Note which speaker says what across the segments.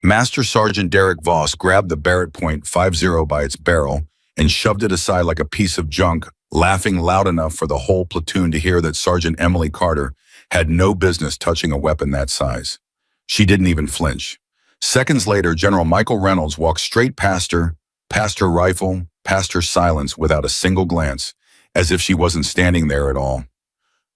Speaker 1: Master Sergeant Derek Voss grabbed the Barrett .50 by its barrel and shoved it aside like a piece of junk, laughing loud enough for the whole platoon to hear that Sergeant Emily Carter had no business touching a weapon that size. She didn't even flinch. Seconds later, General Michael Reynolds walked straight past her rifle, past her silence without a single glance, as if she wasn't standing there at all.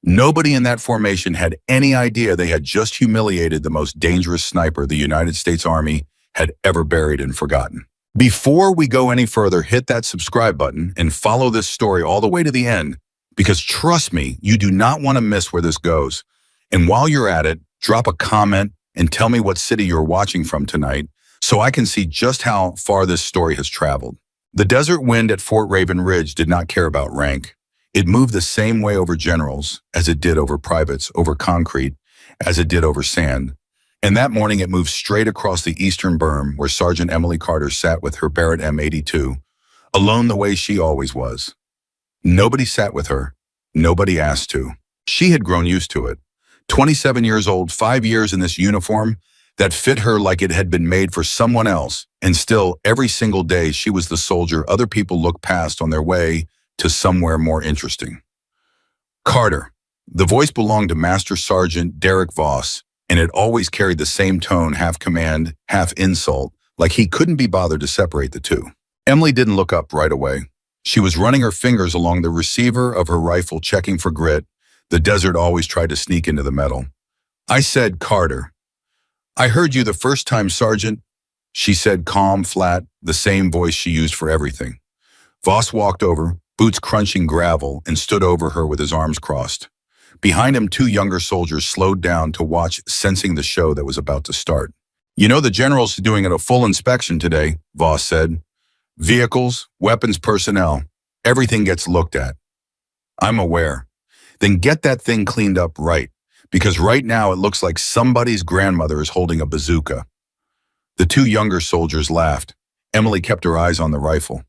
Speaker 1: Nobody in that formation had any idea they had just humiliated the most dangerous sniper the United States Army had ever buried and forgotten. Before we go any further, hit that subscribe button and follow this story all the way to the end, because trust me, you do not want to miss where this goes. And while you're at it, drop a comment and tell me what city you're watching from tonight so I can see just how far this story has traveled. The desert wind at Fort Raven Ridge did not care about rank. It moved the same way over generals as it did over privates, over concrete, as it did over sand. And that morning it moved straight across the eastern berm where Sergeant Emily Carter sat with her Barrett M82, alone the way she always was. Nobody sat with her. Nobody asked to. She had grown used to it. 27 years old, 5 years in this uniform that fit her like it had been made for someone else. And still, every single day she was the soldier other people looked past on their way to somewhere more interesting. Carter. The voice belonged to Master Sergeant Derek Voss, and it always carried the same tone, half command, half insult, like he couldn't be bothered to separate the two. Emily didn't look up right away. She was running her fingers along the receiver of her rifle, checking for grit. The desert always tried to sneak into the metal. I said, Carter. I heard you the first time, Sergeant. She said, calm, flat, the same voice she used for everything. Voss walked over, boots crunching gravel, and stood over her with his arms crossed. Behind him, two younger soldiers slowed down to watch, sensing the show that was about to start. You know the general's doing a full inspection today, Voss said. Vehicles, weapons, personnel, everything gets looked at. I'm aware. Then get that thing cleaned up right, because right now it looks like somebody's grandmother is holding a bazooka. The two younger soldiers laughed. Emily kept her eyes on the rifle.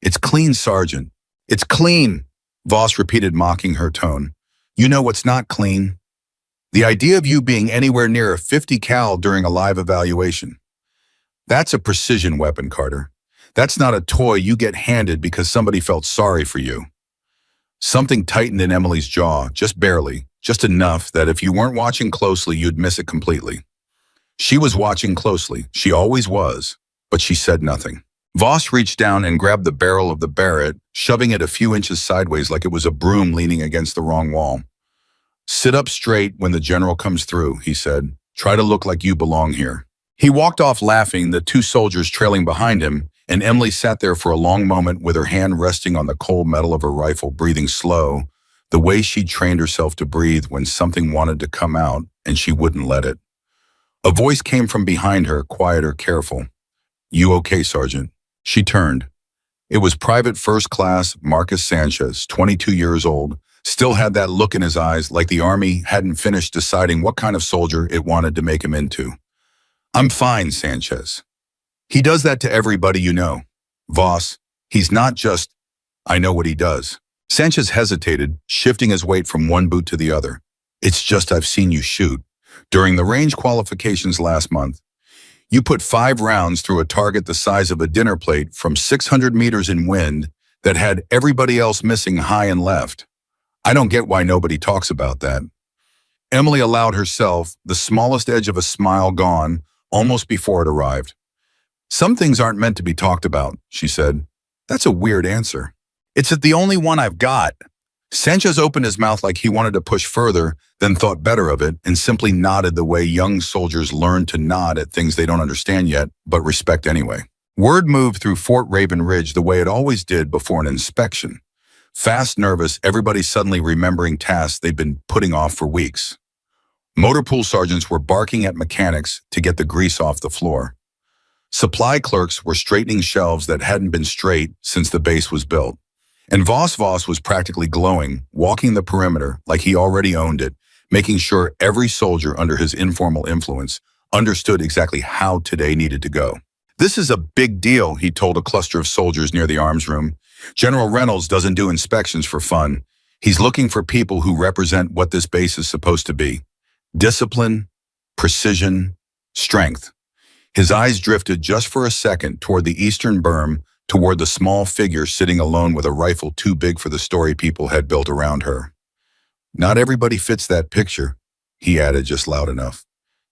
Speaker 1: It's clean, Sergeant. It's clean, Voss repeated, mocking her tone. You know what's not clean? The idea of you being anywhere near a 50 cal during a live evaluation. That's a precision weapon, Carter. That's not a toy you get handed because somebody felt sorry for you. Something tightened in Emily's jaw, just barely, just enough that if you weren't watching closely, you'd miss it completely. She was watching closely, she always was, but she said nothing. Voss reached down and grabbed the barrel of the Barrett, shoving it a few inches sideways like it was a broom leaning against the wrong wall. Sit up straight when the general comes through, he said. Try to look like you belong here. He walked off laughing, the two soldiers trailing behind him, and Emily sat there for a long moment with her hand resting on the cold metal of her rifle, breathing slow, the way she'd trained herself to breathe when something wanted to come out and she wouldn't let it. A voice came from behind her, quieter, careful. You okay, Sergeant? She turned. It was Private First Class Marcus Sanchez, 22 years old, still had that look in his eyes like the Army hadn't finished deciding what kind of soldier it wanted to make him into. I'm fine, Sanchez. He does that to everybody you know. Voss, he's not just, I know what he does. Sanchez hesitated, shifting his weight from one boot to the other. It's just I've seen you shoot. During the range qualifications last month, you put 5 rounds through a target the size of a dinner plate from 600 meters in wind that had everybody else missing high and left. I don't get why nobody talks about that. Emily allowed herself the smallest edge of a smile gone almost before it arrived. Some things aren't meant to be talked about, she said. That's a weird answer. It's the only one I've got. Sanchez opened his mouth like he wanted to push further, then thought better of it and simply nodded the way young soldiers learn to nod at things they don't understand yet, but respect anyway. Word moved through Fort Raven Ridge the way it always did before an inspection. Fast, nervous, everybody suddenly remembering tasks they'd been putting off for weeks. Motor pool sergeants were barking at mechanics to get the grease off the floor. Supply clerks were straightening shelves that hadn't been straight since the base was built. And Voss was practically glowing, walking the perimeter like he already owned it, making sure every soldier under his informal influence understood exactly how today needed to go. This is a big deal, he told a cluster of soldiers near the arms room. General Reynolds doesn't do inspections for fun. He's looking for people who represent what this base is supposed to be. Discipline, precision, strength. His eyes drifted just for a second toward the eastern berm, toward the small figure sitting alone with a rifle too big for the story people had built around her. Not everybody fits that picture, he added just loud enough.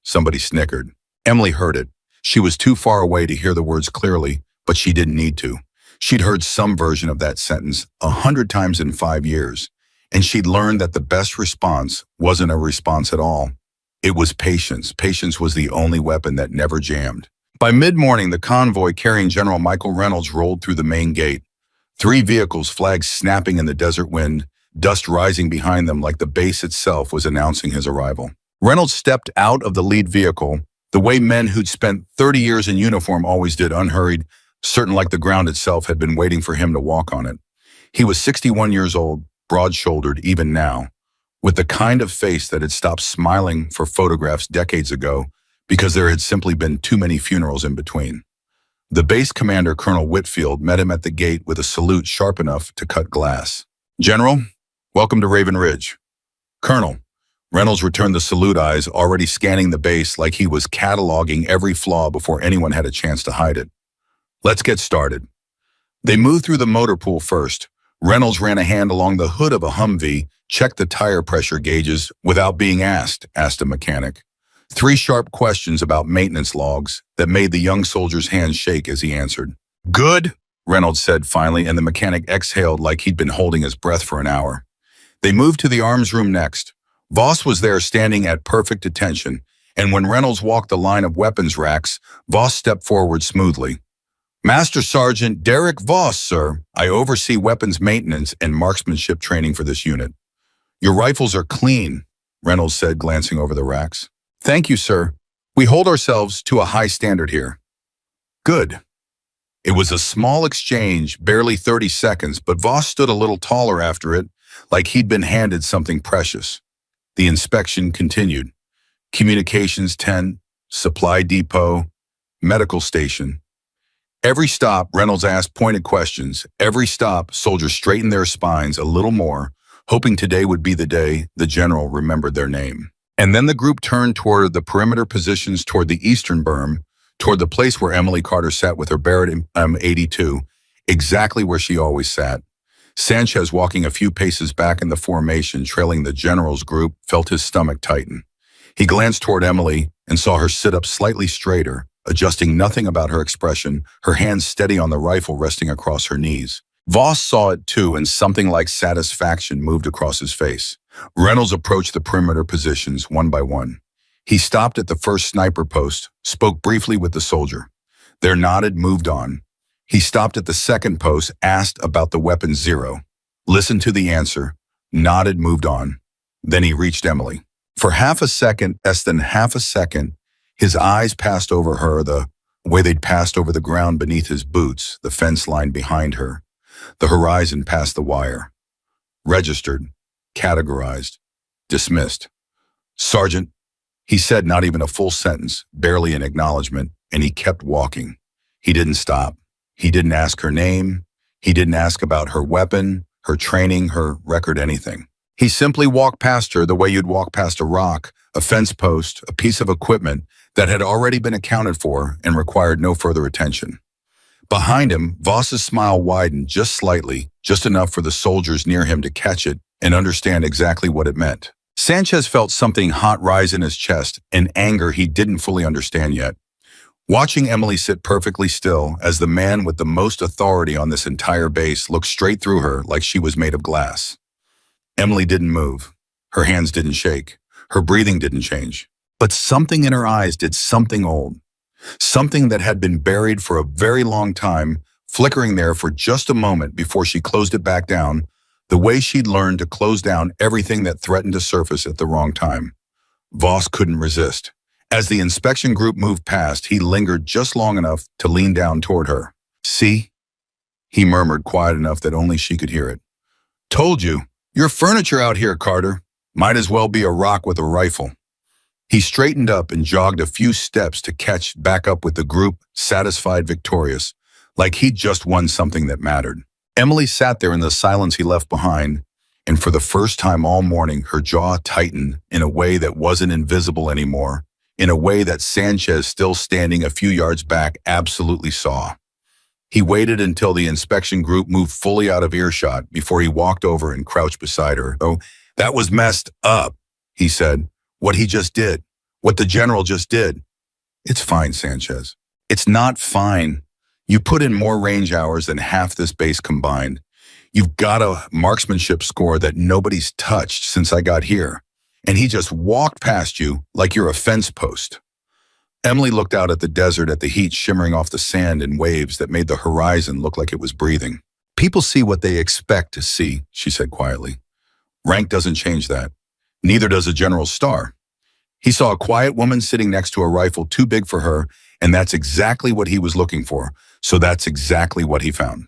Speaker 1: Somebody snickered. Emily heard it. She was too far away to hear the words clearly, but she didn't need to. She'd heard some version of that sentence 100 times in 5 years, and she'd learned that the best response wasn't a response at all. It was patience. Patience was the only weapon that never jammed. By mid-morning, the convoy carrying General Michael Reynolds rolled through the main gate. 3 vehicles, flags snapping in the desert wind, dust rising behind them like the base itself was announcing his arrival. Reynolds stepped out of the lead vehicle, the way men who'd spent 30 years in uniform always did, unhurried, certain like the ground itself had been waiting for him to walk on it. He was 61 years old, broad-shouldered even now, with the kind of face that had stopped smiling for photographs decades ago because there had simply been too many funerals in between. The base commander, Colonel Whitfield, met him at the gate with a salute sharp enough to cut glass. "General, welcome to Raven Ridge." "Colonel." Reynolds returned the salute, eyes already scanning the base like he was cataloging every flaw before anyone had a chance to hide it. "Let's get started." They moved through the motor pool first. Reynolds ran a hand along the hood of a Humvee, checked the tire pressure gauges without being asked a mechanic. 3 sharp questions about maintenance logs that made the young soldier's hands shake as he answered. "Good," Reynolds said finally, and the mechanic exhaled like he'd been holding his breath for an hour. They moved to the arms room next. Voss was there standing at perfect attention, and when Reynolds walked the line of weapons racks, Voss stepped forward smoothly. "Master Sergeant Derek Voss, sir. I oversee weapons maintenance and marksmanship training for this unit." "Your rifles are clean," Reynolds said, glancing over the racks. "Thank you, sir. We hold ourselves to a high standard here." "Good." It was a small exchange, barely 30 seconds, but Voss stood a little taller after it, like he'd been handed something precious. The inspection continued. Communications tent, supply depot, medical station. Every stop, Reynolds asked pointed questions. Every stop, soldiers straightened their spines a little more, hoping today would be the day the general remembered their name. And then the group turned toward the perimeter positions toward the eastern berm, toward the place where Emily Carter sat with her Barrett M82, exactly where she always sat. Sanchez, walking a few paces back in the formation, trailing the general's group, felt his stomach tighten. He glanced toward Emily and saw her sit up slightly straighter, adjusting nothing about her expression, her hands steady on the rifle resting across her knees. Voss saw it too, and something like satisfaction moved across his face. Reynolds approached the perimeter positions one by one. He stopped at the first sniper post, spoke briefly with the soldier. They nodded, moved on. He stopped at the second post, asked about the weapon 0. Listened to the answer, nodded, moved on. Then he reached Emily. For half a second, less than half a second, his eyes passed over her the way they'd passed over the ground beneath his boots, the fence line behind her, the horizon past the wire. Registered, categorized, dismissed. "Sergeant," he said, not even a full sentence, barely an acknowledgement, and he kept walking. He didn't stop. He didn't ask her name. He didn't ask about her weapon, her training, her record, anything. He simply walked past her the way you'd walk past a rock, a fence post, a piece of equipment that had already been accounted for and required no further attention. Behind him, Voss's smile widened just slightly, just enough for the soldiers near him to catch it and understand exactly what it meant. Sanchez felt something hot rise in his chest, an anger he didn't fully understand yet. Watching Emily sit perfectly still as the man with the most authority on this entire base looked straight through her like she was made of glass. Emily didn't move. Her hands didn't shake. Her breathing didn't change. But something in her eyes did, something old. Something that had been buried for a very long time, flickering there for just a moment before she closed it back down, the way she'd learned to close down everything that threatened to surface at the wrong time. Voss couldn't resist. As the inspection group moved past, he lingered just long enough to lean down toward her. "See?" he murmured, quiet enough that only she could hear it. "Told you. You're furniture out here, Carter. Might as well be a rock with a rifle." He straightened up and jogged a few steps to catch back up with the group, satisfied, victorious, like he'd just won something that mattered. Emily sat there in the silence he left behind, and for the first time all morning, her jaw tightened in a way that wasn't invisible anymore. in a way that Sanchez, still standing a few yards back, absolutely saw. He waited until the inspection group moved fully out of earshot before he walked over and crouched beside her. "Oh, that was messed up," he said. "What he just did. What the general just did." "It's fine, Sanchez." "It's not fine. You put in more range hours than half this base combined. You've got a marksmanship score that nobody's touched since I got here. And he just walked past you like you're a fence post." Emily looked out at the desert, at the heat shimmering off the sand in waves that made the horizon look like it was breathing. "People see what they expect to see," she said quietly. "Rank doesn't change that. Neither does a general's star." He saw a quiet woman sitting next to a rifle too big for her, and that's exactly what he was looking for, so that's exactly what he found.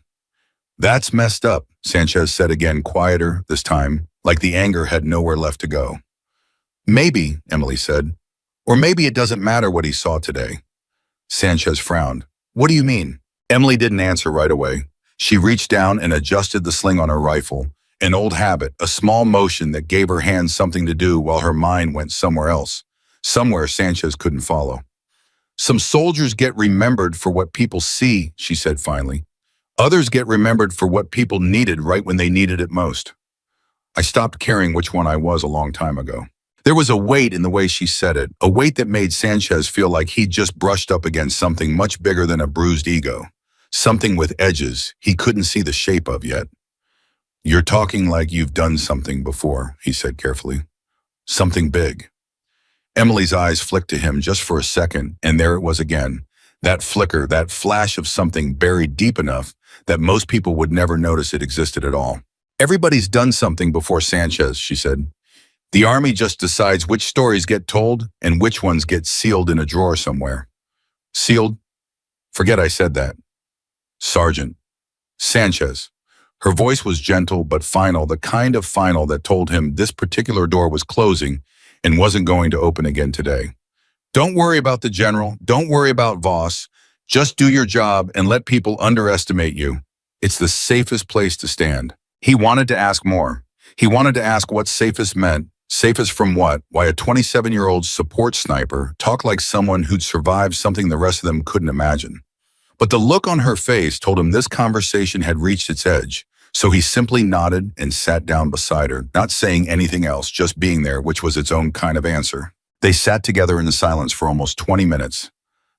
Speaker 1: "That's messed up," Sanchez said again, quieter this time, like the anger had nowhere left to go. "Maybe," Emily said. "Or maybe it doesn't matter what he saw today." Sanchez frowned. "What do you mean?" Emily didn't answer right away. She reached down and adjusted the sling on her rifle, an old habit, a small motion that gave her hands something to do while her mind went somewhere else, somewhere Sanchez couldn't follow. "Some soldiers get remembered for what people see," she said finally. "Others get remembered for what people needed right when they needed it most." I stopped caring which one I was a long time ago. There was a weight in the way she said it, a weight that made Sanchez feel like he'd just brushed up against something much bigger than a bruised ego, something with edges he couldn't see the shape of yet. "You're talking like you've done something before," he said carefully. "Something big." Emily's eyes flicked to him just for a second, and there it was again, that flicker, that flash of something buried deep enough that most people would never notice it existed at all. "Everybody's done something before, Sanchez," she said. "The army just decides which stories get told and which ones get sealed in a drawer somewhere." "Sealed? Forget I said that." "Sergeant." "Sanchez." Her voice was gentle but final, the kind of final that told him this particular door was closing and wasn't going to open again today. "Don't worry about the general. Don't worry about Voss. Just do your job and let people underestimate you. It's the safest place to stand." He wanted to ask more. He wanted to ask what safest meant. Safest from what? Why a 27-year-old support sniper talked like someone who'd survived something the rest of them couldn't imagine. But the look on her face told him this conversation had reached its edge, so he simply nodded and sat down beside her, not saying anything else, just being there, which was its own kind of answer. They sat together in silence for almost 20 minutes.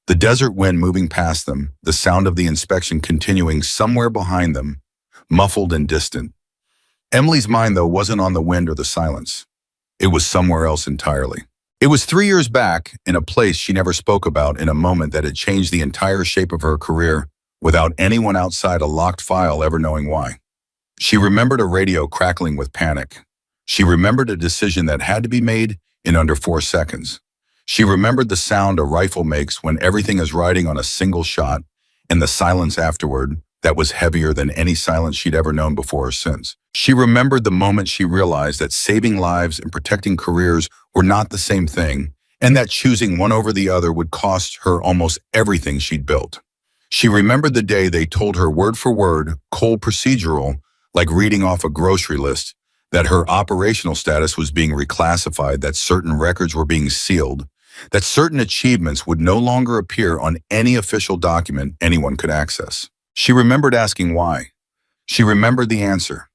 Speaker 1: The desert wind moving past them, the sound of the inspection continuing somewhere behind them, muffled and distant. Emily's mind, though, wasn't on the wind or the silence. It was somewhere else entirely. It was 3 years back, in a place she never spoke about, in a moment that had changed the entire shape of her career, without anyone outside a locked file ever knowing why. She remembered a radio crackling with panic. She remembered a decision that had to be made in under 4 seconds. She remembered the sound a rifle makes when everything is riding on a single shot, and the silence afterward that was heavier than any silence she'd ever known before or since. She remembered the moment she realized that saving lives and protecting careers were not the same thing, and that choosing one over the other would cost her almost everything she'd built. She remembered the day they told her word for word, cold procedural, like reading off a grocery list, that her operational status was being reclassified, that certain records were being sealed, that certain achievements would no longer appear on any official document anyone could access. She remembered asking why. She remembered the answer.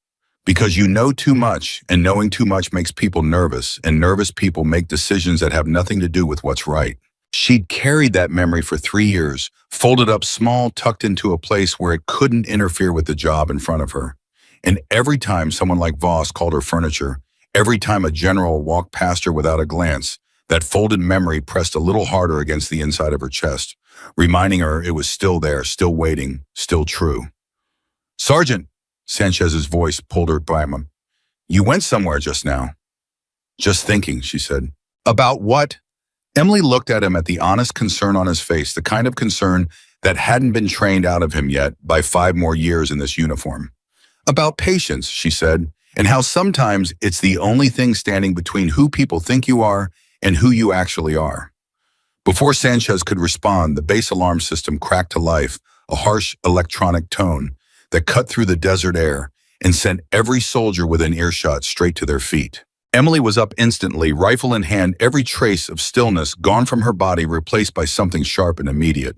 Speaker 1: Because you know too much, and knowing too much makes people nervous, and nervous people make decisions that have nothing to do with what's right. She'd carried that memory for 3 years, folded up small, tucked into a place where it couldn't interfere with the job in front of her. And every time someone like Voss called her furniture, every time a general walked past her without a glance, that folded memory pressed a little harder against the inside of her chest, reminding her it was still there, still waiting, still true. "Sergeant," Sanchez's voice pulled her by him. "You went somewhere just now." "Just thinking," she said. "About what?" Emily looked at him, at the honest concern on his face, the kind of concern that hadn't been trained out of him yet by 5 more years in this uniform. "About patience," she said, "and how sometimes it's the only thing standing between who people think you are and who you actually are." Before Sanchez could respond, the base alarm system cracked to life, a harsh electronic tone that cut through the desert air and sent every soldier within earshot straight to their feet. Emily was up instantly, rifle in hand, every trace of stillness gone from her body, replaced by something sharp and immediate.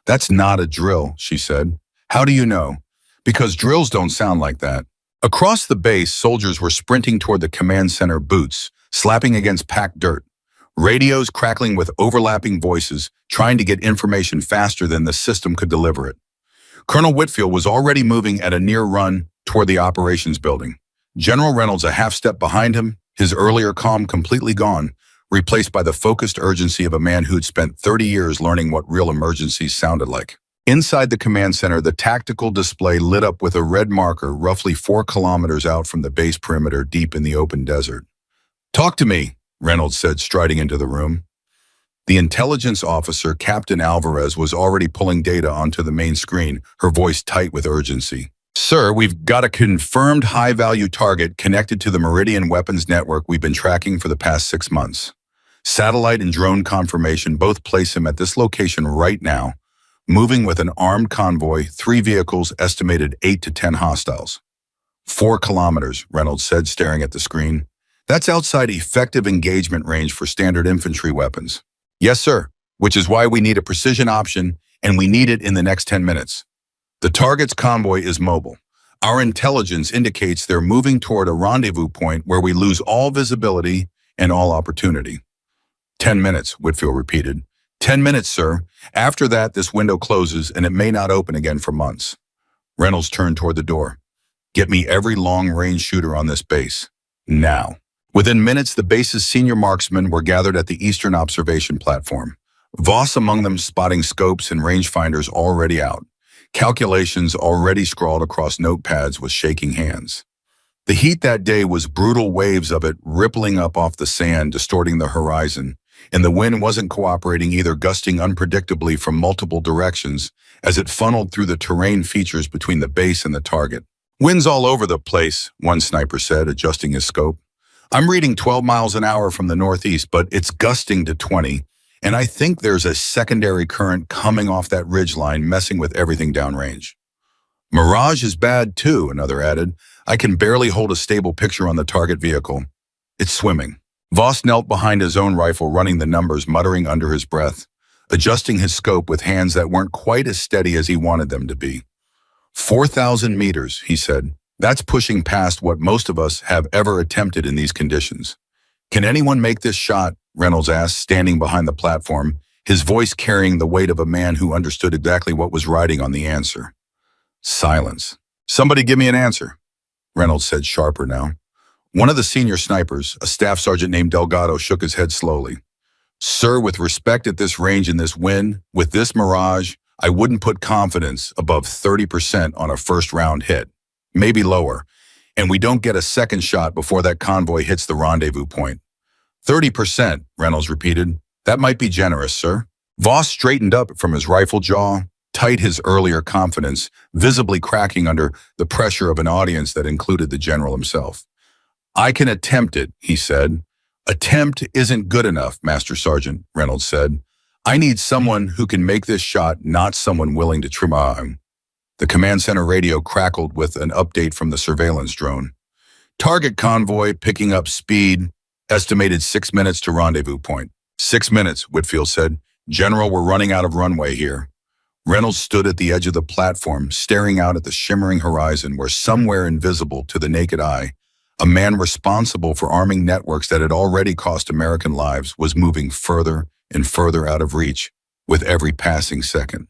Speaker 1: "That's not a drill," she said. "How do you know?" "Because drills don't sound like that." Across the base, soldiers were sprinting toward the command center, boots slapping against packed dirt, radios crackling with overlapping voices, trying to get information faster than the system could deliver it. Colonel Whitfield was already moving at a near run toward the operations building. General Reynolds a half step behind him, his earlier calm completely gone, replaced by the focused urgency of a man who'd spent 30 years learning what real emergencies sounded like. Inside the command center, the tactical display lit up with a red marker roughly 4 kilometers out from the base perimeter, deep in the open desert. "Talk to me," Reynolds said, striding into the room. The intelligence officer, Captain Alvarez, was already pulling data onto the main screen, her voice tight with urgency. "Sir, we've got a confirmed high-value target connected to the Meridian weapons network we've been tracking for the past 6 months. Satellite and drone confirmation both place him at this location right now, moving with an armed convoy, 3 vehicles, estimated 8 to 10 hostiles." 4 kilometers, Reynolds said, staring at the screen. "That's outside effective engagement range for standard infantry weapons." "Yes, sir, which is why we need a precision option, and we need it in the next 10 minutes. The target's convoy is mobile. Our intelligence indicates they're moving toward a rendezvous point where we lose all visibility and all opportunity." 10 minutes, Whitfield repeated. 10 minutes, sir. After that, this window closes, and it may not open again for months. Reynolds turned toward the door. "Get me every long-range shooter on this base. Now." Within minutes, the base's senior marksmen were gathered at the eastern observation platform. Voss among them, spotting scopes and rangefinders already out. Calculations already scrawled across notepads with shaking hands. The heat that day was brutal, waves of it rippling up off the sand, distorting the horizon, and the wind wasn't cooperating either, gusting unpredictably from multiple directions as it funneled through the terrain features between the base and the target. "Wind's all over the place," one sniper said, adjusting his scope. "I'm reading 12 miles an hour from the northeast, but it's gusting to 20, and I think there's a secondary current coming off that ridgeline, messing with everything downrange." "Mirage is bad too," another added. "I can barely hold a stable picture on the target vehicle. It's swimming." Voss knelt behind his own rifle, running the numbers, muttering under his breath, adjusting his scope with hands that weren't quite as steady as he wanted them to be. 4,000 meters, he said. "That's pushing past what most of us have ever attempted in these conditions." "Can anyone make this shot?" Reynolds asked, standing behind the platform, his voice carrying the weight of a man who understood exactly what was riding on the answer. Silence. "Somebody give me an answer," Reynolds said, sharper now. One of the senior snipers, a staff sergeant named Delgado, shook his head slowly. "Sir, with respect, at this range and this wind, with this mirage, I wouldn't put confidence above 30% on a first-round hit. Maybe lower, and we don't get a second shot before that convoy hits the rendezvous point." 30%, Reynolds repeated. "That might be generous, sir." Voss straightened up from his rifle jaw, tight his earlier confidence, visibly cracking under the pressure of an audience that included the general himself. "I can attempt it," he said. "Attempt isn't good enough, Master Sergeant," Reynolds said. "I need someone who can make this shot, not someone willing to try." The command center radio crackled with an update from the surveillance drone. "Target convoy picking up speed, estimated 6 minutes to rendezvous point." 6 minutes, Whitfield said. "General, we're running out of runway here." Reynolds stood at the edge of the platform, staring out at the shimmering horizon where, somewhere invisible to the naked eye, a man responsible for arming networks that had already cost American lives was moving further and further out of reach with every passing second.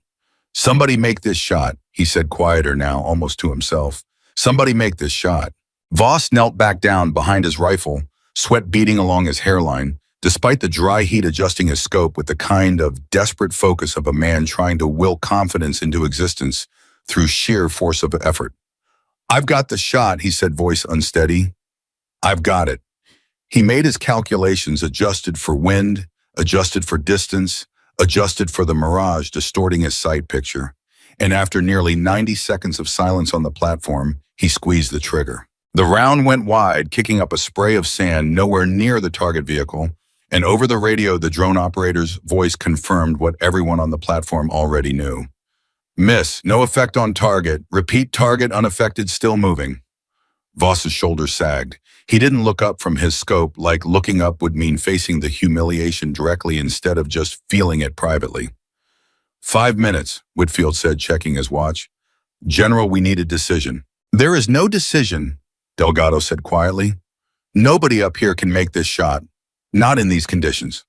Speaker 1: "Somebody make this shot," he said, quieter now, almost to himself. "Somebody make this shot." Voss knelt back down behind his rifle, sweat beading along his hairline, despite the dry heat, adjusting his scope with the kind of desperate focus of a man trying to will confidence into existence through sheer force of effort. "I've got the shot," he said, voice unsteady. "I've got it." He made his calculations, adjusted for wind, adjusted for distance, adjusted for the mirage distorting his sight picture, and after nearly 90 seconds of silence on the platform, he squeezed the trigger. The round went wide, kicking up a spray of sand nowhere near the target vehicle, and over the radio the drone operator's voice confirmed what everyone on the platform already knew. "Miss, no effect on target. Repeat, target unaffected, still moving." Voss's shoulders sagged. He didn't look up from his scope like looking up would mean facing the humiliation directly instead of just feeling it privately. 5 minutes, Whitfield said, checking his watch. General, we need a decision. There is no decision, Delgado said quietly. Nobody up here can make this shot. Not in these conditions.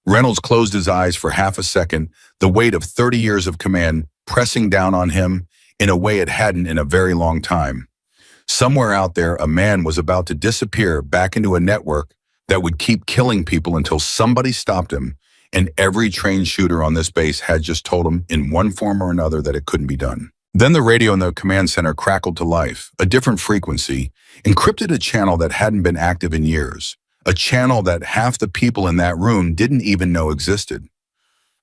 Speaker 1: Reynolds closed his eyes for half a second, the weight of 30 years of command pressing down on him in a way it hadn't in a very long time. Somewhere out there, a man was about to disappear back into a network that would keep killing people until somebody stopped him, and every trained shooter on this base had just told him in one form or another that it couldn't be done. Then the radio in the command center crackled to life, a different frequency, encrypted a channel that hadn't been active in years, a channel that half the people in that room didn't even know existed.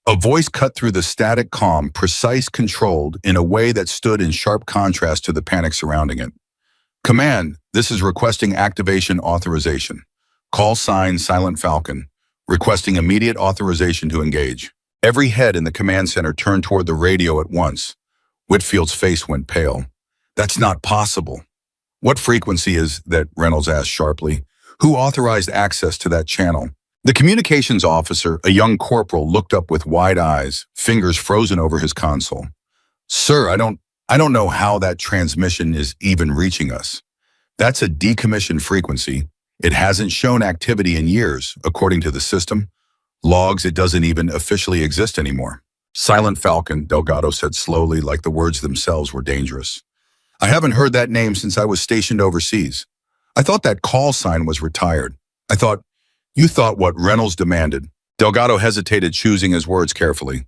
Speaker 1: A voice cut through the static calm, precise, controlled, in a way that stood in sharp contrast to the panic surrounding it. Command, this is requesting activation authorization. Call sign Silent Falcon, requesting immediate authorization to engage. Every head in the command center turned toward the radio at once. Whitfield's face went pale. That's not possible. What frequency is that? Reynolds asked sharply. Who authorized access to that channel? The communications officer, a young corporal, looked up with wide eyes, fingers frozen over his console. Sir, I don't know how that transmission is even reaching us. That's a decommissioned frequency. It hasn't shown activity in years, according to the system. Logs, it doesn't even officially exist anymore. Silent Falcon, Delgado said slowly, like the words themselves were dangerous. I haven't heard that name since I was stationed overseas. I thought that call sign was retired. You thought what Reynolds demanded. Delgado hesitated, choosing his words carefully.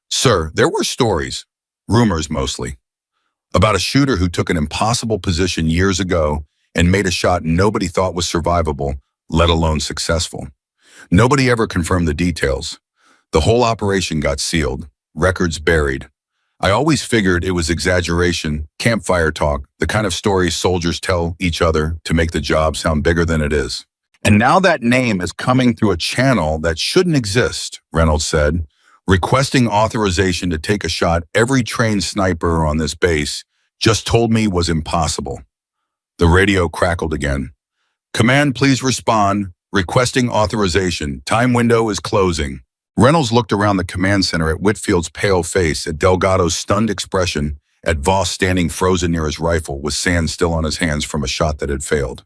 Speaker 1: Sir, there were stories, rumors mostly, about a shooter who took an impossible position years ago and made a shot nobody thought was survivable, let alone successful. Nobody ever confirmed the details. The whole operation got sealed, records buried. I always figured it was exaggeration, campfire talk, the kind of stories soldiers tell each other to make the job sound bigger than it is. And now that name is coming through a channel that shouldn't exist, Reynolds said, requesting authorization to take a shot every trained sniper on this base just told me was impossible. The radio crackled again. Command, please respond. Requesting authorization. Time window is closing. Reynolds looked around the command center at Whitfield's pale face, at Delgado's stunned expression, at Voss standing frozen near his rifle with sand still on his hands from a shot that had failed.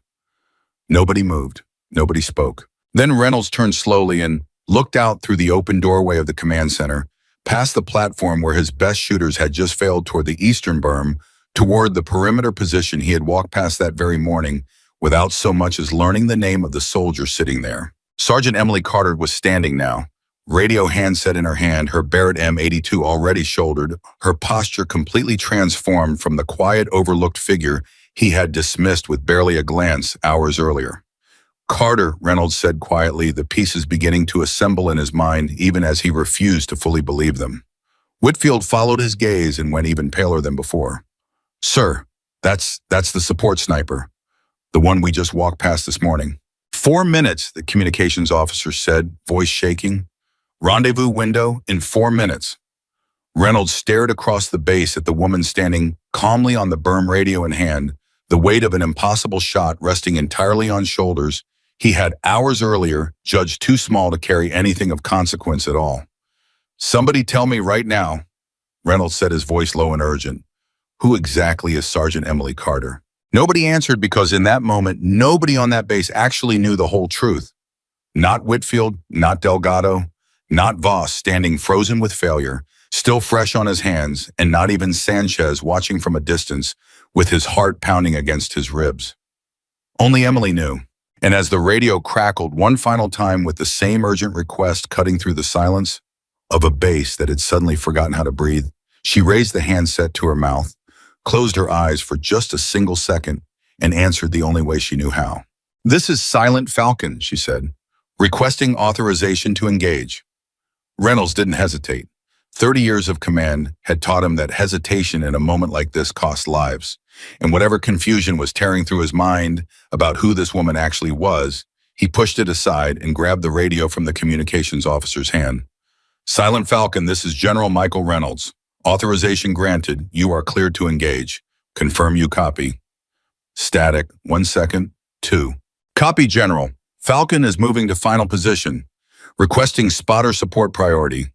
Speaker 1: Nobody moved. Nobody spoke. Then Reynolds turned slowly and looked out through the open doorway of the command center, past the platform where his best shooters had just failed toward the eastern berm, toward the perimeter position he had walked past that very morning without so much as learning the name of the soldier sitting there. Sergeant Emily Carter was standing now, radio handset in her hand, her Barrett M82 already shouldered, her posture completely transformed from the quiet, overlooked figure he had dismissed with barely a glance hours earlier. Carter, Reynolds said quietly, the pieces beginning to assemble in his mind even as he refused to fully believe them. Whitfield followed his gaze and went even paler than before. Sir, that's the support sniper, the one we just walked past this morning. 4 minutes, the communications officer said, voice shaking. Rendezvous window in 4 minutes. Reynolds stared across the base at the woman standing calmly on the berm, radio in hand, the weight of an impossible shot resting entirely on shoulders he had hours earlier judged too small to carry anything of consequence at all. Somebody tell me right now, Reynolds said, his voice low and urgent, who exactly is Sergeant Emily Carter? Nobody answered because in that moment, nobody on that base actually knew the whole truth. Not Whitfield, not Delgado, not Voss standing frozen with failure, still fresh on his hands, and not even Sanchez watching from a distance with his heart pounding against his ribs. Only Emily knew. And as the radio crackled one final time with the same urgent request cutting through the silence of a base that had suddenly forgotten how to breathe, she raised the handset to her mouth, closed her eyes for just a single second, and answered the only way she knew how. This is Silent Falcon, she said, requesting authorization to engage. Reynolds didn't hesitate. 30 years of command had taught him that hesitation in a moment like this cost lives, and whatever confusion was tearing through his mind about who this woman actually was, he pushed it aside and grabbed the radio from the communications officer's hand. Silent Falcon, this is General Michael Reynolds. Authorization granted. You are cleared to engage. Confirm you copy. Static. 1 second. 2. Copy, General. Falcon is moving to final position. Requesting spotter support priority.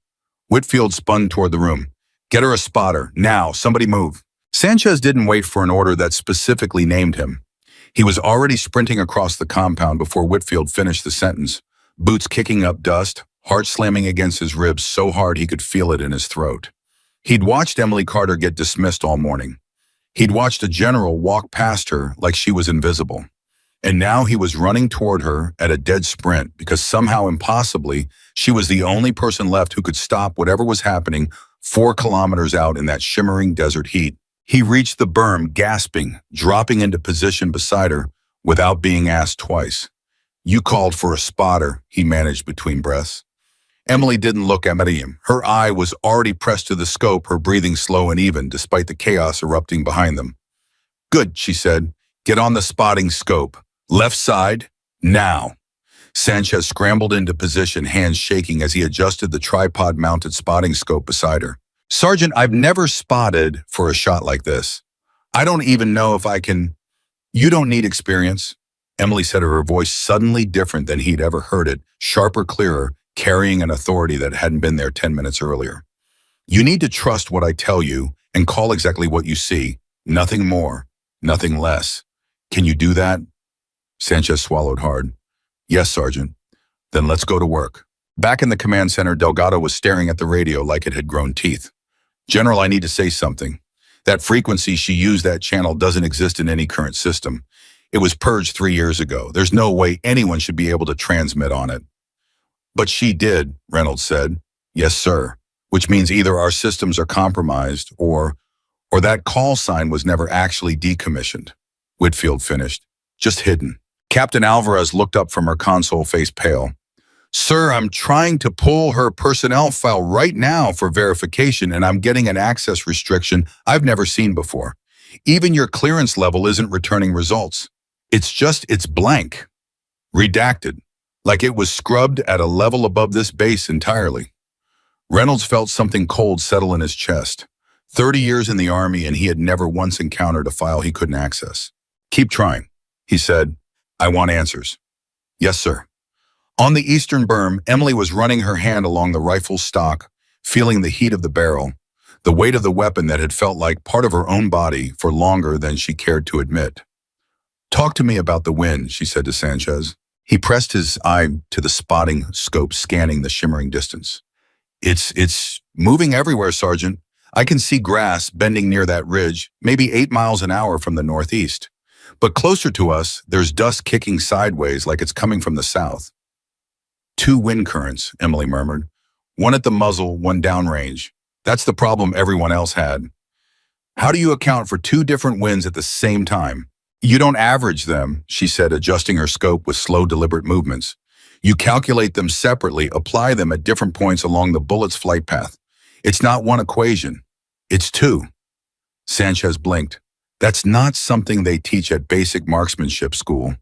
Speaker 1: Whitfield spun toward the room. Get her a spotter. Now, somebody move. Sanchez didn't wait for an order that specifically named him. He was already sprinting across the compound before Whitfield finished the sentence, boots kicking up dust, heart slamming against his ribs so hard he could feel it in his throat. He'd watched Emily Carter get dismissed all morning. He'd watched a general walk past her like she was invisible. And now he was running toward her at a dead sprint because somehow impossibly, she was the only person left who could stop whatever was happening 4 kilometers out in that shimmering desert heat. He reached the berm, gasping, dropping into position beside her without being asked twice. You called for a spotter, he managed between breaths. Emily didn't look at him. Her eye was already pressed to the scope, her breathing slow and even, despite the chaos erupting behind them. Good, she said. Get on the spotting scope. Left side, now. Sanchez scrambled into position, hands shaking as he adjusted the tripod-mounted spotting scope beside her. Sergeant, I've never spotted for a shot like this. I don't even know if I can. You don't need experience, Emily said, her voice suddenly different than he'd ever heard it, sharper, clearer, carrying an authority that hadn't been there 10 minutes earlier. You need to trust what I tell you and call exactly what you see. Nothing more, nothing less. Can you do that? Sanchez swallowed hard. Yes, Sergeant. Then let's go to work. Back in the command center, Delgado was staring at the radio like it had grown teeth. General, I need to say something. That frequency she used, that channel, doesn't exist in any current system. It was purged 3 years ago. There's no way anyone should be able to transmit on it. But she did, Reynolds said. Yes, sir. Which means either our systems are compromised or that call sign was never actually decommissioned. Whitfield finished. Just hidden. Captain Alvarez looked up from her console, face pale. Sir, I'm trying to pull her personnel file right now for verification, and I'm getting an access restriction I've never seen before. Even your clearance level isn't returning results. It's blank. Redacted. Like it was scrubbed at a level above this base entirely. Reynolds felt something cold settle in his chest. 30 years in the Army, and he had never once encountered a file he couldn't access. Keep trying, he said. I want answers. Yes, sir. On the eastern berm, Emily was running her hand along the rifle stock, feeling the heat of the barrel, the weight of the weapon that had felt like part of her own body for longer than she cared to admit. Talk to me about the wind, she said to Sanchez. He pressed his eye to the spotting scope, scanning the shimmering distance. It's moving everywhere, Sergeant. I can see grass bending near that ridge, maybe 8 miles an hour from the northeast. But closer to us, there's dust kicking sideways like it's coming from the south. 2 wind currents, Emily murmured. One at the muzzle, one downrange. That's the problem everyone else had. How do you account for 2 different winds at the same time? You don't average them, she said, adjusting her scope with slow, deliberate movements. You calculate them separately, apply them at different points along the bullet's flight path. It's not one equation. It's 2. Sanchez blinked. That's not something they teach at basic marksmanship school.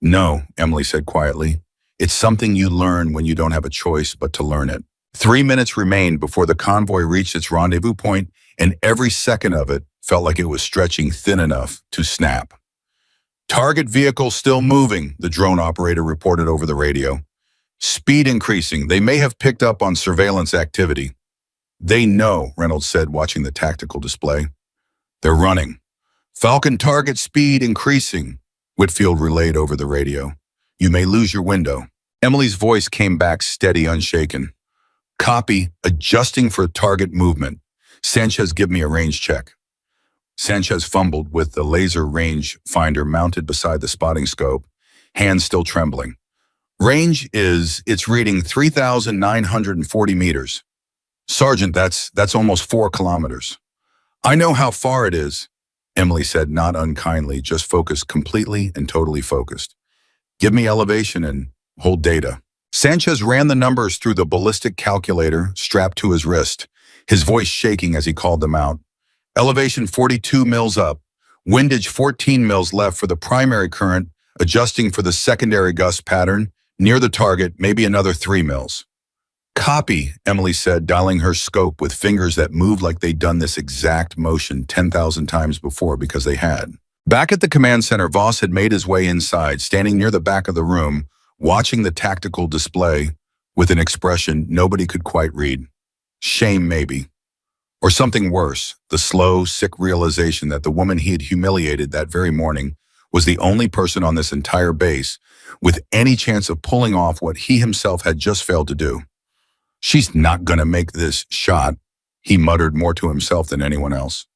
Speaker 1: No, Emily said quietly. It's something you learn when you don't have a choice but to learn it. 3 minutes remained before the convoy reached its rendezvous point, and every second of it felt like it was stretching thin enough to snap. Target vehicle still moving, the drone operator reported over the radio. Speed increasing. They may have picked up on surveillance activity. They know, Reynolds said, watching the tactical display. They're running. Falcon target speed increasing, Whitfield relayed over the radio. You may lose your window. Emily's voice came back steady, unshaken. Copy, adjusting for target movement. Sanchez, give me a range check. Sanchez fumbled with the laser range finder mounted beside the spotting scope, hands still trembling. Range it's reading 3,940 meters. Sergeant, that's almost 4 kilometers. I know how far it is, Emily said, not unkindly, just focused, completely and totally focused. Give me elevation and hold data. Sanchez ran the numbers through the ballistic calculator strapped to his wrist, his voice shaking as he called them out. Elevation 42 mils up, windage 14 mils left for the primary current, adjusting for the secondary gust pattern, near the target, maybe another 3 mils. Copy, Emily said, dialing her scope with fingers that moved like they'd done this exact motion 10,000 times before because they had. Back at the command center, Voss had made his way inside, standing near the back of the room, watching the tactical display with an expression nobody could quite read. Shame, maybe. Or something worse, the slow, sick realization that the woman he had humiliated that very morning was the only person on this entire base with any chance of pulling off what he himself had just failed to do. She's not gonna make this shot, he muttered more to himself than anyone else.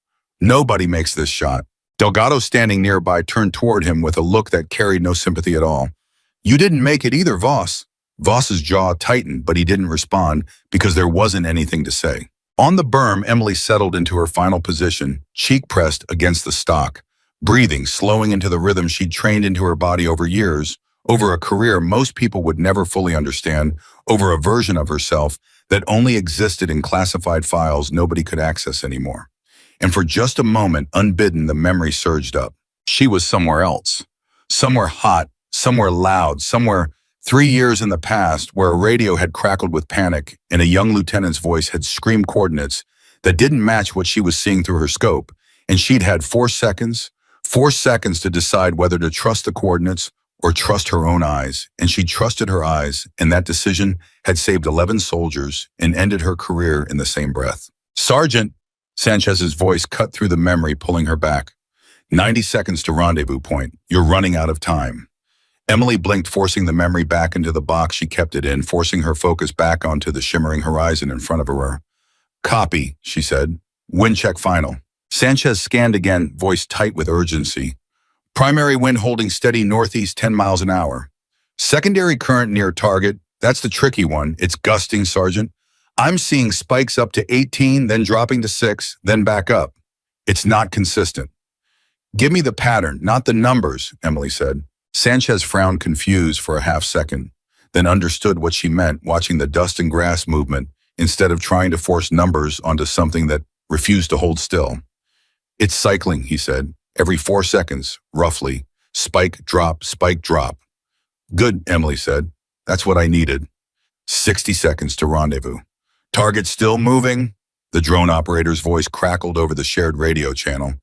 Speaker 1: Nobody makes this shot. Delgado, standing nearby, turned toward him with a look that carried no sympathy at all. You didn't make it either, Voss. Voss's jaw tightened, but he didn't respond because there wasn't anything to say. On the berm, Emily settled into her final position, cheek pressed against the stock, breathing, slowing into the rhythm she'd trained into her body over years, over a career most people would never fully understand, over a version of herself that only existed in classified files nobody could access anymore. And for just a moment, unbidden, the memory surged up. She was somewhere else. Somewhere hot, somewhere loud, somewhere 3 years in the past where a radio had crackled with panic and a young lieutenant's voice had screamed coordinates that didn't match what she was seeing through her scope. And she'd had 4 seconds to decide whether to trust the coordinates or trust her own eyes. And she trusted her eyes, and that decision had saved 11 soldiers and ended her career in the same breath. Sergeant, Sanchez's voice cut through the memory, pulling her back. 90 seconds to rendezvous point. You're running out of time. Emily blinked, forcing the memory back into the box she kept it in, forcing her focus back onto the shimmering horizon in front of her. Copy, she said. Wind check final. Sanchez scanned again, voice tight with urgency. Primary wind holding steady northeast 10 miles an hour. Secondary current near target. That's the tricky one. It's gusting, Sergeant. I'm seeing spikes up to 18, then dropping to 6, then back up. It's not consistent. Give me the pattern, not the numbers, Emily said. Sanchez frowned, confused for a half second, then understood what she meant, watching the dust and grass movement instead of trying to force numbers onto something that refused to hold still. It's cycling, he said. Every 4 seconds, roughly. Spike, drop, spike, drop. Good, Emily said. That's what I needed. 60 seconds to rendezvous. Target still moving? The drone operator's voice crackled over the shared radio channel.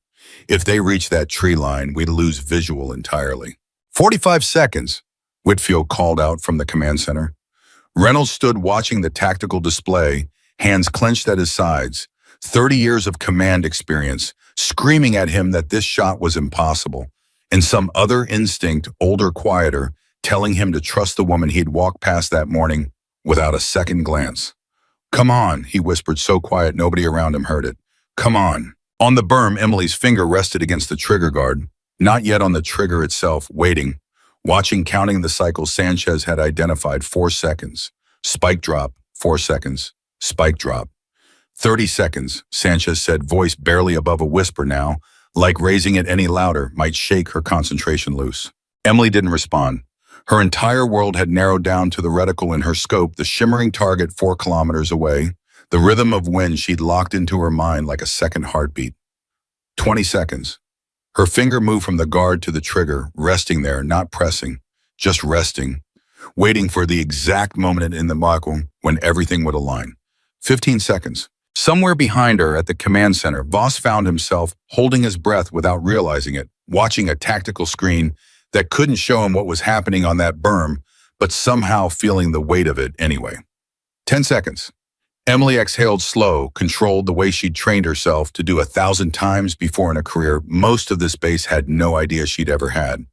Speaker 1: If they reach that tree line, we'd lose visual entirely. 45 seconds, Whitfield called out from the command center. Reynolds stood watching the tactical display, hands clenched at his sides, 30 years of command experience, screaming at him that this shot was impossible, and some other instinct, older, quieter, telling him to trust the woman he'd walked past that morning without a second glance. Come on, he whispered so quiet nobody around him heard it. Come on. On the berm, Emily's finger rested against the trigger guard, not yet on the trigger itself, waiting, watching, counting the cycles Sanchez had identified. 4 seconds. Spike drop, 4 seconds. Spike drop. 30 seconds, Sanchez said, voice barely above a whisper now, like raising it any louder might shake her concentration loose. Emily didn't respond. Her entire world had narrowed down to the reticle in her scope, the shimmering target 4 kilometers away, the rhythm of wind she'd locked into her mind like a second heartbeat. 20 seconds. Her finger moved from the guard to the trigger, resting there, not pressing, just resting, waiting for the exact moment in the vacuum when everything would align. 15 seconds. Somewhere behind her at the command center, Voss found himself holding his breath without realizing it, watching a tactical screen that couldn't show him what was happening on that berm, but somehow feeling the weight of it anyway. 10 seconds. Emily exhaled slow, controlled the way she'd trained herself to do 1,000 times before in a career most of this base had no idea she'd ever had.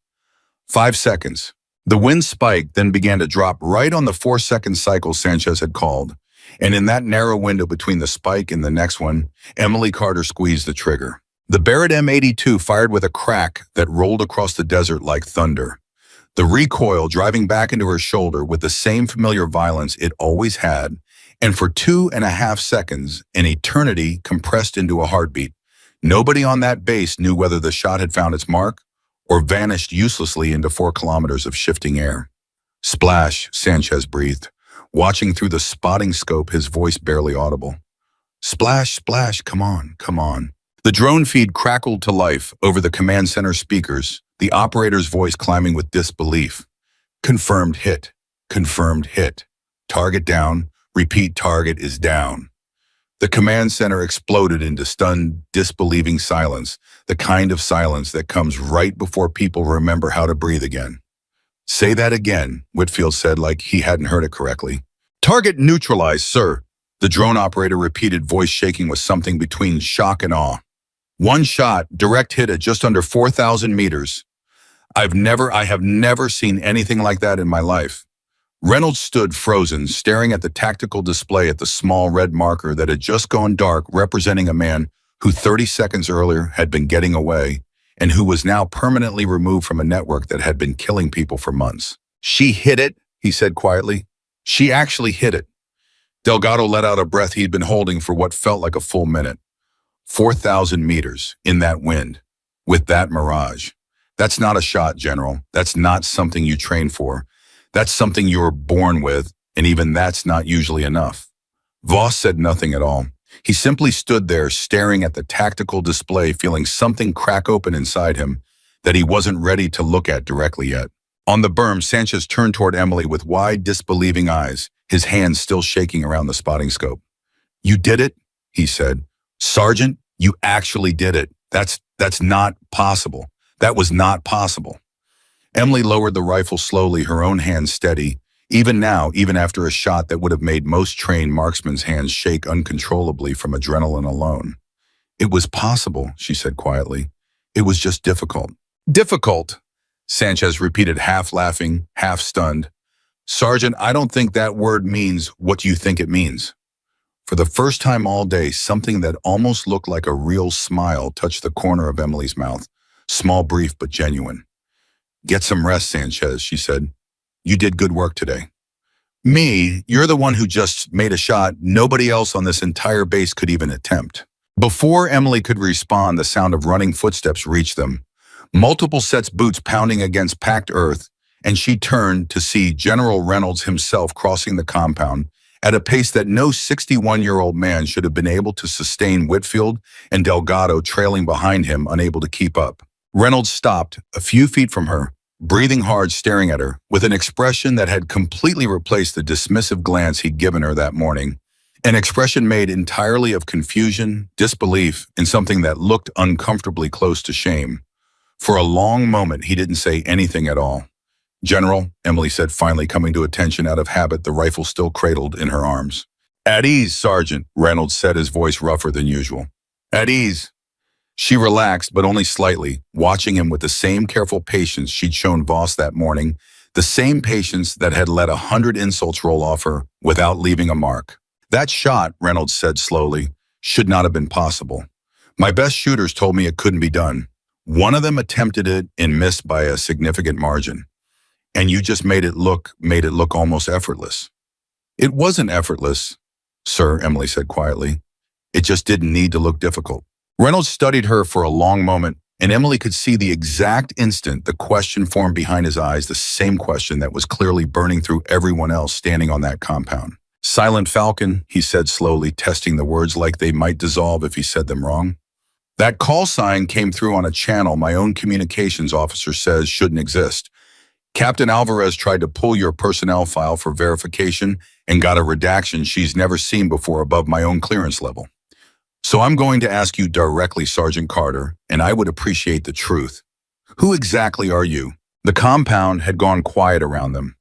Speaker 1: 5 seconds. The wind spiked, then began to drop right on the 4-second cycle Sanchez had called. And in that narrow window between the spike and the next one, Emily Carter squeezed the trigger. The Barrett M82 fired with a crack that rolled across the desert like thunder. The recoil driving back into her shoulder with the same familiar violence it always had, and for 2.5 seconds, an eternity compressed into a heartbeat. Nobody on that base knew whether the shot had found its mark or vanished uselessly into 4 kilometers of shifting air. Splash, Sanchez breathed, watching through the spotting scope, his voice barely audible. Splash, splash, come on, come on. The drone feed crackled to life over the command center speakers, the operator's voice climbing with disbelief. Confirmed hit. Confirmed hit. Target down. Repeat, target is down. The command center exploded into stunned, disbelieving silence, the kind of silence that comes right before people remember how to breathe again. Say that again, Whitfield said like he hadn't heard it correctly. Target neutralized, sir. The drone operator repeated, voice shaking with something between shock and awe. One shot, direct hit at just under 4,000 meters. I have never seen anything like that in my life. Reynolds stood frozen, staring at the tactical display at the small red marker that had just gone dark, representing a man who 30 seconds earlier had been getting away and who was now permanently removed from a network that had been killing people for months. She hit it, he said quietly. She actually hit it. Delgado let out a breath he'd been holding for what felt like a full minute. 4,000 meters in that wind, with that mirage. That's not a shot, General. That's not something you train for. That's something you were born with, and even that's not usually enough. Voss said nothing at all. He simply stood there staring at the tactical display, feeling something crack open inside him that he wasn't ready to look at directly yet. On the berm, Sanchez turned toward Emily with wide, disbelieving eyes, his hands still shaking around the spotting scope. You did it, he said. Sergeant, you actually did it. That's not possible. That was not possible. Emily lowered the rifle slowly, her own hands steady. Even now, even after a shot that would have made most trained marksmen's hands shake uncontrollably from adrenaline alone. It was possible, she said quietly. It was just difficult. Difficult, Sanchez repeated, half laughing, half stunned. Sergeant, I don't think that word means what you think it means. For the first time all day, something that almost looked like a real smile touched the corner of Emily's mouth. Small, brief, but genuine. Get some rest, Sanchez, she said. You did good work today. Me, you're the one who just made a shot nobody else on this entire base could even attempt. Before Emily could respond, the sound of running footsteps reached them. Multiple sets boots pounding against packed earth, and she turned to see General Reynolds himself crossing the compound at a pace that no 61-year-old man should have been able to sustain, Whitfield and Delgado trailing behind him, unable to keep up. Reynolds stopped a few feet from her, breathing hard, staring at her, with an expression that had completely replaced the dismissive glance he'd given her that morning, an expression made entirely of confusion, disbelief, and something that looked uncomfortably close to shame. For a long moment, he didn't say anything at all. General, Emily said, finally coming to attention out of habit, the rifle still cradled in her arms. At ease, Sergeant, Reynolds said, his voice rougher than usual. At ease. She relaxed, but only slightly, watching him with the same careful patience she'd shown Voss that morning, the same patience that had let 100 insults roll off her without leaving a mark. That shot, Reynolds said slowly, should not have been possible. My best shooters told me it couldn't be done. One of them attempted it and missed by a significant margin. And you just made it look almost effortless. It wasn't effortless, sir, Emily said quietly. It just didn't need to look difficult. Reynolds studied her for a long moment, and Emily could see the exact instant the question formed behind his eyes, the same question that was clearly burning through everyone else standing on that compound. Silent Falcon, he said slowly, testing the words like they might dissolve if he said them wrong. That call sign came through on a channel my own communications officer says shouldn't exist. Captain Alvarez tried to pull your personnel file for verification and got a redaction she's never seen before above my own clearance level. So I'm going to ask you directly, Sergeant Carter, and I would appreciate the truth. Who exactly are you? The compound had gone quiet around them.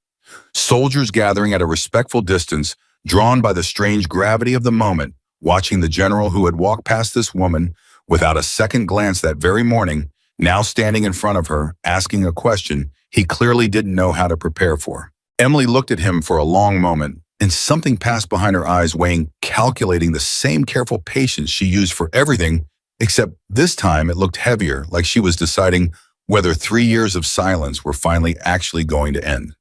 Speaker 1: Soldiers gathering at a respectful distance, drawn by the strange gravity of the moment, watching the general who had walked past this woman without a second glance that very morning, now standing in front of her, asking a question he clearly didn't know how to prepare for. Emily looked at him for a long moment, and something passed behind her eyes, weighing, calculating the same careful patience she used for everything, except this time it looked heavier, like she was deciding whether 3 years of silence were finally actually going to end.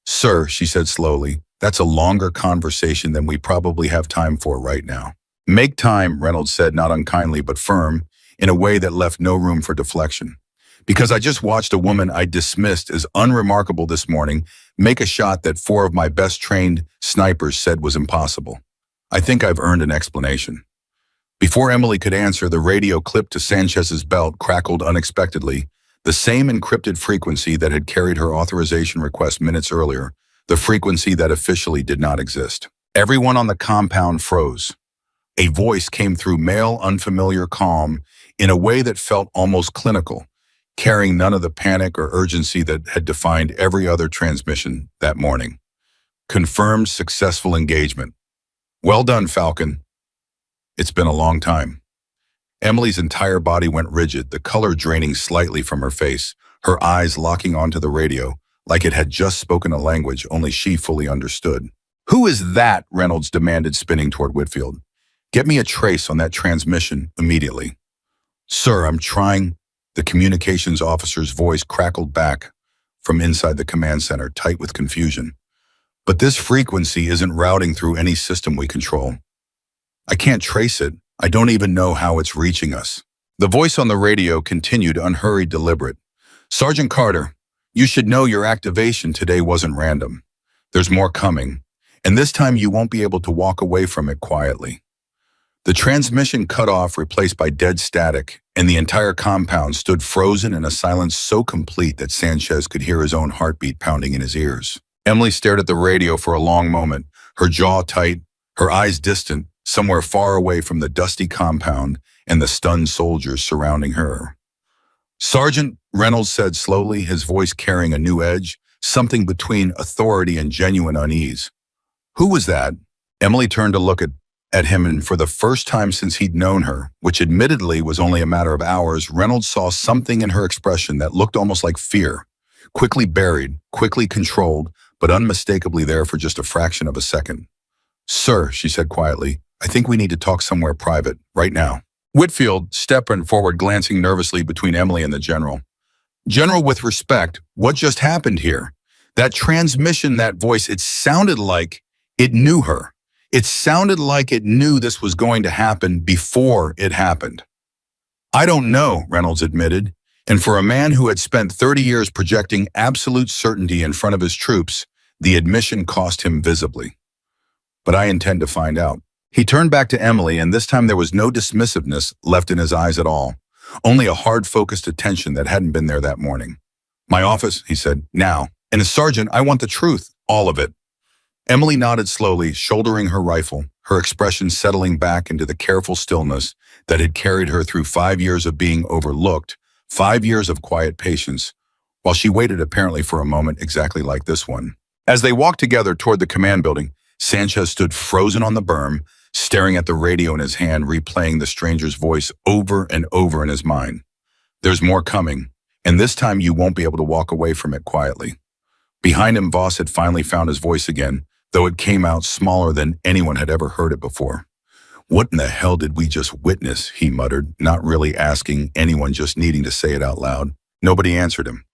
Speaker 1: Sir, she said slowly, that's a longer conversation than we probably have time for right now. Make time, Reynolds said, not unkindly but firm, in a way that left no room for deflection. Because I just watched a woman I dismissed as unremarkable this morning make a shot that 4 of my best trained snipers said was impossible. I think I've earned an explanation. Before Emily could answer, the radio clipped to Sanchez's belt crackled unexpectedly, the same encrypted frequency that had carried her authorization request minutes earlier, the frequency that officially did not exist. Everyone on the compound froze. A voice came through male, unfamiliar calm in a way that felt almost clinical, carrying none of the panic or urgency that had defined every other transmission that morning. Confirmed successful engagement. Well done, Falcon. It's been a long time. Emily's entire body went rigid, the color draining slightly from her face, her eyes locking onto the radio, like it had just spoken a language only she fully understood. "Who is that?" Reynolds demanded, spinning toward Whitfield. "Get me a trace on that transmission immediately." "Sir, I'm trying." The communications officer's voice crackled back from inside the command center, tight with confusion. "But this frequency isn't routing through any system we control. I can't trace it. I don't even know how it's reaching us." The voice on the radio continued, unhurried, deliberate. "Sergeant Carter, you should know your activation today wasn't random. There's more coming, and this time you won't be able to walk away from it quietly." The transmission cut off, replaced by dead static, and the entire compound stood frozen in a silence so complete that Sanchez could hear his own heartbeat pounding in his ears. Emily stared at the radio for a long moment, her jaw tight, her eyes distant, somewhere far away from the dusty compound and the stunned soldiers surrounding her. "Sergeant," Reynolds said slowly, his voice carrying a new edge, something between authority and genuine unease. "Who was that?" Emily turned to look at him, and for the first time since he'd known her, which admittedly was only a matter of hours, Reynolds saw something in her expression that looked almost like fear, quickly buried, quickly controlled, but unmistakably there for just a fraction of a second. "Sir," she said quietly, "I think we need to talk somewhere private, right now." Whitfield stepped forward, glancing nervously between Emily and the general. "General, with respect, what just happened here? That transmission, that voice, it sounded like it knew her. It sounded like it knew this was going to happen before it happened." "I don't know," Reynolds admitted, and for a man who had spent 30 years projecting absolute certainty in front of his troops, the admission cost him visibly. "But I intend to find out." He turned back to Emily, and this time there was no dismissiveness left in his eyes at all, only a hard, focused attention that hadn't been there that morning. "My office," he said, "now. And Sergeant, I want the truth, all of it." Emily nodded slowly, shouldering her rifle, her expression settling back into the careful stillness that had carried her through 5 years of being overlooked, 5 years of quiet patience, while she waited apparently for a moment exactly like this one. As they walked together toward the command building, Sanchez stood frozen on the berm, staring at the radio in his hand, replaying the stranger's voice over and over in his mind. "There's more coming, and this time you won't be able to walk away from it quietly." Behind him, Voss had finally found his voice again, though it came out smaller than anyone had ever heard it before. "What in the hell did we just witness?" he muttered, not really asking anyone, just needing to say it out loud. Nobody answered him.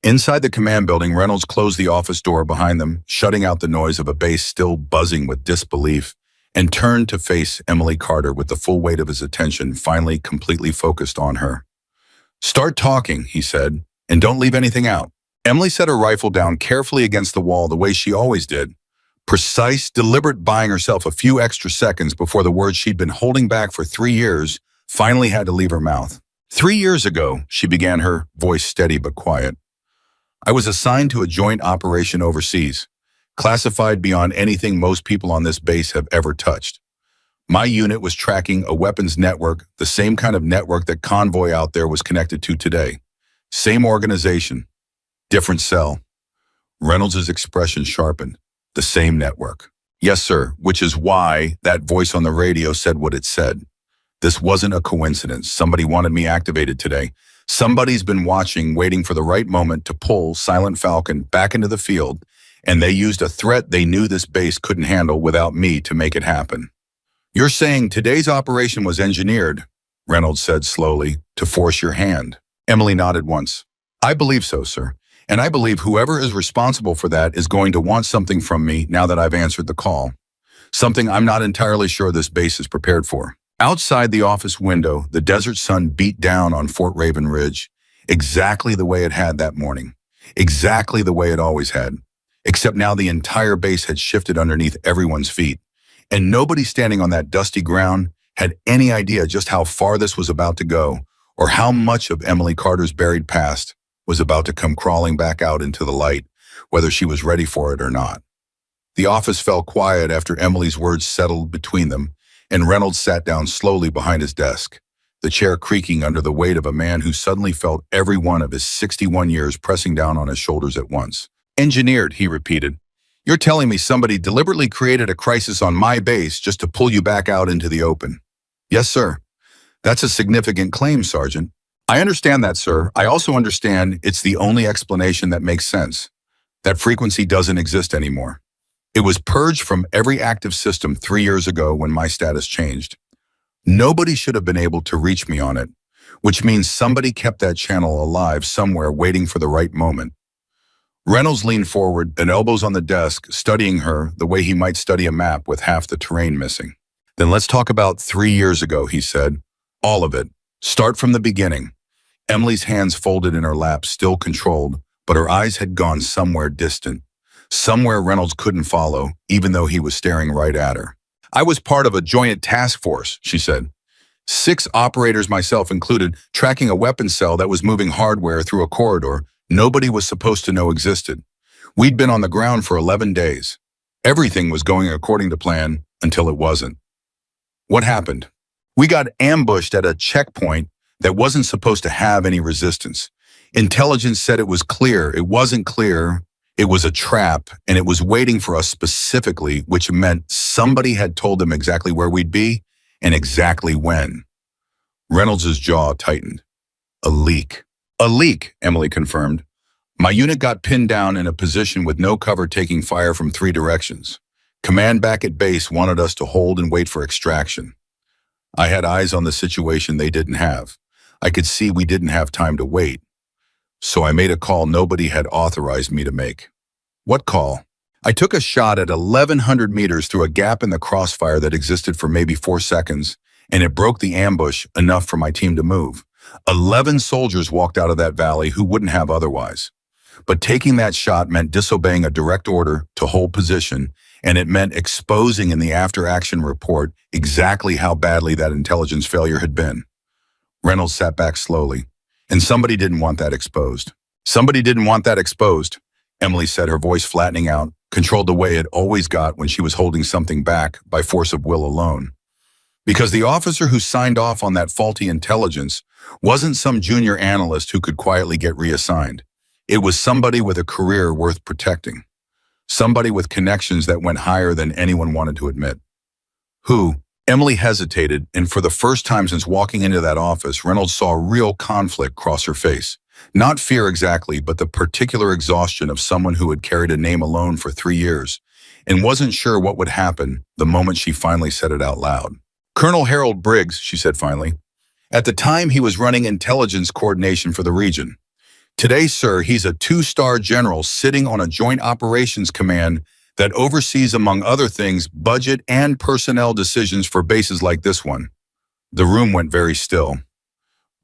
Speaker 1: Inside the command building, Reynolds closed the office door behind them, shutting out the noise of a base still buzzing with disbelief, and turned to face Emily Carter with the full weight of his attention finally completely focused on her. "Start talking," he said, "and don't leave anything out." Emily set her rifle down carefully against the wall the way she always did, precise, deliberate, buying herself a few extra seconds before the words she'd been holding back for 3 years finally had to leave her mouth. "3 years ago," she began, her voice steady but quiet, "I was assigned to a joint operation overseas, classified beyond anything most people on this base have ever touched. My unit was tracking a weapons network, the same kind of network that Convoy out there was connected to today. Same organization, different cell." Reynolds' expression sharpened. "The same network." "Yes, sir, which is why that voice on the radio said what it said. This wasn't a coincidence. Somebody wanted me activated today. Somebody's been watching, waiting for the right moment to pull Silent Falcon back into the field, and they used a threat they knew this base couldn't handle without me to make it happen." "You're saying today's operation was engineered," Reynolds said slowly, "to force your hand?" Emily nodded once. "I believe so, sir. And I believe whoever is responsible for that is going to want something from me now that I've answered the call. Something I'm not entirely sure this base is prepared for." Outside the office window, the desert sun beat down on Fort Raven Ridge, exactly the way it had that morning, exactly the way it always had, except now the entire base had shifted underneath everyone's feet, and nobody standing on that dusty ground had any idea just how far this was about to go, or how much of Emily Carter's buried past was about to come crawling back out into the light, whether she was ready for it or not. The office fell quiet after Emily's words settled between them, and Reynolds sat down slowly behind his desk, the chair creaking under the weight of a man who suddenly felt every one of his 61 years pressing down on his shoulders at once. Engineered, he repeated. You're telling me somebody deliberately created a crisis on my base just to pull you back out into the open? Yes, sir. That's a significant claim, Sergeant. I understand that, sir. I also understand it's the only explanation that makes sense. That frequency doesn't exist anymore. It was purged from every active system 3 years ago when my status changed. Nobody should have been able to reach me on it, which means somebody kept that channel alive somewhere waiting for the right moment. Reynolds leaned forward, and elbows on the desk, studying her the way he might study a map with half the terrain missing. Then let's talk about 3 years ago, he said. All of it. Start from the beginning. Emily's hands folded in her lap, still controlled, but her eyes had gone somewhere distant. Somewhere Reynolds couldn't follow, even though he was staring right at her. I was part of a joint task force, she said. 6 operators, myself included, tracking a weapons cell that was moving hardware through a corridor nobody was supposed to know existed. We'd been on the ground for 11 days. Everything was going according to plan until it wasn't. What happened? We got ambushed at a checkpoint that wasn't supposed to have any resistance. Intelligence said it was clear. It wasn't clear. It was a trap, and it was waiting for us specifically, which meant somebody had told them exactly where we'd be and exactly when. Reynolds' jaw tightened. A leak. A leak, Emily confirmed. My unit got pinned down in a position with no cover, taking fire from 3 directions. Command back at base wanted us to hold and wait for extraction. I had eyes on the situation they didn't have. I could see we didn't have time to wait. So I made a call nobody had authorized me to make. What call? I took a shot at 1,100 meters through a gap in the crossfire that existed for maybe 4 seconds, and it broke the ambush enough for my team to move. 11 soldiers walked out of that valley who wouldn't have otherwise. But taking that shot meant disobeying a direct order to hold position, and it meant exposing in the after-action report exactly how badly that intelligence failure had been. Reynolds sat back slowly, and somebody didn't want that exposed. Somebody didn't want that exposed, Emily said, her voice flattening out, controlled the way it always got when she was holding something back by force of will alone. Because the officer who signed off on that faulty intelligence wasn't some junior analyst who could quietly get reassigned. It was somebody with a career worth protecting. Somebody with connections that went higher than anyone wanted to admit. Who? Emily hesitated, and for the first time since walking into that office, Reynolds saw real conflict cross her face. Not fear exactly, but the particular exhaustion of someone who had carried a name alone for 3 years and wasn't sure what would happen the moment she finally said it out loud. Colonel Harold Briggs, she said finally. At the time, he was running intelligence coordination for the region. Today, sir, he's a 2-star general sitting on a joint operations command that oversees, among other things, budget and personnel decisions for bases like this one. The room went very still.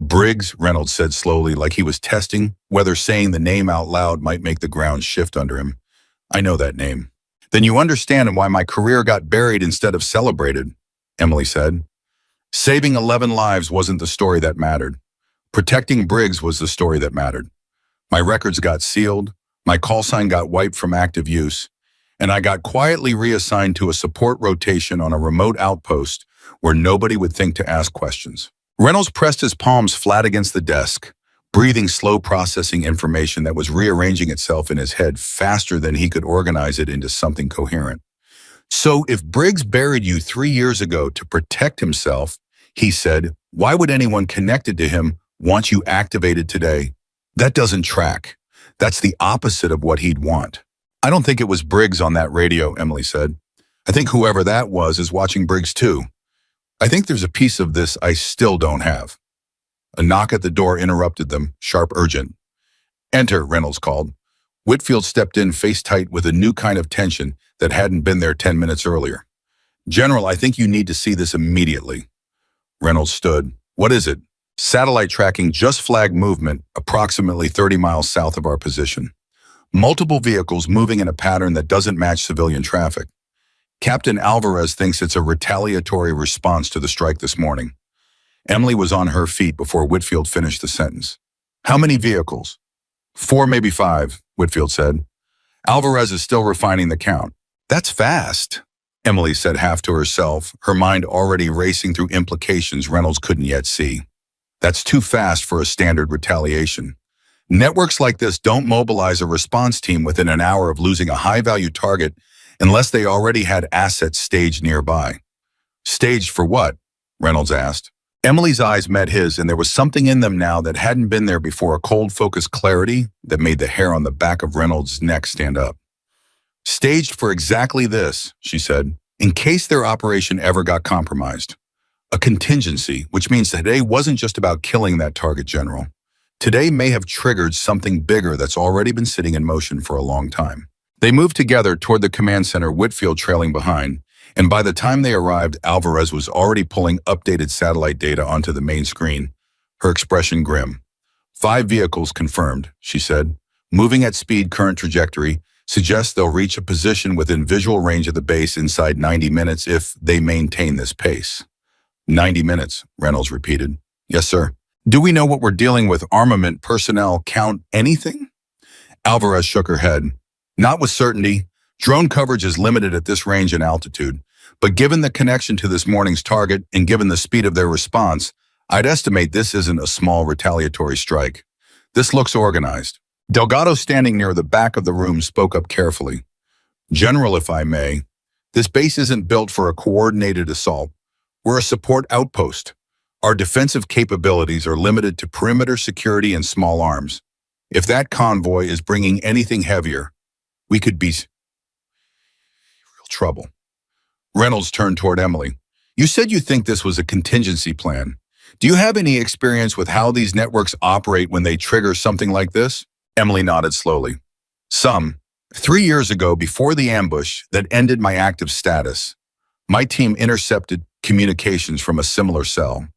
Speaker 1: Briggs, Reynolds said slowly, like he was testing whether saying the name out loud might make the ground shift under him. I know that name. Then you understand why my career got buried instead of celebrated, Emily said. Saving 11 lives wasn't the story that mattered. Protecting Briggs was the story that mattered. My records got sealed, my call sign got wiped from active use, and I got quietly reassigned to a support rotation on a remote outpost where nobody would think to ask questions. Reynolds pressed his palms flat against the desk, breathing slow, processing information that was rearranging itself in his head faster than he could organize it into something coherent. So if Briggs buried you 3 years ago to protect himself, he said, why would anyone connected to him want you activated today? That doesn't track. That's the opposite of what he'd want. I don't think it was Briggs on that radio, Emily said. I think whoever that was is watching Briggs too. I think there's a piece of this I still don't have. A knock at the door interrupted them, sharp, urgent. Enter, Reynolds called. Whitfield stepped in face tight with a new kind of tension that hadn't been there 10 minutes earlier. General, I think you need to see this immediately. Reynolds stood. What is it? Satellite tracking just flagged movement approximately 30 miles south of our position. Multiple vehicles moving in a pattern that doesn't match civilian traffic. Captain Alvarez thinks it's a retaliatory response to the strike this morning. Emily was on her feet before Whitfield finished the sentence. How many vehicles? 4, maybe 5, Whitfield said. Alvarez is still refining the count. That's fast. Emily said half to herself, her mind already racing through implications Reynolds couldn't yet see. That's too fast for a standard retaliation. Networks like this don't mobilize a response team within an hour of losing a high-value target unless they already had assets staged nearby. Staged for what? Reynolds asked. Emily's eyes met his, and there was something in them now that hadn't been there before, a cold, focused clarity that made the hair on the back of Reynolds' neck stand up. Staged for exactly this, she said, in case their operation ever got compromised. A contingency, which means today wasn't just about killing that target general. Today may have triggered something bigger that's already been sitting in motion for a long time. They moved together toward the command center, Whitfield trailing behind, and by the time they arrived, Alvarez was already pulling updated satellite data onto the main screen, her expression grim. 5 vehicles confirmed, she said. Moving at speed, current trajectory suggests they'll reach a position within visual range of the base inside 90 minutes if they maintain this pace. 90 minutes, Reynolds repeated. Yes, sir. Do we know what we're dealing with? Armament, personnel, count, anything? Alvarez shook her head. Not with certainty. Drone coverage is limited at this range and altitude. But given the connection to this morning's target and given the speed of their response, I'd estimate this isn't a small retaliatory strike. This looks organized. Delgado, standing near the back of the room, spoke up carefully. General, if I may, this base isn't built for a coordinated assault. We're a support outpost. Our defensive capabilities are limited to perimeter security and small arms. If that convoy is bringing anything heavier, we could be real trouble. Reynolds turned toward Emily. You said you think this was a contingency plan. Do you have any experience with how these networks operate when they trigger something like this? Emily nodded slowly. Some. 3 years ago, before the ambush that ended my active status, my team intercepted communications from a similar cell.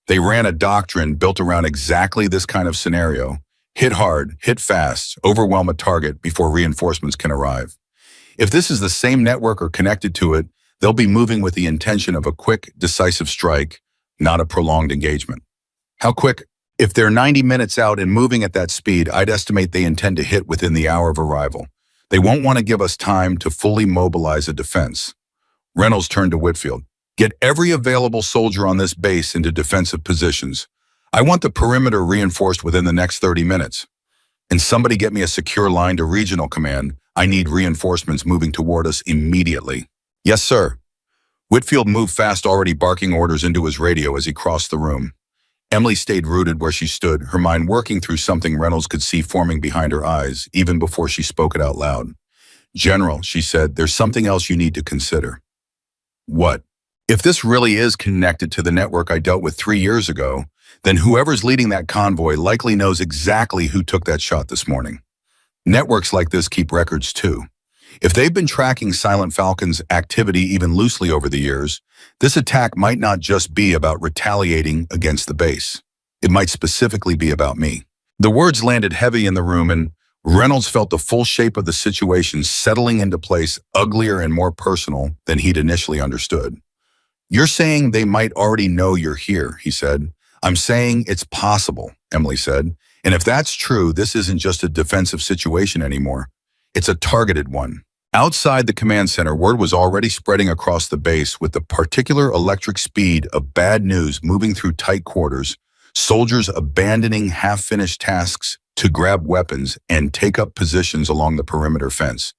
Speaker 1: They ran a doctrine built around exactly this kind of scenario. Hit hard, hit fast, overwhelm a target before reinforcements can arrive. If this is the same network or connected to it, they'll be moving with the intention of a quick, decisive strike, not a prolonged engagement. How quick? If they're 90 minutes out and moving at that speed, I'd estimate they intend to hit within the hour of arrival. They won't want to give us time to fully mobilize a defense. Reynolds turned to Whitfield. Get every available soldier on this base into defensive positions. I want the perimeter reinforced within the next 30 minutes. And somebody get me a secure line to regional command. I need reinforcements moving toward us immediately. Yes, sir. Whitfield moved fast, already barking orders into his radio as he crossed the room. Emily stayed rooted where she stood, her mind working through something Reynolds could see forming behind her eyes, even before she spoke it out loud. General, she said, there's something else you need to consider. What? If this really is connected to the network I dealt with 3 years ago, then whoever's leading that convoy likely knows exactly who took that shot this morning. Networks like this keep records too. If they've been tracking Silent Falcon's activity even loosely over the years, this attack might not just be about retaliating against the base. It might specifically be about me. The words landed heavy in the room, and Reynolds felt the full shape of the situation settling into place, uglier and more personal than he'd initially understood. You're saying they might already know you're here, he said. I'm saying it's possible, Emily said. And if that's true, this isn't just a defensive situation anymore. It's a targeted one. Outside the command center, word was already spreading across the base with the particular electric speed of bad news moving through tight quarters, soldiers abandoning half-finished tasks to grab weapons and take up positions along the perimeter fence.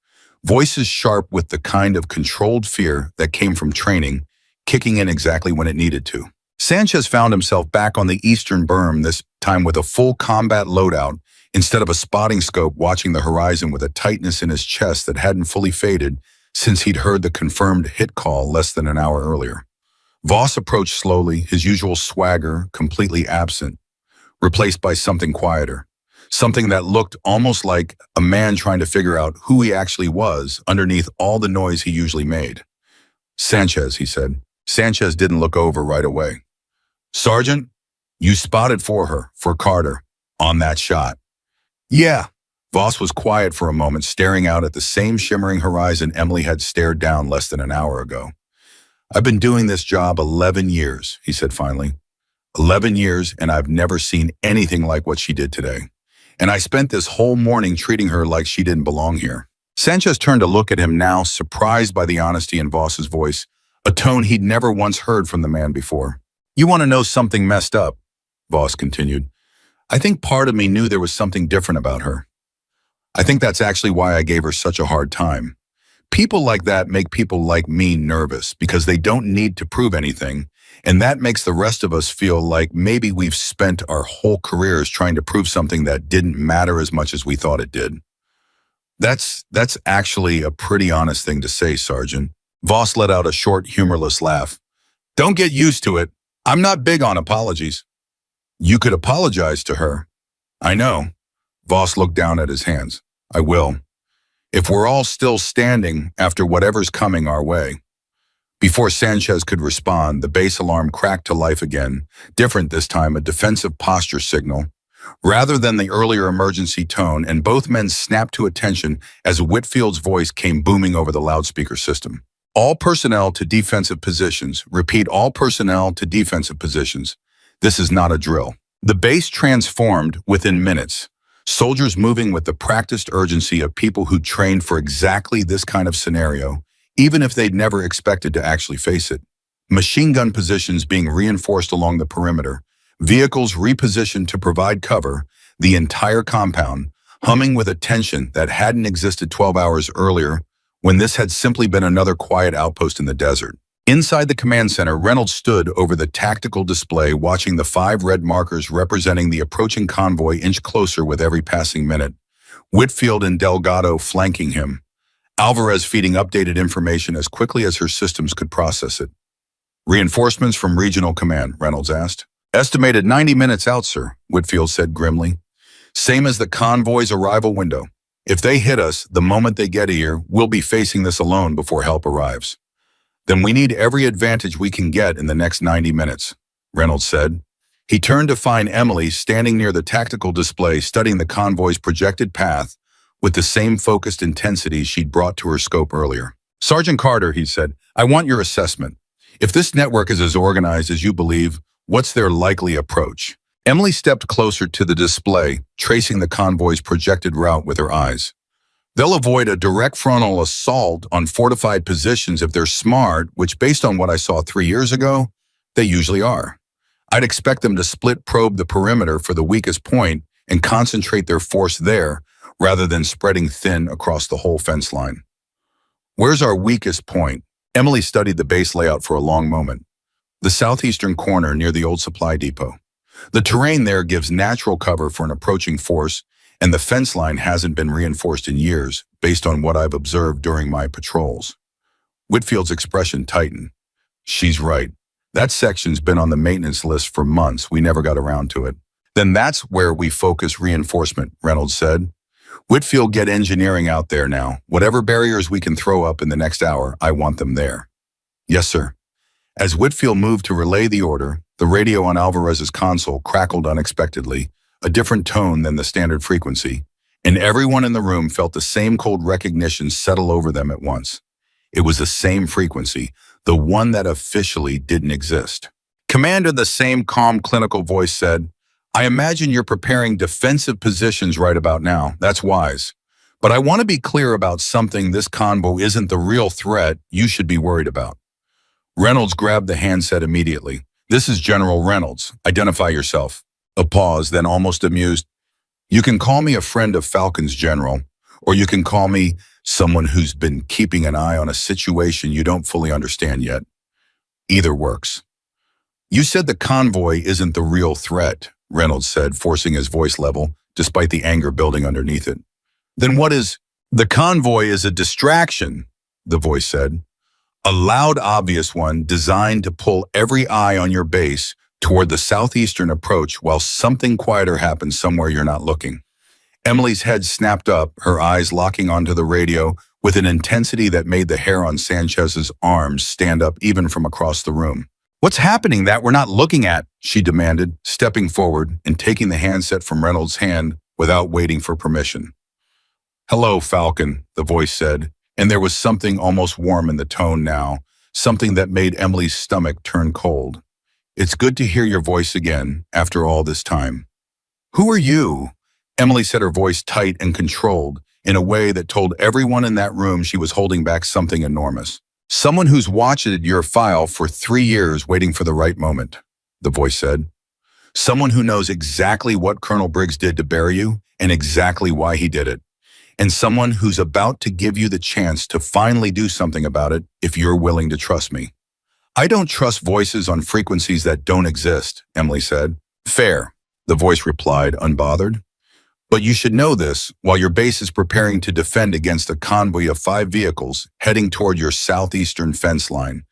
Speaker 1: Voices sharp with the kind of controlled fear that came from training, kicking in exactly when it needed to. Sanchez found himself back on the eastern berm, this time with a full combat loadout, instead of a spotting scope, watching the horizon with a tightness in his chest that hadn't fully faded since he'd heard the confirmed hit call less than an hour earlier. Voss approached slowly, his usual swagger completely absent, replaced by something quieter, something that looked almost like a man trying to figure out who he actually was underneath all the noise he usually made. Sanchez, he said. Sanchez didn't look over right away. Sergeant, you spotted for Carter, on that shot. Yeah. Voss was quiet for a moment, staring out at the same shimmering horizon Emily had stared down less than an hour ago. I've been doing this job 11 years, he said finally. 11 years, and I've never seen anything like what she did today. And I spent this whole morning treating her like she didn't belong here. Sanchez turned to look at him now, surprised by the honesty in Voss's voice, a tone he'd never once heard from the man before. You want to know something messed up? Voss continued. I think part of me knew there was something different about her. I think that's actually why I gave her such a hard time. People like that make people like me nervous because they don't need to prove anything, and that makes the rest of us feel like maybe we've spent our whole careers trying to prove something that didn't matter as much as we thought it did. That's actually a pretty honest thing to say, Sergeant. Voss let out a short, humorless laugh. Don't get used to it. I'm not big on apologies. You could apologize to her. I know. Voss looked down at his hands. I will. If we're all still standing after whatever's coming our way. Before Sanchez could respond, the base alarm cracked to life again, different this time, a defensive posture signal, rather than the earlier emergency tone, and both men snapped to attention as Whitfield's voice came booming over the loudspeaker system. All personnel to defensive positions. Repeat, all personnel to defensive positions. This is not a drill. The base transformed within minutes, soldiers moving with the practiced urgency of people who trained for exactly this kind of scenario, even if they'd never expected to actually face it. Machine gun positions being reinforced along the perimeter, vehicles repositioned to provide cover, the entire compound humming with a tension that hadn't existed 12 hours earlier when this had simply been another quiet outpost in the desert. Inside the command center, Reynolds stood over the tactical display watching the 5 red markers representing the approaching convoy inch closer with every passing minute. Whitfield and Delgado flanking him. Alvarez feeding updated information as quickly as her systems could process it. Reinforcements from regional command, Reynolds asked. Estimated 90 minutes out, sir, Whitfield said grimly. Same as the convoy's arrival window. If they hit us the moment they get here, we'll be facing this alone before help arrives. Then we need every advantage we can get in the next 90 minutes, Reynolds said. He turned to find Emily standing near the tactical display studying the convoy's projected path with the same focused intensity she'd brought to her scope earlier. Sergeant Carter, he said, I want your assessment. If this network is as organized as you believe, what's their likely approach? Emily stepped closer to the display, tracing the convoy's projected route with her eyes. They'll avoid a direct frontal assault on fortified positions if they're smart, which based on what I saw 3 years ago, they usually are. I'd expect them to split probe the perimeter for the weakest point and concentrate their force there rather than spreading thin across the whole fence line. Where's our weakest point? Emily studied the base layout for a long moment. The southeastern corner near the old supply depot. The terrain there gives natural cover for an approaching force, and the fence line hasn't been reinforced in years, based on what I've observed during my patrols. Whitfield's expression tightened. She's right. That section's been on the maintenance list for months. We never got around to it. Then that's where we focus reinforcement, Reynolds said. Whitfield, get engineering out there now. Whatever barriers we can throw up in the next hour, I want them there. Yes, sir. As Whitfield moved to relay the order, the radio on Alvarez's console crackled unexpectedly, a different tone than the standard frequency, and everyone in the room felt the same cold recognition settle over them at once. It was the same frequency, the one that officially didn't exist. Commander, the same calm clinical voice said, I imagine you're preparing defensive positions right about now. That's wise. But I want to be clear about something. This convoy isn't the real threat you should be worried about. Reynolds grabbed the handset immediately. This is General Reynolds. Identify yourself. A pause, then almost amused. You can call me a friend of Falcon's, General, or you can call me someone who's been keeping an eye on a situation you don't fully understand yet. Either works. You said the convoy isn't the real threat, Reynolds said, forcing his voice level, despite the anger building underneath it. Then what is? The convoy is a distraction, the voice said. A loud, obvious one designed to pull every eye on your base toward the southeastern approach while something quieter happens somewhere you're not looking. Emily's head snapped up, her eyes locking onto the radio with an intensity that made the hair on Sanchez's arms stand up even from across the room. What's happening that we're not looking at? She demanded, stepping forward and taking the handset from Reynolds' hand without waiting for permission. Hello, Falcon, the voice said, and there was something almost warm in the tone now, something that made Emily's stomach turn cold. It's good to hear your voice again after all this time. Who are you? Emily said, her voice tight and controlled, in a way that told everyone in that room she was holding back something enormous. Someone who's watched your file for 3 years waiting for the right moment, the voice said. Someone who knows exactly what Colonel Briggs did to bury you and exactly why he did it. And someone who's about to give you the chance to finally do something about it if you're willing to trust me. I don't trust voices on frequencies that don't exist, Emily said. Fair, the voice replied, unbothered. But you should know this while your base is preparing to defend against a convoy of 5 vehicles heading toward your southeastern fence line.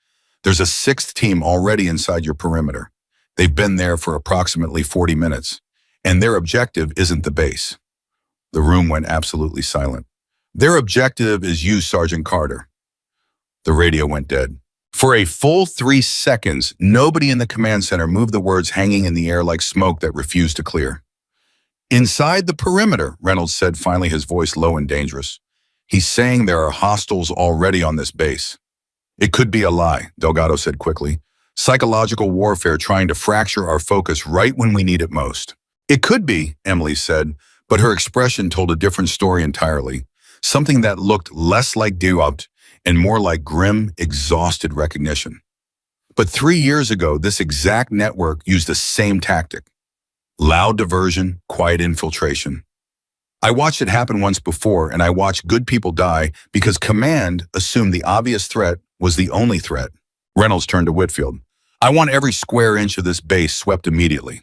Speaker 1: There's a 6th team already inside your perimeter. They've been there for approximately 40 minutes, and their objective isn't the base. The room went absolutely silent. Their objective is you, Sergeant Carter. The radio went dead. For a full 3 seconds, nobody in the command center moved, the words hanging in the air like smoke that refused to clear. Inside the perimeter, Reynolds said, finally, his voice low and dangerous. He's saying there are hostiles already on this base. It could be a lie, Delgado said quickly. Psychological warfare trying to fracture our focus right when we need it most. It could be, Emily said, but her expression told a different story entirely. Something that looked less like doubt and more like grim, exhausted recognition. But 3 years ago, this exact network used the same tactic. Loud diversion, quiet infiltration. I watched it happen once before, and I watched good people die because command assumed the obvious threat was the only threat. Reynolds turned to Whitfield. I want every square inch of this base swept immediately.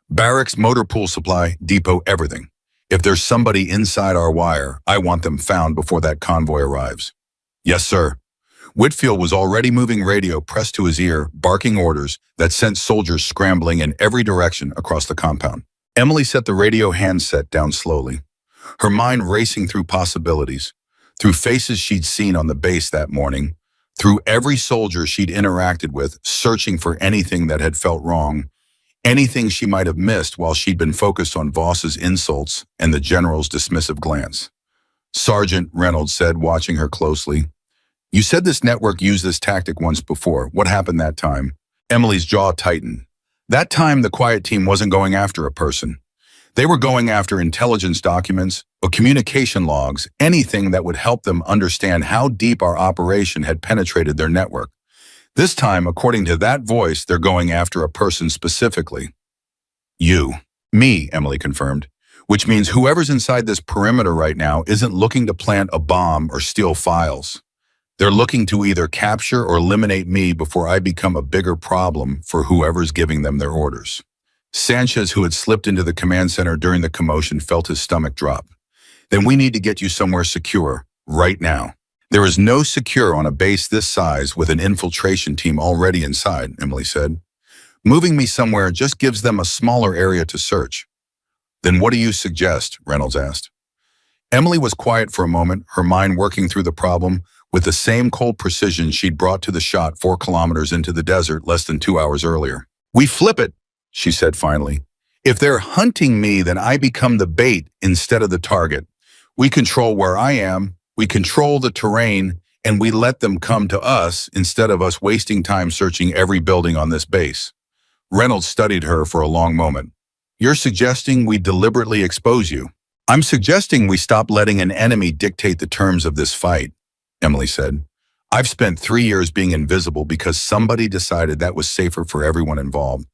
Speaker 1: Barracks, motor pool supply, depot, everything. If there's somebody inside our wire, I want them found before that convoy arrives. Yes, sir. Whitfield was already moving radio pressed to his ear, barking orders that sent soldiers scrambling in every direction across the compound. Emily set the radio handset down slowly, her mind racing through possibilities, through faces she'd seen on the base that morning, through every soldier she'd interacted with, searching for anything that had felt wrong, anything she might have missed while she'd been focused on Voss's insults and the general's dismissive glance. Sergeant, Reynolds said, watching her closely. You said this network used this tactic once before. What happened that time? Emily's jaw tightened. That time, the quiet team wasn't going after a person. They were going after intelligence documents or communication logs, anything that would help them understand how deep our operation had penetrated their network. This time, according to that voice, they're going after a person specifically. You. Me, Emily confirmed. Which means whoever's inside this perimeter right now isn't looking to plant a bomb or steal files. They're looking to either capture or eliminate me before I become a bigger problem for whoever's giving them their orders. Sanchez, who had slipped into the command center during the commotion, felt his stomach drop. Then we need to get you somewhere secure, right now. There is no secure on a base this size with an infiltration team already inside, Emily said. Moving me somewhere just gives them a smaller area to search. Then what do you suggest? Reynolds asked. Emily was quiet for a moment, her mind working through the problem with the same cold precision she'd brought to the shot 4 kilometers into the desert less than 2 hours earlier. We flip it, she said finally. If they're hunting me, then I become the bait instead of the target. We control where I am, we control the terrain, and we let them come to us instead of us wasting time searching every building on this base. Reynolds studied her for a long moment. You're suggesting we deliberately expose you. I'm suggesting we stop letting an enemy dictate the terms of this fight, Emily said. I've spent 3 years being invisible because somebody decided that was safer for everyone involved.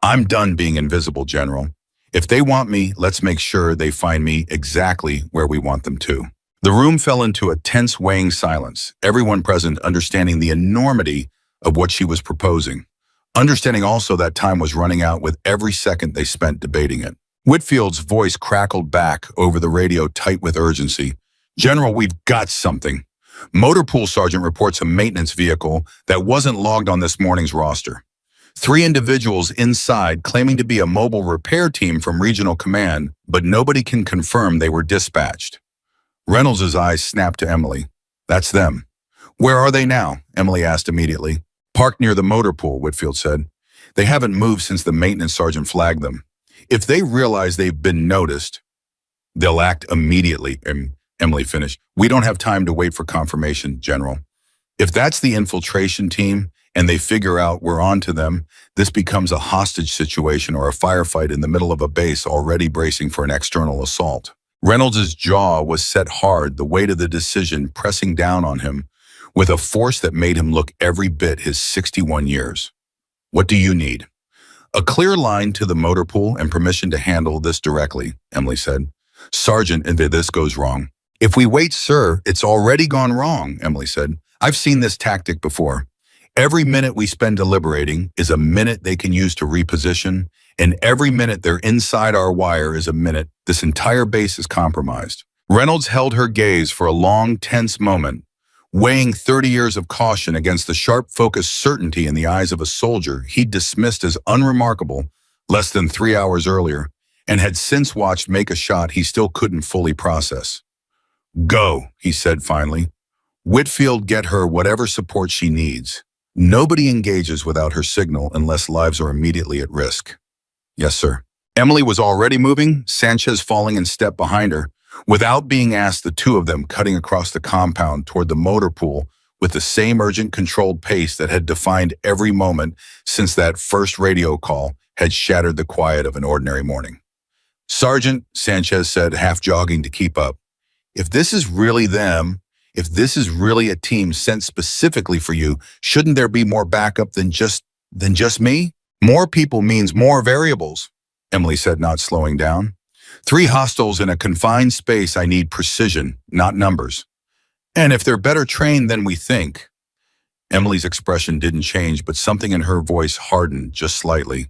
Speaker 1: I'm done being invisible, General. If they want me, let's make sure they find me exactly where we want them to. The room fell into a tense, weighing silence, everyone present understanding the enormity of what she was proposing, understanding also that time was running out with every second they spent debating it. Whitfield's voice crackled back over the radio, tight with urgency. General, we've got something. Motor Pool Sergeant reports a maintenance vehicle that wasn't logged on this morning's roster. 3 individuals inside claiming to be a mobile repair team from Regional Command, but nobody can confirm they were dispatched. Reynolds' eyes snapped to Emily. That's them. Where are they now? Emily asked immediately. Parked near the motor pool, Whitfield said. They haven't moved since the maintenance sergeant flagged them. If they realize they've been noticed, they'll act immediately, Emily finished. We don't have time to wait for confirmation, General. If that's the infiltration team and they figure out we're on to them, this becomes a hostage situation or a firefight in the middle of a base already bracing for an external assault. Reynolds's jaw was set hard, the weight of the decision pressing down on him with a force that made him look every bit his 61 years. What do you need? A clear line to the motor pool and permission to handle this directly, Emily said. Sergeant, if this goes wrong. If we wait, sir, it's already gone wrong, Emily said. I've seen this tactic before. Every minute we spend deliberating is a minute they can use to reposition, and every minute they're inside our wire is a minute this entire base is compromised. Reynolds held her gaze for a long, tense moment, weighing 30 years of caution against the sharp, focused certainty in the eyes of a soldier he'd dismissed as unremarkable less than 3 hours earlier, and had since watched make a shot he still couldn't fully process. Go, he said finally. Whitfield, get her whatever support she needs. Nobody engages without her signal unless lives are immediately at risk. Yes, sir. Emily was already moving, Sanchez falling in step behind her. Without being asked, the two of them cutting across the compound toward the motor pool with the same urgent, controlled pace that had defined every moment since that first radio call had shattered the quiet of an ordinary morning. Sergeant, Sanchez said, half jogging to keep up. If this is really them, if this is really a team sent specifically for you, shouldn't there be more backup than just me? More people means more variables, Emily said, not slowing down. 3 hostiles in a confined space, I need precision, not numbers. And if they're better trained than we think. Emily's expression didn't change, but something in her voice hardened just slightly.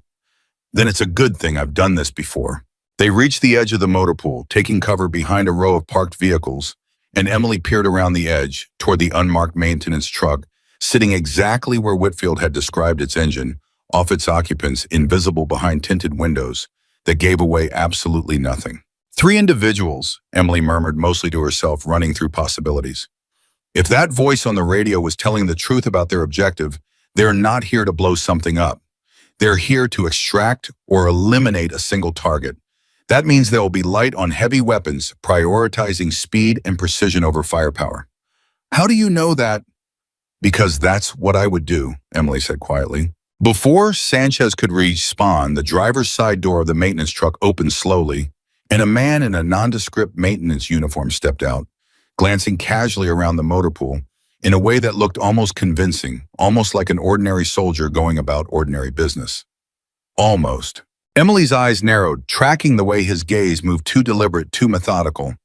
Speaker 1: Then it's a good thing I've done this before. They reached the edge of the motor pool, taking cover behind a row of parked vehicles, and Emily peered around the edge toward the unmarked maintenance truck, sitting exactly where Whitfield had described its engine, off its occupants, invisible behind tinted windows that gave away absolutely nothing. 3 individuals, Emily murmured mostly to herself, running through possibilities. If that voice on the radio was telling the truth about their objective, they're not here to blow something up. They're here to extract or eliminate a single target. That means there will be light on heavy weapons, prioritizing speed and precision over firepower. How do you know that? Because that's what I would do, Emily said quietly. Before Sanchez could respawn, the driver's side door of the maintenance truck opened slowly, and a man in a nondescript maintenance uniform stepped out, glancing casually around the motor pool in a way that looked almost convincing, almost like an ordinary soldier going about ordinary business. Almost. Emily's eyes narrowed, tracking the way his gaze moved, too deliberate, too methodical,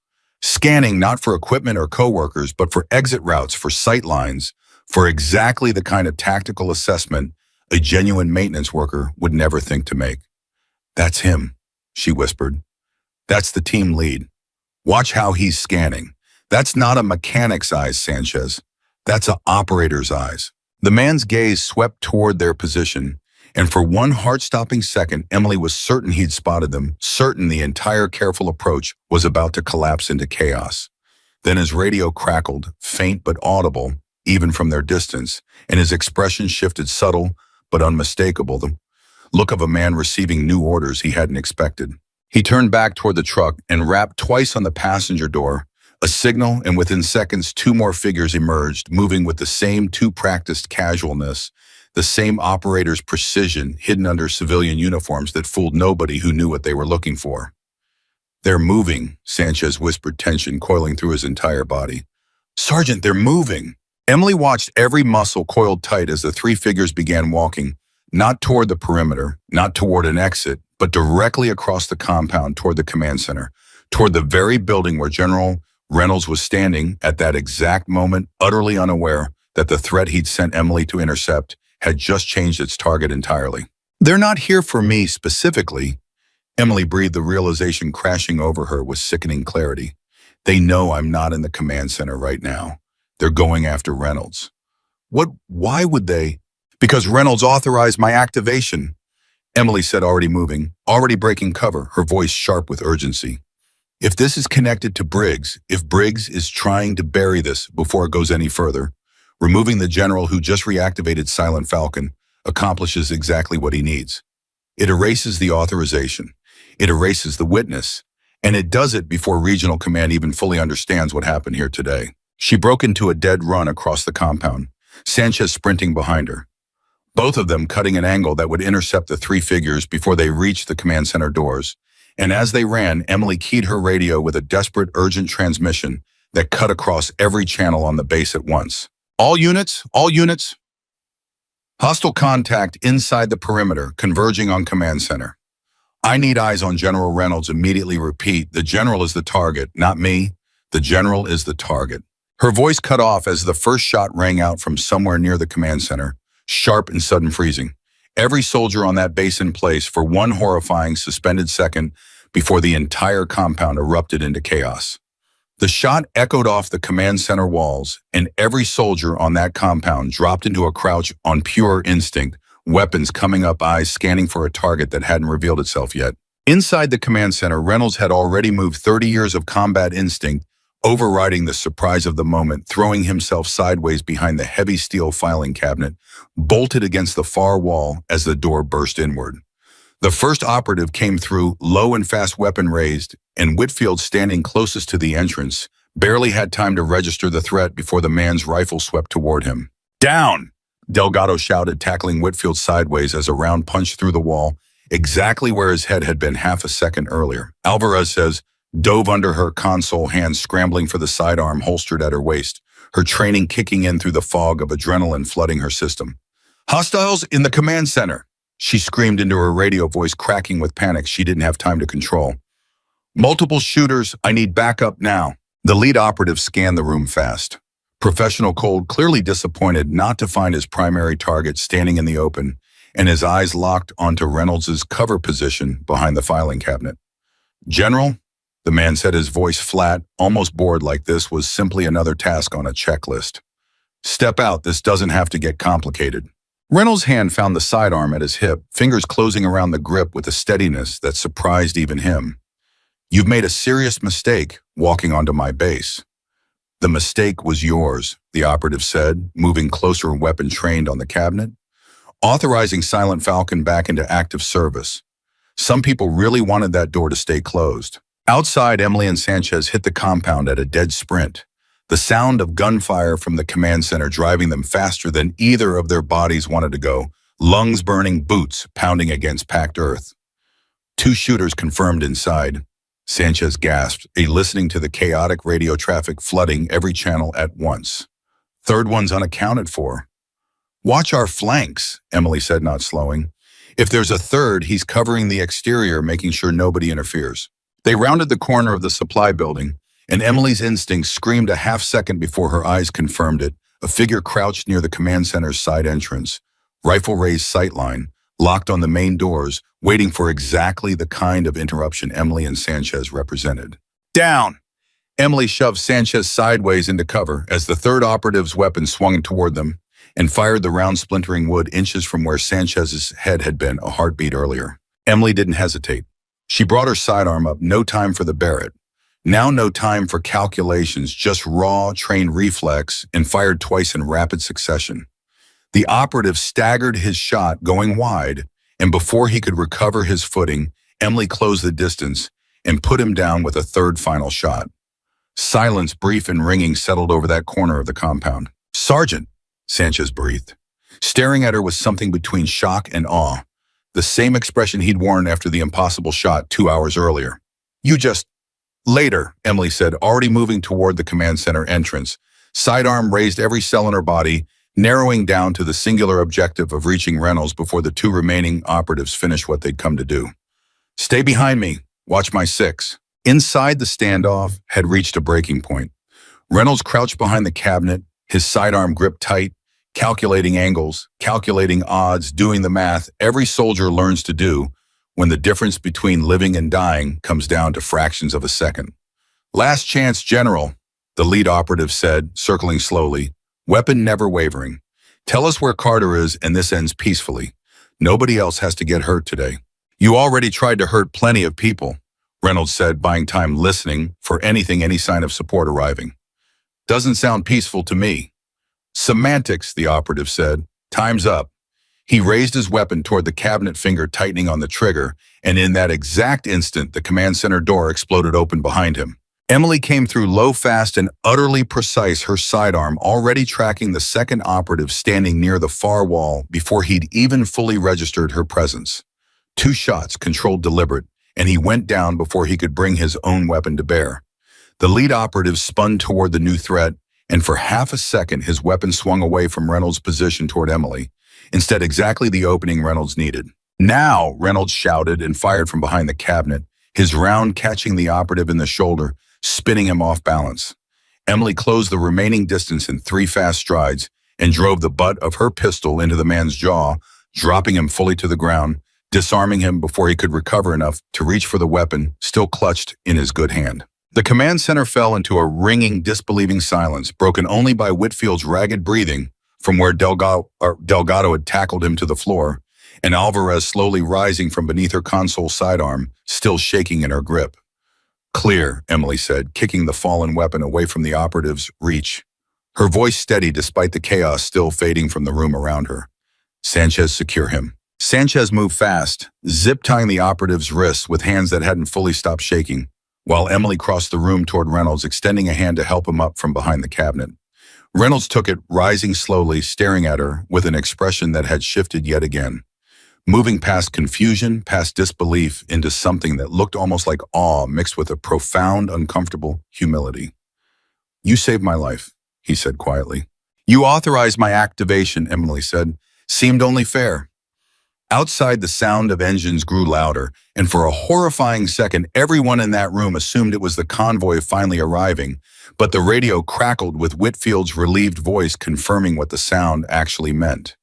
Speaker 1: scanning not for equipment or coworkers, but for exit routes, for sight lines, for exactly the kind of tactical assessment a genuine maintenance worker would never think to make. That's him, she whispered. That's the team lead. Watch how he's scanning. That's not a mechanic's eyes, Sanchez. That's an operator's eyes. The man's gaze swept toward their position, and for one heart-stopping second, Emily was certain he'd spotted them, certain the entire careful approach was about to collapse into chaos. Then his radio crackled, faint but audible, even from their distance, and his expression shifted, subtle but unmistakable, the look of a man receiving new orders he hadn't expected. He turned back toward the truck and rapped twice on the passenger door, a signal, and within seconds 2 more figures emerged, moving with the same too-practiced casualness, the same operator's precision hidden under civilian uniforms that fooled nobody who knew what they were looking for. They're moving, Sanchez whispered, tension coiling through his entire body. Sergeant, they're moving. Emily watched every muscle coiled tight as the 3 figures began walking, not toward the perimeter, not toward an exit, but directly across the compound toward the command center, toward the very building where General Reynolds was standing at that exact moment, utterly unaware that the threat he'd sent Emily to intercept had just changed its target entirely. They're not here for me specifically, Emily breathed, the realization crashing over her with sickening clarity. They know I'm not in the command center right now. They're going after Reynolds. Why would they? Because Reynolds authorized my activation, Emily said, already moving, already breaking cover, her voice sharp with urgency. If this is connected to Briggs, if Briggs is trying to bury this before it goes any further, removing the general who just reactivated Silent Falcon accomplishes exactly what he needs. It erases the authorization. It erases the witness. And it does it before Regional Command even fully understands what happened here today. She broke into a dead run across the compound, Sanchez sprinting behind her. Both of them cutting an angle that would intercept the 3 figures before they reached the command center doors, And as they ran, Emily keyed her radio with a desperate, urgent transmission that cut across every channel on the base at once. All units, all units. Hostile contact inside the perimeter, converging on command center. I need eyes on General Reynolds. Immediately repeat, the general is the target, not me. The general is the target. Her voice cut off as the first shot rang out from somewhere near the command center, sharp and sudden freezing. Every soldier on that base in place for one horrifying suspended second before the entire compound erupted into chaos. The shot echoed off the command center walls, and every soldier on that compound dropped into a crouch on pure instinct, weapons coming up, eyes scanning for a target that hadn't revealed itself yet. Inside the command center, Reynolds had already moved 30 years of combat instinct, overriding the surprise of the moment, throwing himself sideways behind the heavy steel filing cabinet, bolted against the far wall as the door burst inward. The first operative came through, low and fast weapon raised, and Whitfield, standing closest to the entrance, barely had time to register the threat before the man's rifle swept toward him. Down! Delgado shouted, tackling Whitfield sideways as a round punched through the wall, exactly where his head had been half a second earlier. Alvarez says, dove under her console, hands scrambling for the sidearm holstered at her waist, her training kicking in through the fog of adrenaline flooding her system. Hostiles in the command center, she screamed into her radio, voice cracking with panic she didn't have time to control. Multiple shooters, I need backup now. The lead operative scanned the room fast. Professional cold, clearly disappointed not to find his primary target standing in the open, and his eyes locked onto Reynolds' cover position behind the filing cabinet. General, the man said, his voice flat, almost bored, like this was simply another task on a checklist. Step out, this doesn't have to get complicated. Reynolds' hand found the sidearm at his hip, fingers closing around the grip with a steadiness that surprised even him. You've made a serious mistake walking onto my base. The mistake was yours, the operative said, moving closer, weapon trained on the cabinet, authorizing Silent Falcon back into active service. Some people really wanted that door to stay closed. Outside, Emily and Sanchez hit the compound at a dead sprint, the sound of gunfire from the command center driving them faster than either of their bodies wanted to go, lungs burning, boots pounding against packed earth. 2 shooters confirmed inside. Sanchez gasped, listening to the chaotic radio traffic flooding every channel at once. Third one's unaccounted for. Watch our flanks, Emily said, not slowing. If there's a third, he's covering the exterior, making sure nobody interferes. They rounded the corner of the supply building, and Emily's instincts screamed a half second before her eyes confirmed it. A figure crouched near the command center's side entrance, rifle raised sightline, locked on the main doors, waiting for exactly the kind of interruption Emily and Sanchez represented. Down! Emily shoved Sanchez sideways into cover as the third operative's weapon swung toward them and fired the round splintering wood inches from where Sanchez's head had been a heartbeat earlier. Emily didn't hesitate. She brought her sidearm up, no time for the Barrett. Now no time for calculations, just raw, trained reflex, and fired twice in rapid succession. The operative staggered his shot, going wide, and before he could recover his footing, Emily closed the distance and put him down with a third final shot. Silence, brief and ringing, settled over that corner of the compound. Sergeant, Sanchez breathed, staring at her with something between shock and awe, the same expression he'd worn after the impossible shot 2 hours earlier. You just... Later, Emily said, already moving toward the command center entrance. Sidearm raised every cell in her body, narrowing down to the singular objective of reaching Reynolds before the 2 remaining operatives finished what they'd come to do. Stay behind me. Watch my 6. Inside, the standoff had reached a breaking point. Reynolds crouched behind the cabinet, his sidearm gripped tight, calculating angles, calculating odds, doing the math every soldier learns to do when the difference between living and dying comes down to fractions of a second. Last chance, General, the lead operative said, circling slowly, weapon never wavering. Tell us where Carter is and this ends peacefully. Nobody else has to get hurt today. You already tried to hurt plenty of people, Reynolds said, buying time listening for anything, any sign of support arriving. Doesn't sound peaceful to me. Semantics, the operative said. Time's up. He raised his weapon toward the cabinet, finger tightening on the trigger, and in that exact instant, the command center door exploded open behind him. Emily came through low, fast, and utterly precise, her sidearm already tracking the second operative standing near the far wall before he'd even fully registered her presence. 2 shots, controlled, deliberate, and he went down before he could bring his own weapon to bear. The lead operative spun toward the new threat, and for half a second his weapon swung away from Reynolds' position toward Emily, instead exactly the opening Reynolds needed. "Now!" Reynolds shouted and fired from behind the cabinet, his round catching the operative in the shoulder, spinning him off balance. Emily closed the remaining distance in 3 fast strides and drove the butt of her pistol into the man's jaw, dropping him fully to the ground, disarming him before he could recover enough to reach for the weapon still clutched in his good hand. The command center fell into a ringing, disbelieving silence, broken only by Whitfield's ragged breathing from where Delgado had tackled him to the floor, and Alvarez slowly rising from beneath her console sidearm, still shaking in her grip. "Clear," Emily said, kicking the fallen weapon away from the operative's reach, her voice steady despite the chaos still fading from the room around her. "Sanchez, secure him." Sanchez moved fast, zip-tying the operative's wrists with hands that hadn't fully stopped shaking, while Emily crossed the room toward Reynolds, extending a hand to help him up from behind the cabinet. Reynolds took it, rising slowly, staring at her with an expression that had shifted yet again, moving past confusion, past disbelief, into something that looked almost like awe mixed with a profound, uncomfortable humility. "You saved my life," he said quietly. "You authorized my activation," Emily said. "Seemed only fair." Outside, the sound of engines grew louder, and for a horrifying second, everyone in that room assumed it was the convoy finally arriving, but the radio crackled with Whitfield's relieved voice confirming what the sound actually meant.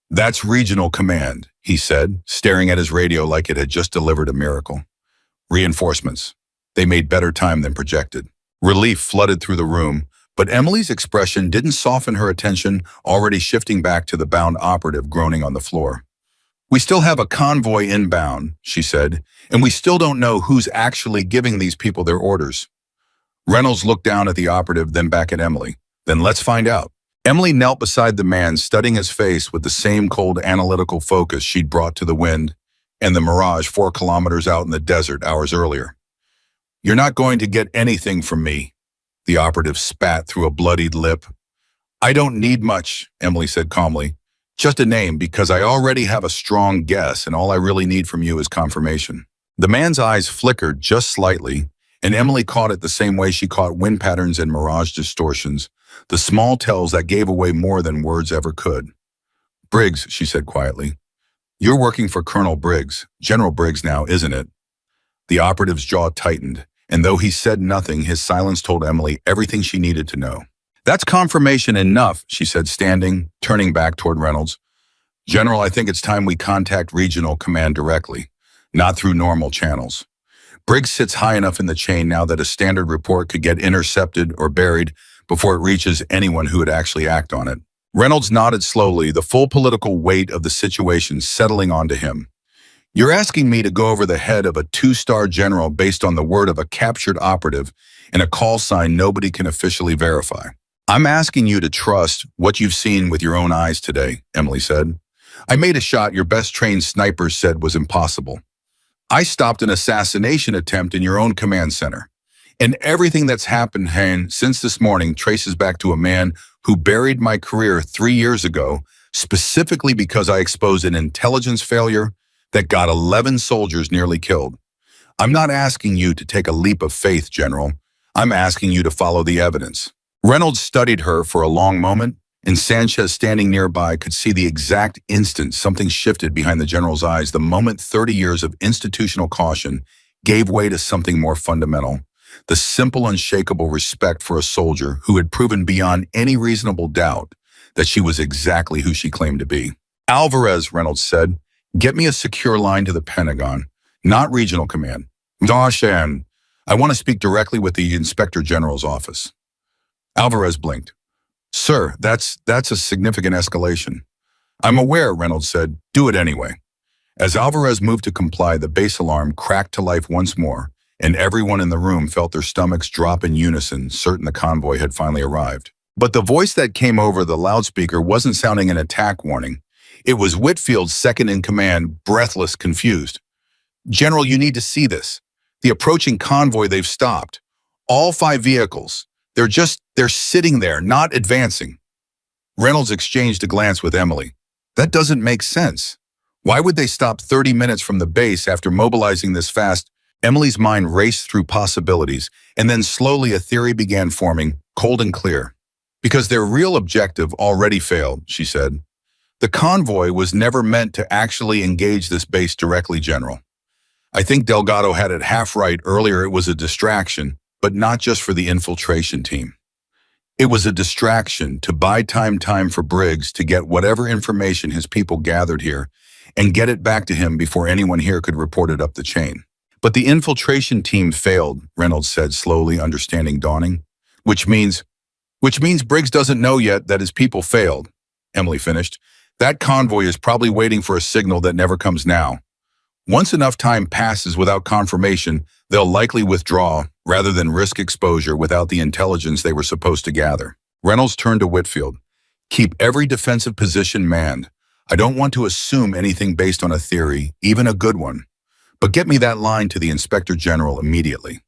Speaker 1: "That's Regional Command," he said, staring at his radio like it had just delivered a miracle. "Reinforcements. They made better time than projected." Relief flooded through the room, but Emily's expression didn't soften her attention, already shifting back to the bound operative groaning on the floor. "We still have a convoy inbound," she said, "and we still don't know who's actually giving these people their orders." Reynolds looked down at the operative, then back at Emily. "Then let's find out." Emily knelt beside the man, studying his face with the same cold analytical focus she'd brought to the wind and the mirage 4 kilometers out in the desert hours earlier. "You're not going to get anything from me," the operative spat through a bloodied lip. "I don't need much," Emily said calmly. "Just a name, because I already have a strong guess, and all I really need from you is confirmation." The man's eyes flickered just slightly, and Emily caught it the same way she caught wind patterns and mirage distortions, the small tells that gave away more than words ever could. "Briggs," she said quietly. "You're working for Colonel Briggs, General Briggs now, isn't it?" The operative's jaw tightened, and though he said nothing, his silence told Emily everything she needed to know. "That's confirmation enough," she said, standing, turning back toward Reynolds. "General, I think it's time we contact Regional Command directly, not through normal channels. Briggs sits high enough in the chain now that a standard report could get intercepted or buried before it reaches anyone who would actually act on it." Reynolds nodded slowly, the full political weight of the situation settling onto him. "You're asking me to go over the head of a 2-star general based on the word of a captured operative and a call sign nobody can officially verify. I'm asking you to trust what you've seen with your own eyes today," Emily said. "I made a shot your best trained snipers said was impossible. I stopped an assassination attempt in your own command center. And everything that's happened, since this morning traces back to a man who buried my career 3 years ago, specifically because I exposed an intelligence failure that got 11 soldiers nearly killed. I'm not asking you to take a leap of faith, General. I'm asking you to follow the evidence." Reynolds studied her for a long moment, and Sanchez, standing nearby, could see the exact instant something shifted behind the general's eyes, the moment 30 years of institutional caution gave way to something more fundamental, the simple, unshakable respect for a soldier who had proven beyond any reasonable doubt that she was exactly who she claimed to be. "Alvarez," Reynolds said, "get me a secure line to the Pentagon, not Regional Command. Dashan, I want to speak directly with the Inspector General's office." Alvarez blinked. "Sir, that's a significant escalation." "I'm aware," Reynolds said. "Do it anyway." As Alvarez moved to comply, the base alarm cracked to life once more, and everyone in the room felt their stomachs drop in unison, certain the convoy had finally arrived. But the voice that came over the loudspeaker wasn't sounding an attack warning. It was Whitfield's second-in-command, breathless, confused. "General, you need to see this. The approaching convoy they've stopped. All 5 vehicles. They're sitting there, not advancing." Reynolds exchanged a glance with Emily. "That doesn't make sense. Why would they stop 30 minutes from the base after mobilizing this fast? Emily's mind raced through possibilities, and then slowly a theory began forming, cold and clear. Because their real objective already failed, she said. The convoy was never meant to actually engage this base directly, General. I think Delgado had it half right earlier. It was a distraction, but not just for the infiltration team. It was a distraction to buy time for Briggs to get whatever information his people gathered here and get it back to him before anyone here could report it up the chain. But the infiltration team failed, Reynolds said slowly, understanding dawning. Which means Briggs doesn't know yet that his people failed, Emily finished. That convoy is probably waiting for a signal that never comes now. Once enough time passes without confirmation, they'll likely withdraw rather than risk exposure without the intelligence they were supposed to gather. Reynolds turned to Whitfield. Keep every defensive position manned. I don't want to assume anything based on a theory, even a good one. But get me that line to the Inspector General immediately.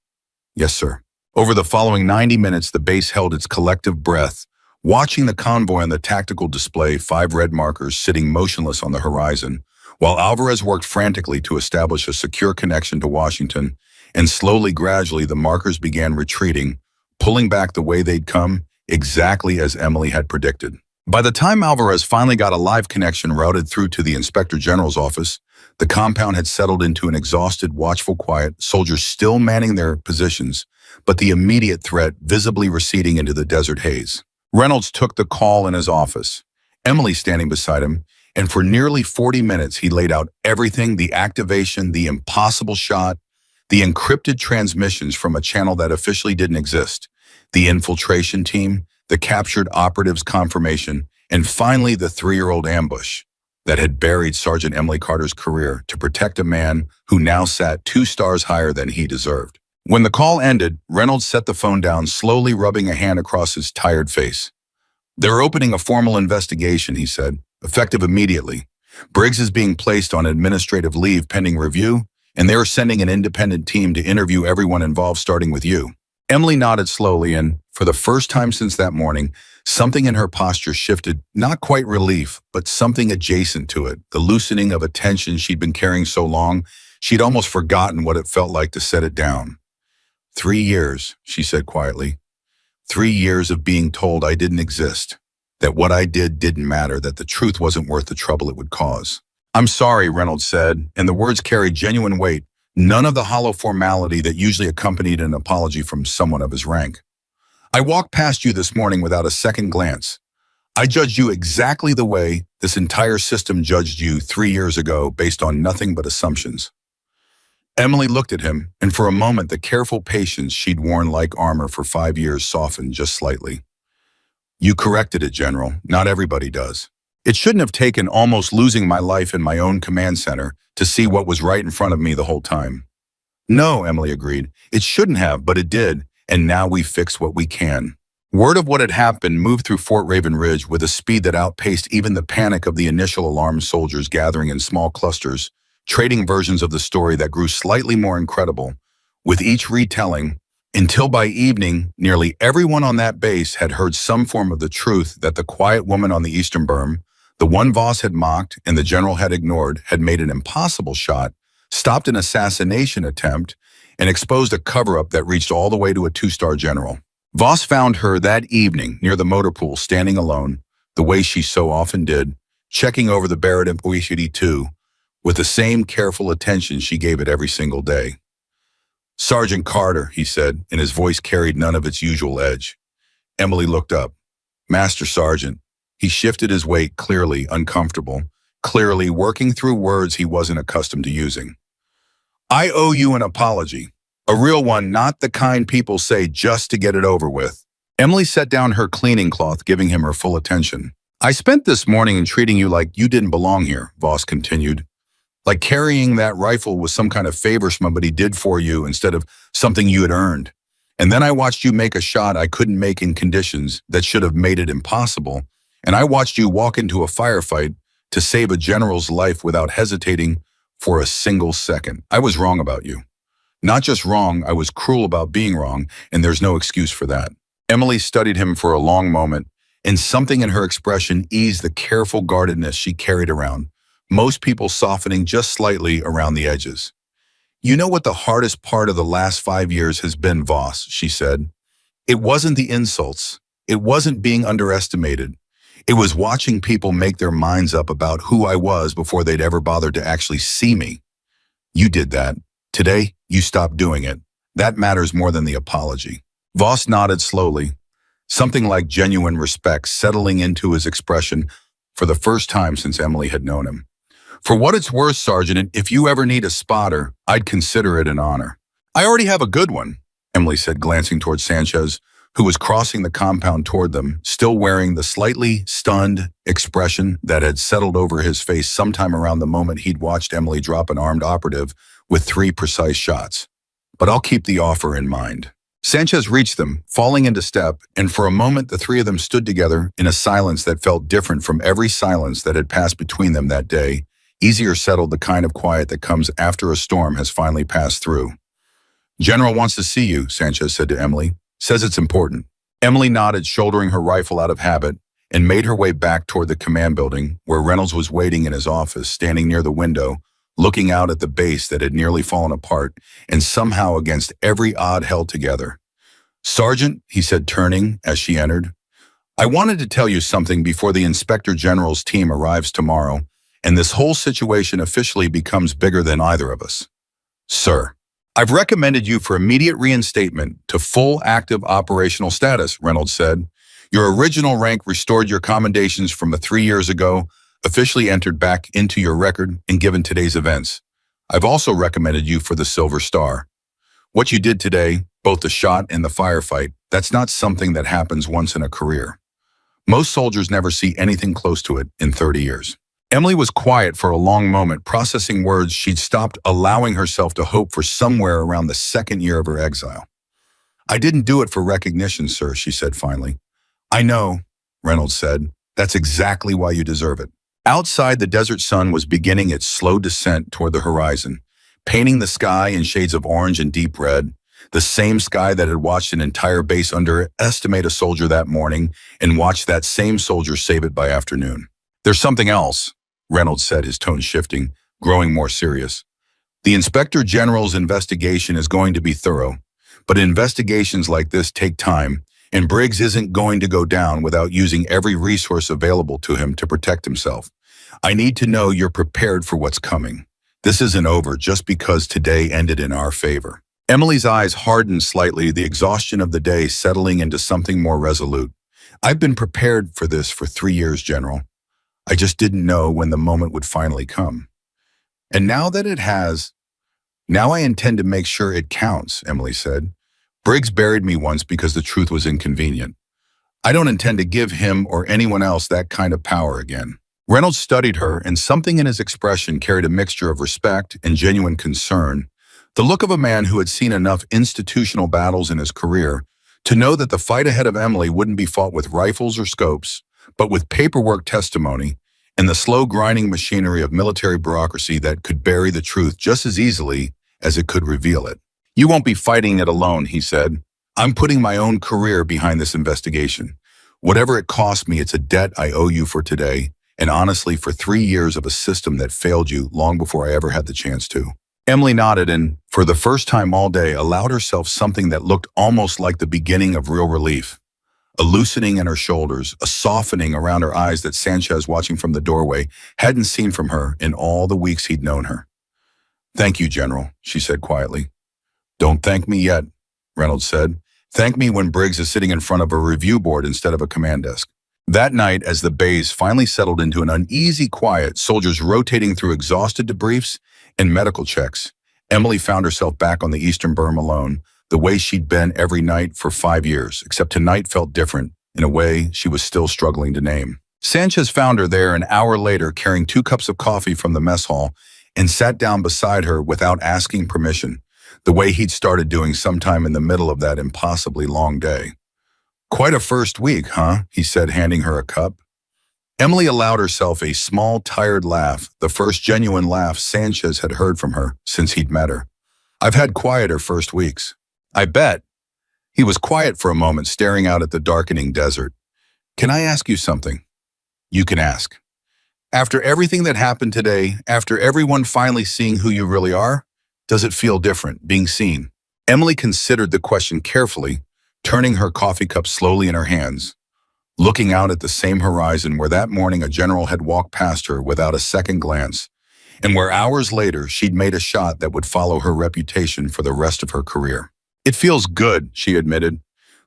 Speaker 1: Yes, sir. Over the following 90 minutes, the base held its collective breath, watching the convoy on the tactical display, 5 red markers sitting motionless on the horizon, while Alvarez worked frantically to establish a secure connection to Washington, and slowly, gradually, the markers began retreating, pulling back the way they'd come, exactly as Emily had predicted. By the time Alvarez finally got a live connection routed through to the Inspector General's office, the compound had settled into an exhausted, watchful quiet, soldiers still manning their positions, but the immediate threat visibly receding into the desert haze. Reynolds took the call in his office, Emily standing beside him, and for nearly 40 minutes he laid out everything: the activation, the impossible shot, the encrypted transmissions from a channel that officially didn't exist, the infiltration team, the captured operatives' confirmation, and finally the 3-year-old ambush that had buried Sergeant Emily Carter's career to protect a man who now sat 2 stars higher than he deserved. When the call ended, Reynolds set the phone down, slowly rubbing a hand across his tired face. They're opening a formal investigation, he said, effective immediately. Briggs is being placed on administrative leave pending review, and they are sending an independent team to interview everyone involved, starting with you. Emily nodded slowly, and for the first time since that morning, something in her posture shifted, not quite relief, but something adjacent to it, the loosening of a tension she'd been carrying so long, she'd almost forgotten what it felt like to set it down. 3 years, she said quietly. 3 years of being told I didn't exist, that what I did didn't matter, that the truth wasn't worth the trouble it would cause. I'm sorry, Reynolds said, and the words carried genuine weight, none of the hollow formality that usually accompanied an apology from someone of his rank. I walked past you this morning without a second glance. I judged you exactly the way this entire system judged you 3 years ago, based on nothing but assumptions. Emily looked at him, and for a moment the careful patience she'd worn like armor for 5 years softened just slightly. You corrected it, General. Not everybody does. It shouldn't have taken almost losing my life in my own command center to see what was right in front of me the whole time. No, Emily agreed. It shouldn't have, but it did, and now we fixed what we can. Word of what had happened moved through Fort Raven Ridge with a speed that outpaced even the panic of the initial alarmed soldiers gathering in small clusters, trading versions of the story that grew slightly more incredible with each retelling, until by evening, nearly everyone on that base had heard some form of the truth that the quiet woman on the eastern berm, the one Voss had mocked and the general had ignored, had made an impossible shot, stopped an assassination attempt, and exposed a cover-up that reached all the way to a 2-star general. Voss found her that evening near the motor pool, standing alone, the way she so often did, checking over the Barrett .2 with the same careful attention she gave it every single day. Sergeant Carter, he said, and his voice carried none of its usual edge. Emily looked up. Master Sergeant. He shifted his weight, clearly uncomfortable, clearly working through words he wasn't accustomed to using. I owe you an apology. A real one, not the kind people say just to get it over with. Emily set down her cleaning cloth, giving him her full attention. I spent this morning treating you like you didn't belong here, Voss continued. Like carrying that rifle was some kind of favor somebody did for you instead of something you had earned. And then I watched you make a shot I couldn't make in conditions that should have made it impossible. And I watched you walk into a firefight to save a general's life without hesitating for a single second. I was wrong about you. Not just wrong, I was cruel about being wrong, and there's no excuse for that. Emily studied him for a long moment, and something in her expression eased the careful guardedness she carried around, most people softening just slightly around the edges. You know what the hardest part of the last 5 years has been, Voss, she said. It wasn't the insults. It wasn't being underestimated. It was watching people make their minds up about who I was before they'd ever bothered to actually see me. You did that. Today, you stopped doing it. That matters more than the apology. Voss nodded slowly, something like genuine respect settling into his expression for the first time since Emily had known him. For what it's worth, Sergeant, if you ever need a spotter, I'd consider it an honor. I already have a good one, Emily said, glancing toward Sanchez, who was crossing the compound toward them, still wearing the slightly stunned expression that had settled over his face sometime around the moment he'd watched Emily drop an armed operative with 3 precise shots. But I'll keep the offer in mind. Sanchez reached them, falling into step, and for a moment the three of them stood together in a silence that felt different from every silence that had passed between them that day, easier settled, the kind of quiet that comes after a storm has finally passed through. General wants to see you, Sanchez said to Emily. Says it's important. Emily nodded, shouldering her rifle out of habit, and made her way back toward the command building, where Reynolds was waiting in his office, standing near the window, looking out at the base that had nearly fallen apart, and somehow against every odd held together. Sergeant, he said, turning as she entered, I wanted to tell you something before the Inspector General's team arrives tomorrow, and this whole situation officially becomes bigger than either of us. Sir, I've recommended you for immediate reinstatement to full active operational status, Reynolds said. Your original rank restored your commendations from 3 years ago, officially entered back into your record and given today's events. I've also recommended you for the Silver Star. What you did today, both the shot and the firefight, that's not something that happens once in a career. Most soldiers never see anything close to it in 30 years. Emily was quiet for a long moment, processing words she'd stopped allowing herself to hope for somewhere around the 2nd year of her exile. I didn't do it for recognition, sir, she said finally. I know, Reynolds said. That's exactly why you deserve it. Outside, the desert sun was beginning its slow descent toward the horizon, painting the sky in shades of orange and deep red, the same sky that had watched an entire base underestimate a soldier that morning and watched that same soldier save it by afternoon. There's something else, Reynolds said, his tone shifting, growing more serious. The Inspector General's investigation is going to be thorough, but investigations like this take time, and Briggs isn't going to go down without using every resource available to him to protect himself. I need to know you're prepared for what's coming. This isn't over just because today ended in our favor. Emily's eyes hardened slightly, the exhaustion of the day settling into something more resolute. I've been prepared for this for 3 years, General. I just didn't know when the moment would finally come. And now that it has, now I intend to make sure it counts, Emily said. Briggs buried me once because the truth was inconvenient. I don't intend to give him or anyone else that kind of power again. Reynolds studied her, and something in his expression carried a mixture of respect and genuine concern, the look of a man who had seen enough institutional battles in his career to know that the fight ahead of Emily wouldn't be fought with rifles or scopes, but with paperwork, testimony, and the slow grinding machinery of military bureaucracy that could bury the truth just as easily as it could reveal it. You won't be fighting it alone, he said. I'm putting my own career behind this investigation. Whatever it costs me, it's a debt I owe you for today, and honestly for 3 years of a system that failed you long before I ever had the chance to. Emily nodded and, for the first time all day, allowed herself something that looked almost like the beginning of real relief. A loosening in her shoulders, a softening around her eyes that Sanchez, watching from the doorway, hadn't seen from her in all the weeks he'd known her. Thank you, General, she said quietly. Don't thank me yet, Reynolds said. Thank me when Briggs is sitting in front of a review board instead of a command desk. That night, as the base finally settled into an uneasy quiet, soldiers rotating through exhausted debriefs and medical checks, Emily found herself back on the Eastern Berm alone, the way she'd been every night for 5 years, except tonight felt different in a way she was still struggling to name. Sanchez found her there an hour later, carrying 2 cups of coffee from the mess hall, and sat down beside her without asking permission, the way he'd started doing sometime in the middle of that impossibly long day. Quite a first week, huh? He said, handing her a cup. Emily allowed herself a small, tired laugh, the first genuine laugh Sanchez had heard from her since he'd met her. I've had quieter first weeks. I bet. He was quiet for a moment, staring out at the darkening desert. Can I ask you something? You can ask. After everything that happened today, after everyone finally seeing who you really are, does it feel different, being seen? Emily considered the question carefully, turning her coffee cup slowly in her hands, looking out at the same horizon where that morning a general had walked past her without a second glance, and where hours later she'd made a shot that would follow her reputation for the rest of her career. It feels good, she admitted,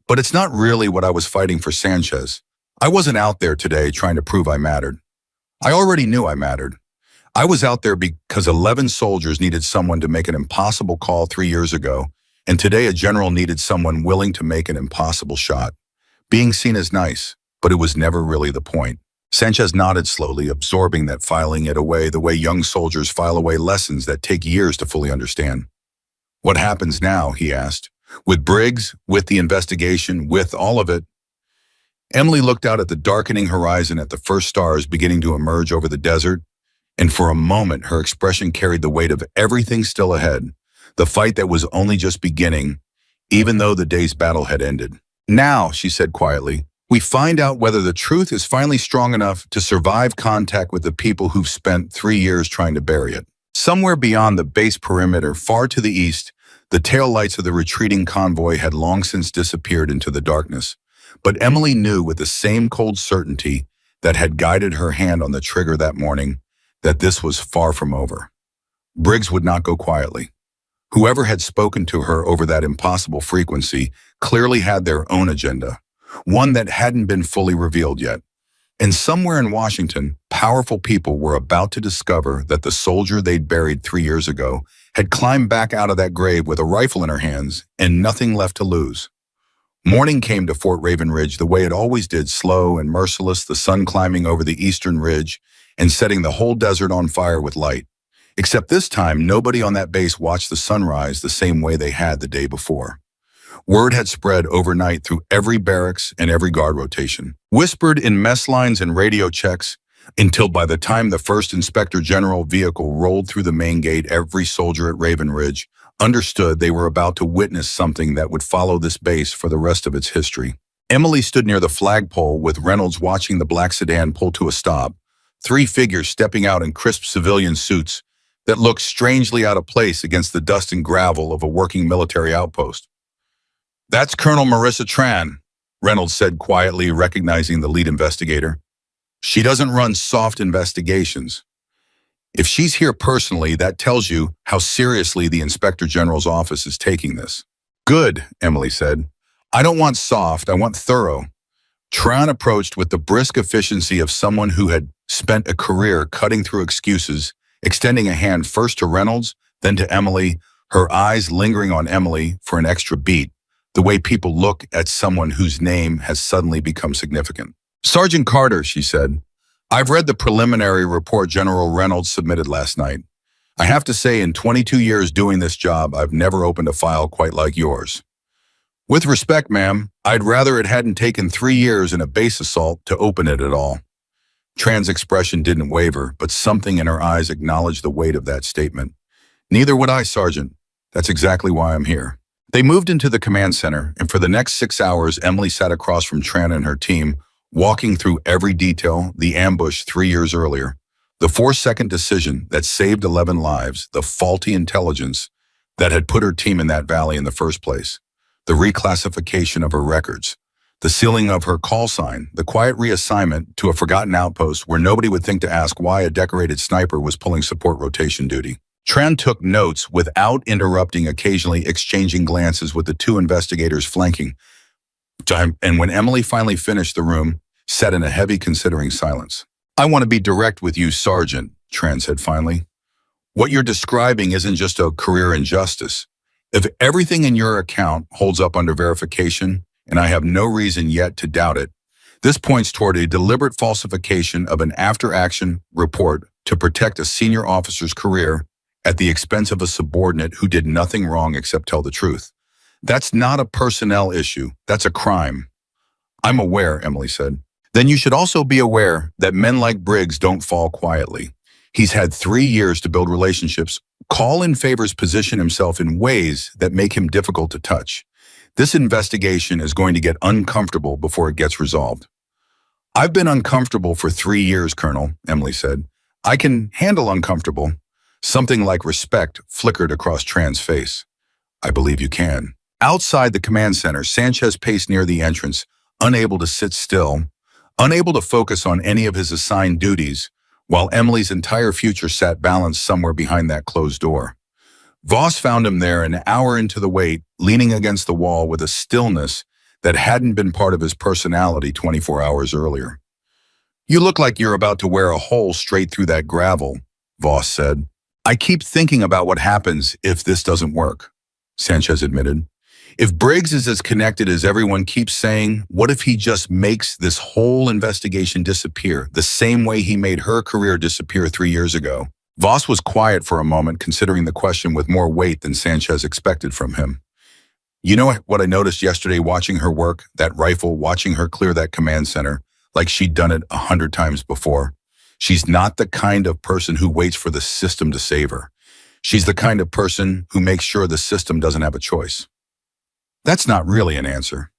Speaker 1: but it's not really what I was fighting for Sanchez. I wasn't out there today trying to prove I mattered. I already knew I mattered. I was out there because 11 soldiers needed someone to make an impossible call 3 years ago, and today a general needed someone willing to make an impossible shot. Being seen is nice, but it was never really the point. Sanchez nodded slowly, absorbing that, filing it away the way young soldiers file away lessons that take years to fully understand. What happens now, he asked. With Briggs, with the investigation, with all of it? Emily looked out at the darkening horizon at the first stars beginning to emerge over the desert, and for a moment her expression carried the weight of everything still ahead, the fight that was only just beginning, even though the day's battle had ended. Now, she said quietly, we find out whether the truth is finally strong enough to survive contact with the people who've spent 3 years trying to bury it. Somewhere beyond the base perimeter, far to the east, the taillights of the retreating convoy had long since disappeared into the darkness. But Emily knew with the same cold certainty that had guided her hand on the trigger that morning that this was far from over. Briggs would not go quietly. Whoever had spoken to her over that impossible frequency clearly had their own agenda, one that hadn't been fully revealed yet. And somewhere in Washington, powerful people were about to discover that the soldier they'd buried 3 years ago had climbed back out of that grave with a rifle in her hands and nothing left to lose. Morning came to Fort Raven Ridge the way it always did, slow and merciless, the sun climbing over the eastern ridge and setting the whole desert on fire with light. Except this time, nobody on that base watched the sunrise the same way they had the day before. Word had spread overnight through every barracks and every guard rotation, whispered in mess lines and radio checks, until by the time the first Inspector General vehicle rolled through the main gate, every soldier at Raven Ridge understood they were about to witness something that would follow this base for the rest of its history. Emily stood near the flagpole with Reynolds watching the black sedan pull to a stop, 3 figures stepping out in crisp civilian suits that looked strangely out of place against the dust and gravel of a working military outpost. That's Colonel Marissa Tran, Reynolds said quietly, recognizing the lead investigator. She doesn't run soft investigations. If she's here personally, that tells you how seriously the Inspector General's office is taking this. Good, Emily said. I don't want soft, I want thorough. Tran approached with the brisk efficiency of someone who had spent a career cutting through excuses, extending a hand first to Reynolds, then to Emily, her eyes lingering on Emily for an extra beat, the way people look at someone whose name has suddenly become significant. Sergeant Carter, she said, I've read the preliminary report General Reynolds submitted last night. I have to say, in 22 years doing this job, I've never opened a file quite like yours. With respect, ma'am, I'd rather it hadn't taken 3 years and a base assault to open it at all. Tran's expression didn't waver, but something in her eyes acknowledged the weight of that statement. Neither would I, Sergeant. That's exactly why I'm here. They moved into the command center, and for the next 6 hours, Emily sat across from Tran and her team, walking through every detail, the ambush 3 years earlier, the 4-second decision that saved 11 lives, the faulty intelligence that had put her team in that valley in the first place, the reclassification of her records, the sealing of her call sign, the quiet reassignment to a forgotten outpost where nobody would think to ask why a decorated sniper was pulling support rotation duty. Tran took notes without interrupting, occasionally exchanging glances with the 2 investigators flanking. And when Emily finally finished, the room sat in a heavy, considering silence. I want to be direct with you, Sergeant, Tran said finally. What you're describing isn't just a career injustice. If everything in your account holds up under verification, and I have no reason yet to doubt it, this points toward a deliberate falsification of an after-action report to protect a senior officer's career at the expense of a subordinate who did nothing wrong except tell the truth. That's not a personnel issue. That's a crime. I'm aware, Emily said. Then you should also be aware that men like Briggs don't fall quietly. He's had 3 years to build relationships, call in favors, position himself in ways that make him difficult to touch. This investigation is going to get uncomfortable before it gets resolved. I've been uncomfortable for 3 years, Colonel, Emily said. I can handle uncomfortable. Something like respect flickered across Tran's face. I believe you can. Outside the command center, Sanchez paced near the entrance, unable to sit still, unable to focus on any of his assigned duties, while Emily's entire future sat balanced somewhere behind that closed door. Voss found him there an hour into the wait, leaning against the wall with a stillness that hadn't been part of his personality 24 hours earlier. You look like you're about to wear a hole straight through that gravel, Voss said. I keep thinking about what happens if this doesn't work, Sanchez admitted. If Briggs is as connected as everyone keeps saying, what if he just makes this whole investigation disappear, the same way he made her career disappear 3 years ago? Voss was quiet for a moment, considering the question with more weight than Sanchez expected from him. You know what I noticed yesterday watching her work, that rifle, watching her clear that command center, like she'd done it 100 times before? She's not the kind of person who waits for the system to save her. She's the kind of person who makes sure the system doesn't have a choice. That's not really an answer.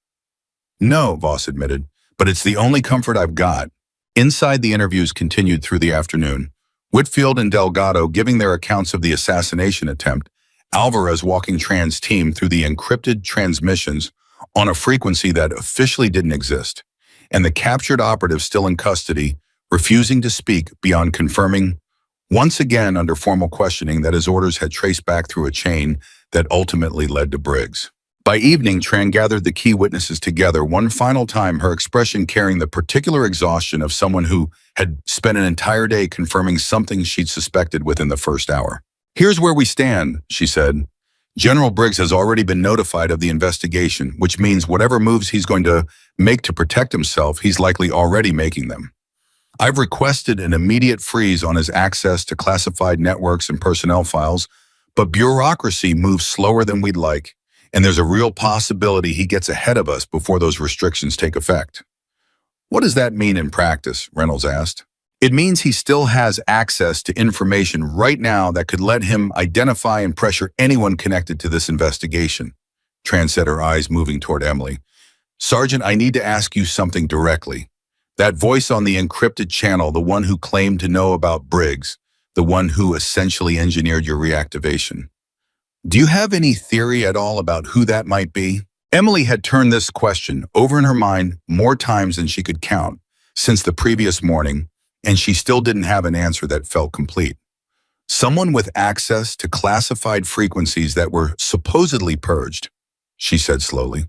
Speaker 1: No, Voss admitted, but it's the only comfort I've got. Inside, the interviews continued through the afternoon. Whitfield and Delgado giving their accounts of the assassination attempt, Alvarez walking Tran's team through the encrypted transmissions on a frequency that officially didn't exist, and the captured operative still in custody, refusing to speak beyond confirming, once again under formal questioning, that his orders had traced back through a chain that ultimately led to Briggs. By evening, Tran gathered the key witnesses together one final time, her expression carrying the particular exhaustion of someone who had spent an entire day confirming something she'd suspected within the first hour. Here's where we stand, she said. General Briggs has already been notified of the investigation, which means whatever moves he's going to make to protect himself, he's likely already making them. I've requested an immediate freeze on his access to classified networks and personnel files, but bureaucracy moves slower than we'd like, and there's a real possibility he gets ahead of us before those restrictions take effect. What does that mean in practice? Reynolds asked. It means he still has access to information right now that could let him identify and pressure anyone connected to this investigation, Tran said, her eyes moving toward Emily. Sergeant, I need to ask you something directly. That voice on the encrypted channel, the one who claimed to know about Briggs, the one who essentially engineered your reactivation. Do you have any theory at all about who that might be? Emily had turned this question over in her mind more times than she could count since the previous morning, and she still didn't have an answer that felt complete. Someone with access to classified frequencies that were supposedly purged, she said slowly.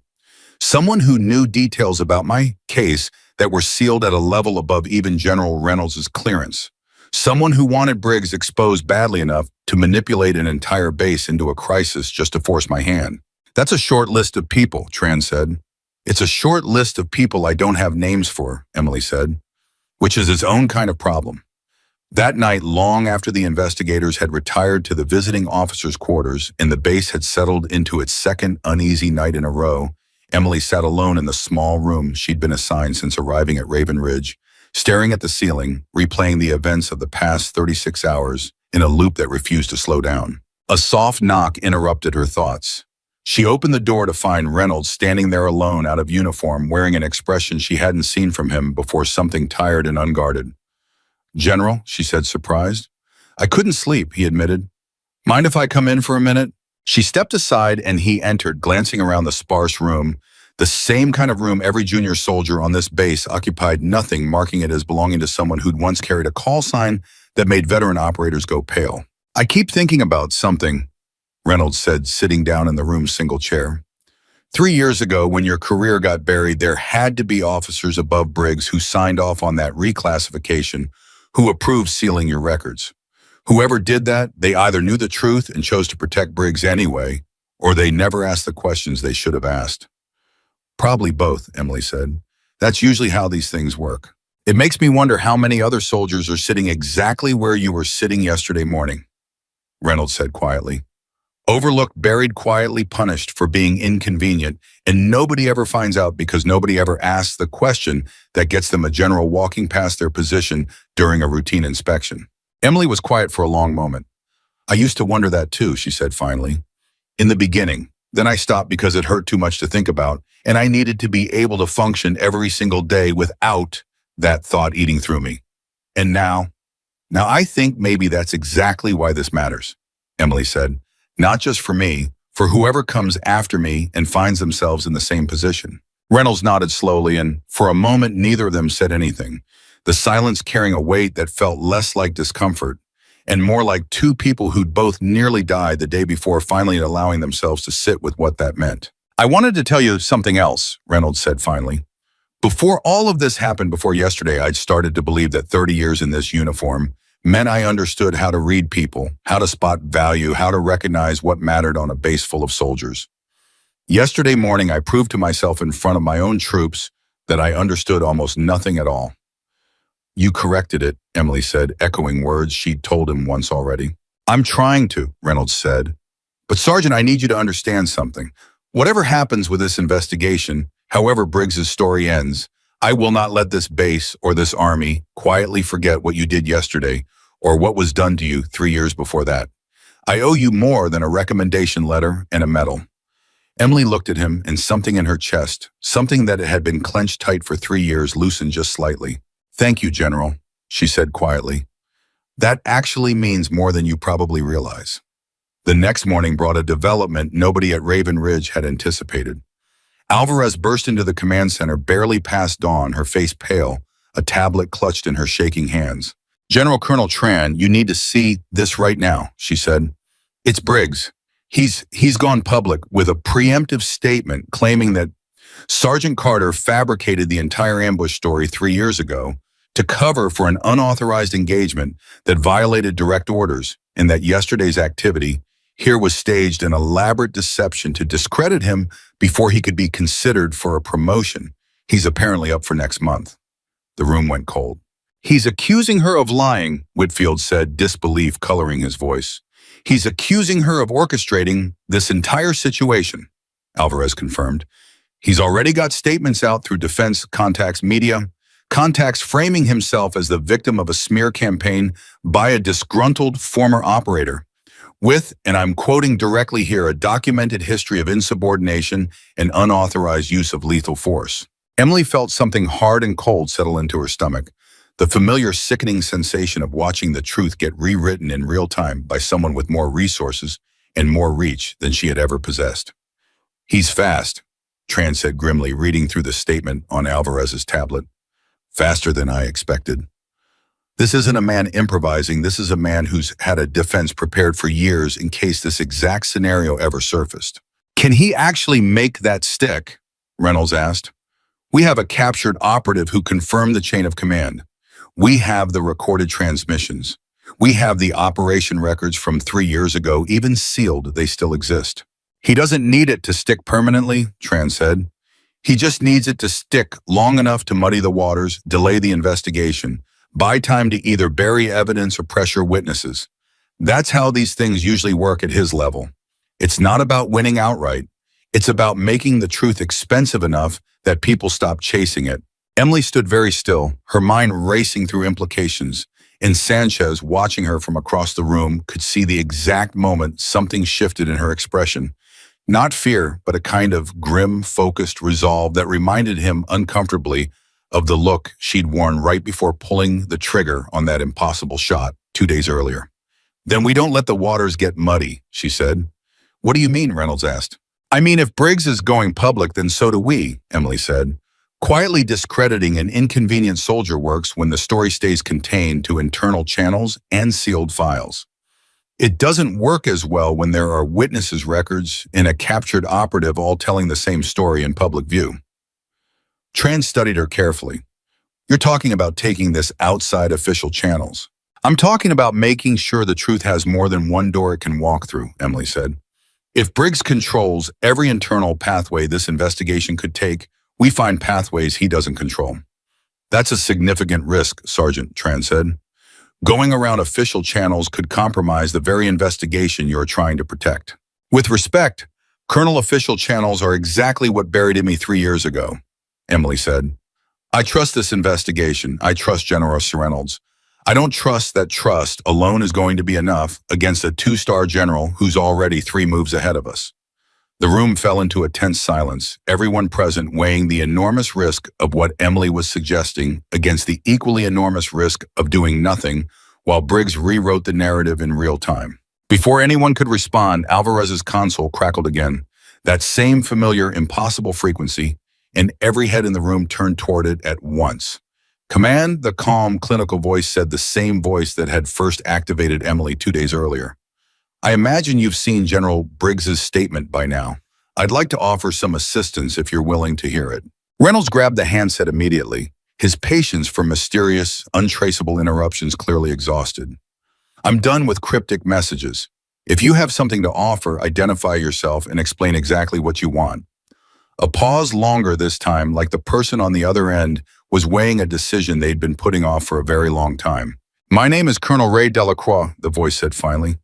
Speaker 1: Someone who knew details about my case that were sealed at a level above even General Reynolds' clearance. Someone who wanted Briggs exposed badly enough to manipulate an entire base into a crisis just to force my hand. That's a short list of people, Tran said. It's a short list of people I don't have names for, Emily said, which is its own kind of problem. That night, long after the investigators had retired to the visiting officers' quarters and the base had settled into its second uneasy night in a row, Emily sat alone in the small room she'd been assigned since arriving at Raven Ridge, staring at the ceiling, replaying the events of the past 36 hours in a loop that refused to slow down. A soft knock interrupted her thoughts. She opened the door to find Reynolds standing there alone, out of uniform, wearing an expression she hadn't seen from him before, something tired and unguarded. General, she said, surprised. I couldn't sleep, he admitted. Mind if I come in for a minute? She stepped aside and he entered, glancing around the sparse room, the same kind of room every junior soldier on this base occupied, nothing marking it as belonging to someone who'd once carried a call sign that made veteran operators go pale. I keep thinking about something, Reynolds said, sitting down in the room's single chair. 3 years ago, when your career got buried, there had to be officers above Briggs who signed off on that reclassification, who approved sealing your records. Whoever did that, they either knew the truth and chose to protect Briggs anyway, or they never asked the questions they should have asked. Probably both, Emily said. That's usually how these things work. It makes me wonder how many other soldiers are sitting exactly where you were sitting yesterday morning, Reynolds said quietly. Overlooked, buried, quietly punished for being inconvenient, and nobody ever finds out because nobody ever asks the question that gets them a general walking past their position during a routine inspection. Emily was quiet for a long moment. I used to wonder that too, she said finally. In the beginning. Then I stopped because it hurt too much to think about, and I needed to be able to function every single day without that thought eating through me. And now I think maybe that's exactly why this matters, Emily said. Not just for me, for whoever comes after me and finds themselves in the same position. Reynolds nodded slowly, and for a moment neither of them said anything, the silence carrying a weight that felt less like discomfort and more like two people who'd both nearly died the day before finally allowing themselves to sit with what that meant. I wanted to tell you something else, Reynolds said finally. Before all of this happened before yesterday, I'd started to believe that 30 years in this uniform meant I understood how to read people, how to spot value, how to recognize what mattered on a base full of soldiers. Yesterday morning, I proved to myself in front of my own troops that I understood almost nothing at all. You corrected it, Emily said, echoing words she'd told him once already. I'm trying to, Reynolds said. But Sergeant, I need you to understand something. Whatever happens with this investigation, however Briggs's story ends, I will not let this base or this army quietly forget what you did yesterday or what was done to you 3 years before that. I owe you more than a recommendation letter and a medal. Emily looked at him, and something in her chest, something that had been clenched tight for 3 years, loosened just slightly. Thank you, General, she said quietly. That actually means more than you probably realize. The next morning brought a development nobody at Raven Ridge had anticipated. Alvarez burst into the command center barely past dawn, her face pale, a tablet clutched in her shaking hands. General Colonel Tran, you need to see this right now, she said. It's Briggs. He's gone public with a preemptive statement claiming that Sergeant Carter fabricated the entire ambush story 3 years ago to cover for an unauthorized engagement that violated direct orders, and that yesterday's activity here was staged an elaborate deception to discredit him before he could be considered for a promotion. He's apparently up for next month. The room went cold. He's accusing her of lying, Whitfield said, disbelief coloring his voice. He's accusing her of orchestrating this entire situation, Alvarez confirmed. He's already got statements out through defense contacts media, contacts framing himself as the victim of a smear campaign by a disgruntled former operator, with, and I'm quoting directly here, a documented history of insubordination and unauthorized use of lethal force. Emily felt something hard and cold settle into her stomach, the familiar sickening sensation of watching the truth get rewritten in real time by someone with more resources and more reach than she had ever possessed. He's fast, Tran said grimly, reading through the statement on Alvarez's tablet. Faster than I expected. This isn't a man improvising. This is a man who's had a defense prepared for years in case this exact scenario ever surfaced. Can he actually make that stick? Reynolds asked. We have a captured operative who confirmed the chain of command. We have the recorded transmissions. We have the operation records from 3 years ago, even sealed, they still exist. He doesn't need it to stick permanently, Tran said. He just needs it to stick long enough to muddy the waters, delay the investigation, buy time to either bury evidence or pressure witnesses. That's how these things usually work at his level. It's not about winning outright. It's about making the truth expensive enough that people stop chasing it. Emily stood very still, her mind racing through implications, and Sanchez, watching her from across the room, could see the exact moment something shifted in her expression. Not fear, but a kind of grim, focused resolve that reminded him uncomfortably of the look she'd worn right before pulling the trigger on that impossible shot 2 days earlier. Then we don't let the waters get muddy, she said. What do you mean? Reynolds asked. I mean, if Briggs is going public, then so do we, Emily said. Quietly discrediting an inconvenient soldier works when the story stays contained to internal channels and sealed files. It doesn't work as well when there are witnesses' records and a captured operative all telling the same story in public view. Tran studied her carefully. You're talking about taking this outside official channels. I'm talking about making sure the truth has more than one door it can walk through, Emily said. If Briggs controls every internal pathway this investigation could take, we find pathways he doesn't control. That's a significant risk, Sergeant, Tran said. Going around official channels could compromise the very investigation you're trying to protect. With respect, Colonel, official channels are exactly what buried me 3 years ago, Emily said. I trust this investigation. I trust General Reynolds. I don't trust that trust alone is going to be enough against a 2-star general who's already 3 moves ahead of us. The room fell into a tense silence, everyone present weighing the enormous risk of what Emily was suggesting against the equally enormous risk of doing nothing while Briggs rewrote the narrative in real time. Before anyone could respond, Alvarez's console crackled again, that same familiar, impossible frequency, and every head in the room turned toward it at once. "Command," the calm, clinical voice said, the same voice that had first activated Emily 2 days earlier. "I imagine you've seen General Briggs's statement by now. I'd like to offer some assistance if you're willing to hear it." Reynolds grabbed the handset immediately, his patience for mysterious, untraceable interruptions clearly exhausted. "I'm done with cryptic messages. If you have something to offer, identify yourself and explain exactly what you want." A pause longer this time, like the person on the other end was weighing a decision they'd been putting off for a very long time. "My name is Colonel Ray Delacroix," the voice said finally.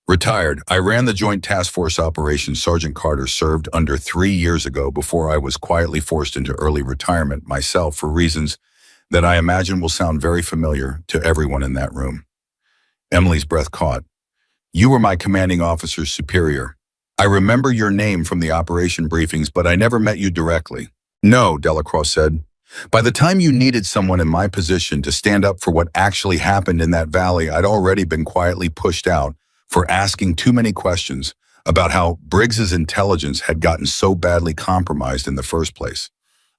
Speaker 1: "Retired. I ran the Joint Task Force operation Sergeant Carter served under 3 years ago before I was quietly forced into early retirement myself for reasons that I imagine will sound very familiar to everyone in that room." Emily's breath caught. "You were my commanding officer's superior. I remember your name from the operation briefings, but I never met you directly." "No," Delacroix said. "By the time you needed someone in my position to stand up for what actually happened in that valley, I'd already been quietly pushed out for asking too many questions about how Briggs's intelligence had gotten so badly compromised in the first place.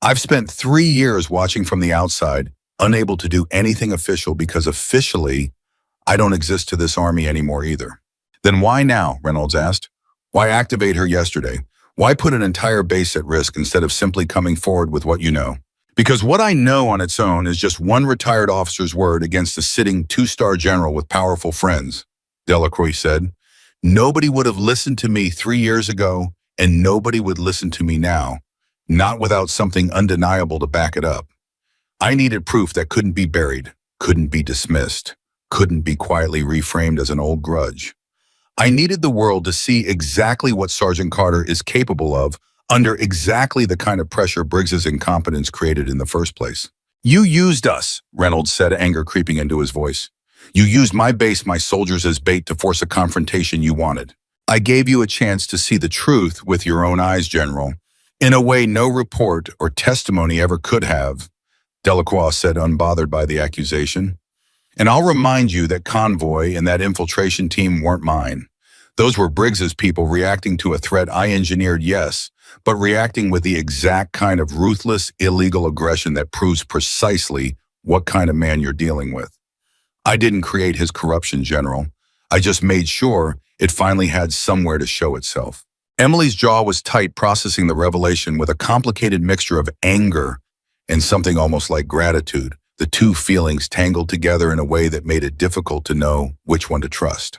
Speaker 1: I've spent 3 years watching from the outside, unable to do anything official because officially, I don't exist to this army anymore either." "Then why now?" Reynolds asked. "Why activate her yesterday? Why put an entire base at risk instead of simply coming forward with what you know?" "Because what I know on its own is just one retired officer's word against a sitting 2-star general with powerful friends," Delacroix said. "Nobody would have listened to me 3 years ago, and nobody would listen to me now, not without something undeniable to back it up. I needed proof that couldn't be buried, couldn't be dismissed, couldn't be quietly reframed as an old grudge. I needed the world to see exactly what Sergeant Carter is capable of under exactly the kind of pressure Briggs's incompetence created in the first place." "You used us," Reynolds said, anger creeping into his voice. "You used my base, my soldiers as bait to force a confrontation you wanted. I gave you a chance to see the truth with your own eyes, General, in a way no report or testimony ever could have," Delacroix said, unbothered by the accusation. "And I'll remind you that Convoy and that infiltration team weren't mine. Those were Briggs's people reacting to a threat I engineered, yes, but reacting with the exact kind of ruthless, illegal aggression that proves precisely what kind of man you're dealing with. I didn't create his corruption, General. I just made sure it finally had somewhere to show itself." Emily's jaw was tight, processing the revelation with a complicated mixture of anger and something almost like gratitude, the two feelings tangled together in a way that made it difficult to know which one to trust.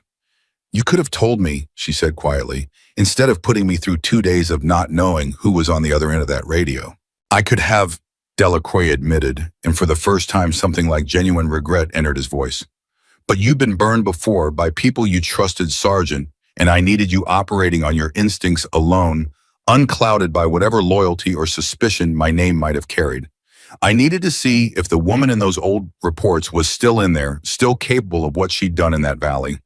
Speaker 1: "You could have told me," she said quietly, "instead of putting me through 2 days of not knowing who was on the other end of that radio." "I could have," Delacroix admitted, and for the first time something like genuine regret entered his voice. "But you've been burned before by people you trusted, Sergeant, and I needed you operating on your instincts alone, unclouded by whatever loyalty or suspicion my name might have carried. I needed to see if the woman in those old reports was still in there, still capable of what she'd done in that valley.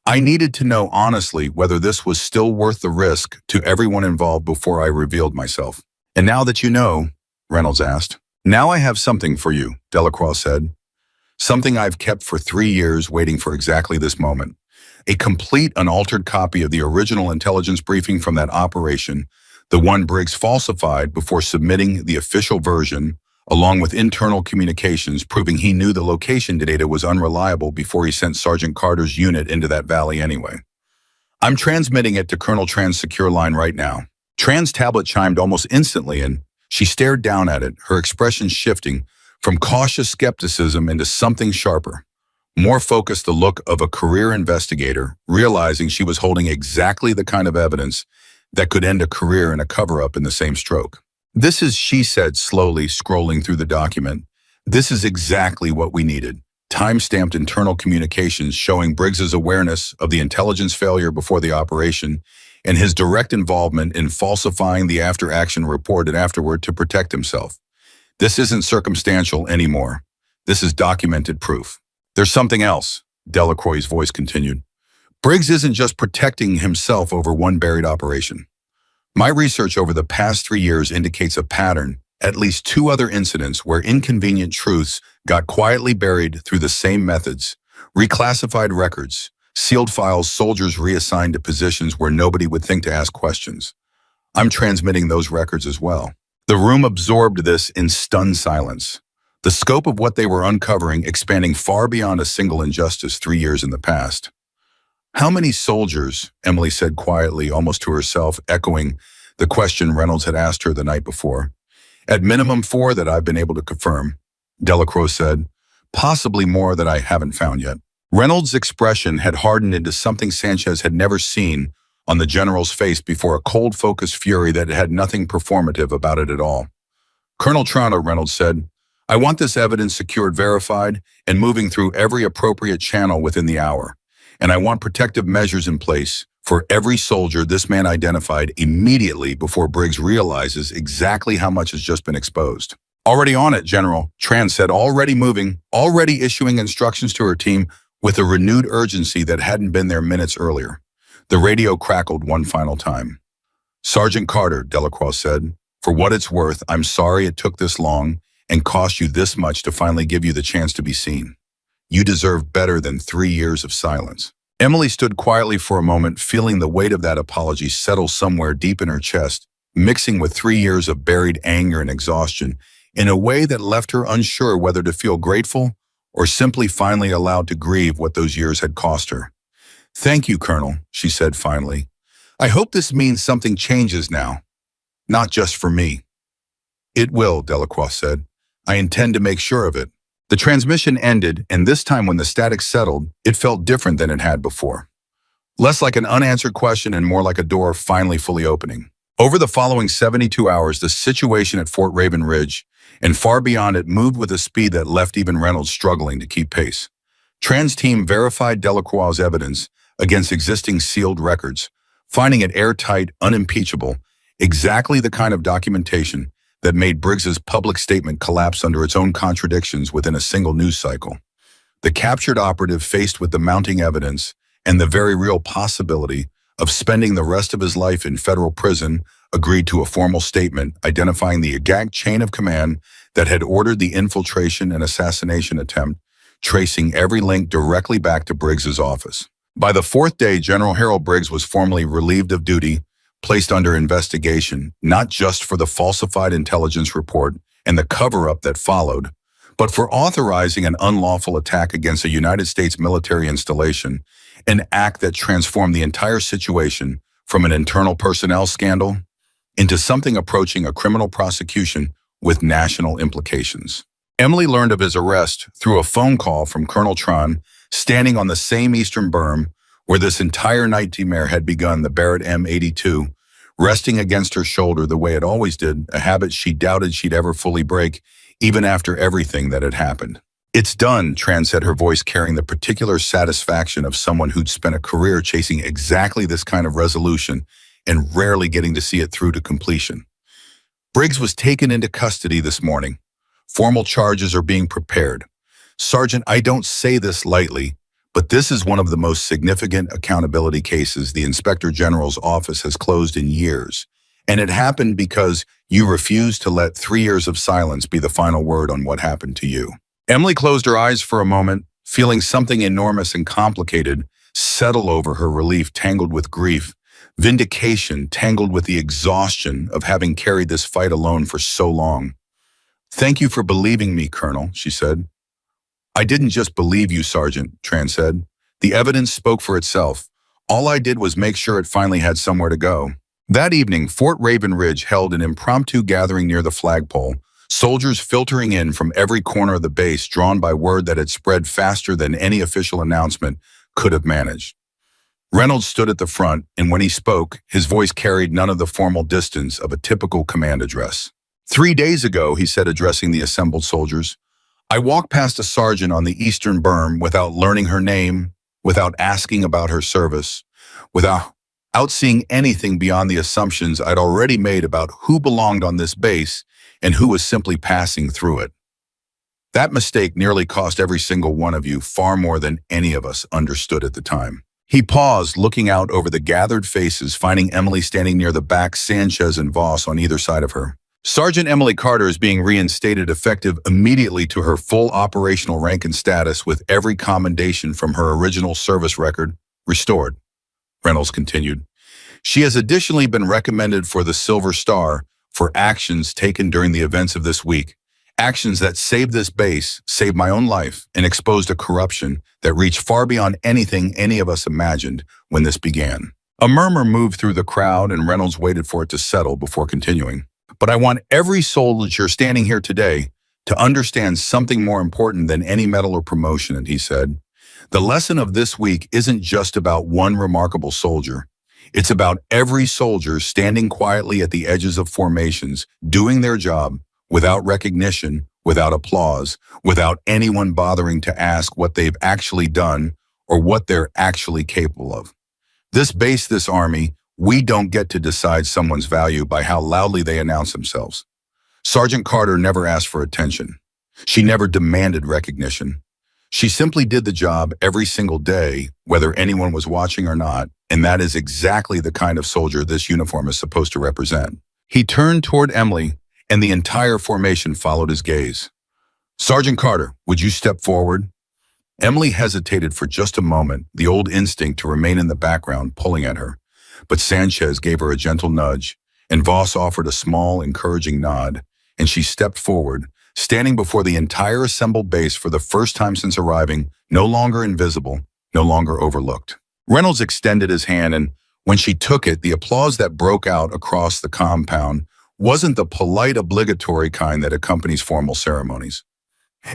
Speaker 1: I needed to know honestly whether this was still worth the risk to everyone involved before I revealed myself." "And now that you know," Reynolds asked. "Now I have something for you," Delacroix said. "Something I've kept for 3 years waiting for exactly this moment. A complete, unaltered copy of the original intelligence briefing from that operation, the one Briggs falsified before submitting the official version, along with internal communications proving he knew the location data was unreliable before he sent Sergeant Carter's unit into that valley anyway. I'm transmitting it to Colonel Tran's secure line right now." Tran's tablet chimed almost instantly, and she stared down at it, her expression shifting from cautious skepticism into something sharper. More focused, the look of a career investigator, realizing she was holding exactly the kind of evidence that could end a career in a cover-up in the same stroke. "This is," she said, slowly scrolling through the document. "This is exactly what we needed. Time-stamped internal communications showing Briggs's awareness of the intelligence failure before the operation and his direct involvement in falsifying the after-action report and afterward to protect himself. This isn't circumstantial anymore. This is documented proof." "There's something else," Delacroix's voice continued. "Briggs isn't just protecting himself over one buried operation. My research over the past 3 years indicates a pattern, at least 2 other incidents where inconvenient truths got quietly buried through the same methods. Reclassified records, sealed files, soldiers reassigned to positions where nobody would think to ask questions. I'm transmitting those records as well. The room absorbed this in stunned silence. The scope of what they were uncovering expanding far beyond a single injustice 3 years in the past. How many soldiers, Emily said quietly, almost to herself, echoing the question Reynolds had asked her the night before. At minimum 4 that I've been able to confirm, Delacroix said, possibly more that I haven't found yet. Reynolds' expression had hardened into something Sanchez had never seen on the general's face before, a cold, focused fury that had nothing performative about it at all. Colonel Toronto, Reynolds said, I want this evidence secured, verified, and moving through every appropriate channel within the hour. And I want protective measures in place for every soldier this man identified immediately before Briggs realizes exactly how much has just been exposed. Already on it, General, Tran said, already moving, already issuing instructions to her team with a renewed urgency that hadn't been there minutes earlier. The radio crackled one final time. Sergeant Carter, Delacroix said, for what it's worth, I'm sorry it took this long and cost you this much to finally give you the chance to be seen. You deserve better than 3 years of silence. Emily stood quietly for a moment, feeling the weight of that apology settle somewhere deep in her chest, mixing with 3 years of buried anger and exhaustion in a way that left her unsure whether to feel grateful or simply finally allowed to grieve what those years had cost her. Thank you, Colonel, she said finally. I hope this means something changes now, not just for me. It will, Delacroix said. I intend to make sure of it. The transmission ended, and this time when the static settled, it felt different than it had before. Less like an unanswered question and more like a door finally fully opening. Over the following 72 hours, the situation at Fort Raven Ridge and far beyond it moved with a speed that left even Reynolds struggling to keep pace. Tran's team verified Delacroix's evidence against existing sealed records, finding it airtight, unimpeachable, exactly the kind of documentation that made Briggs's public statement collapse under its own contradictions within a single news cycle. The captured operative, faced with the mounting evidence and the very real possibility of spending the rest of his life in federal prison, agreed to a formal statement identifying the exact chain of command that had ordered the infiltration and assassination attempt, tracing every link directly back to Briggs's office. By the 4th day, General Harold Briggs was formally relieved of duty, placed under investigation, not just for the falsified intelligence report and the cover-up that followed, but for authorizing an unlawful attack against a United States military installation, an act that transformed the entire situation from an internal personnel scandal into something approaching a criminal prosecution with national implications. Emily learned of his arrest through a phone call from Colonel Tran, standing on the same eastern berm where this entire nightmare had begun, the Barrett M82, resting against her shoulder the way it always did, a habit she doubted she'd ever fully break, even after everything that had happened. It's done, Tran said, her voice carrying the particular satisfaction of someone who'd spent a career chasing exactly this kind of resolution and rarely getting to see it through to completion. Briggs was taken into custody this morning. Formal charges are being prepared. Sergeant, I don't say this lightly, but this is one of the most significant accountability cases the Inspector General's office has closed in years. And it happened because you refused to let 3 years of silence be the final word on what happened to you. Emily closed her eyes for a moment, feeling something enormous and complicated settle over her, relief tangled with grief, vindication tangled with the exhaustion of having carried this fight alone for so long. Thank you for believing me, Colonel, she said. I didn't just believe you, Sergeant, Tran said. The evidence spoke for itself. All I did was make sure it finally had somewhere to go. That evening, Fort Raven Ridge held an impromptu gathering near the flagpole, soldiers filtering in from every corner of the base, drawn by word that had spread faster than any official announcement could have managed. Reynolds stood at the front, and when he spoke, his voice carried none of the formal distance of a typical command address. 3 days ago, he said, addressing the assembled soldiers, I walked past a sergeant on the eastern berm without learning her name, without asking about her service, without seeing anything beyond the assumptions I'd already made about who belonged on this base and who was simply passing through it. That mistake nearly cost every single one of you far more than any of us understood at the time. He paused, looking out over the gathered faces, finding Emily standing near the back, Sanchez and Voss on either side of her. Sergeant Emily Carter is being reinstated effective immediately to her full operational rank and status, with every commendation from her original service record restored, Reynolds continued. She has additionally been recommended for the Silver Star for actions taken during the events of this week, actions that saved this base, saved my own life, and exposed a corruption that reached far beyond anything any of us imagined when this began. A murmur moved through the crowd, and Reynolds waited for it to settle before continuing. But I want every soldier standing here today to understand something more important than any medal or promotion, he said. The lesson of this week isn't just about one remarkable soldier. It's about every soldier standing quietly at the edges of formations, doing their job without recognition, without applause, without anyone bothering to ask what they've actually done or what they're actually capable of. This base, this army, we don't get to decide someone's value by how loudly they announce themselves. Sergeant Carter never asked for attention. She never demanded recognition. She simply did the job every single day, whether anyone was watching or not, and that is exactly the kind of soldier this uniform is supposed to represent. He turned toward Emily, and the entire formation followed his gaze. Sergeant Carter, would you step forward? Emily hesitated for just a moment, the old instinct to remain in the background pulling at her. But Sanchez gave her a gentle nudge, and Voss offered a small, encouraging nod, and she stepped forward, standing before the entire assembled base for the first time since arriving, no longer invisible, no longer overlooked. Reynolds extended his hand, and when she took it, the applause that broke out across the compound wasn't the polite, obligatory kind that accompanies formal ceremonies.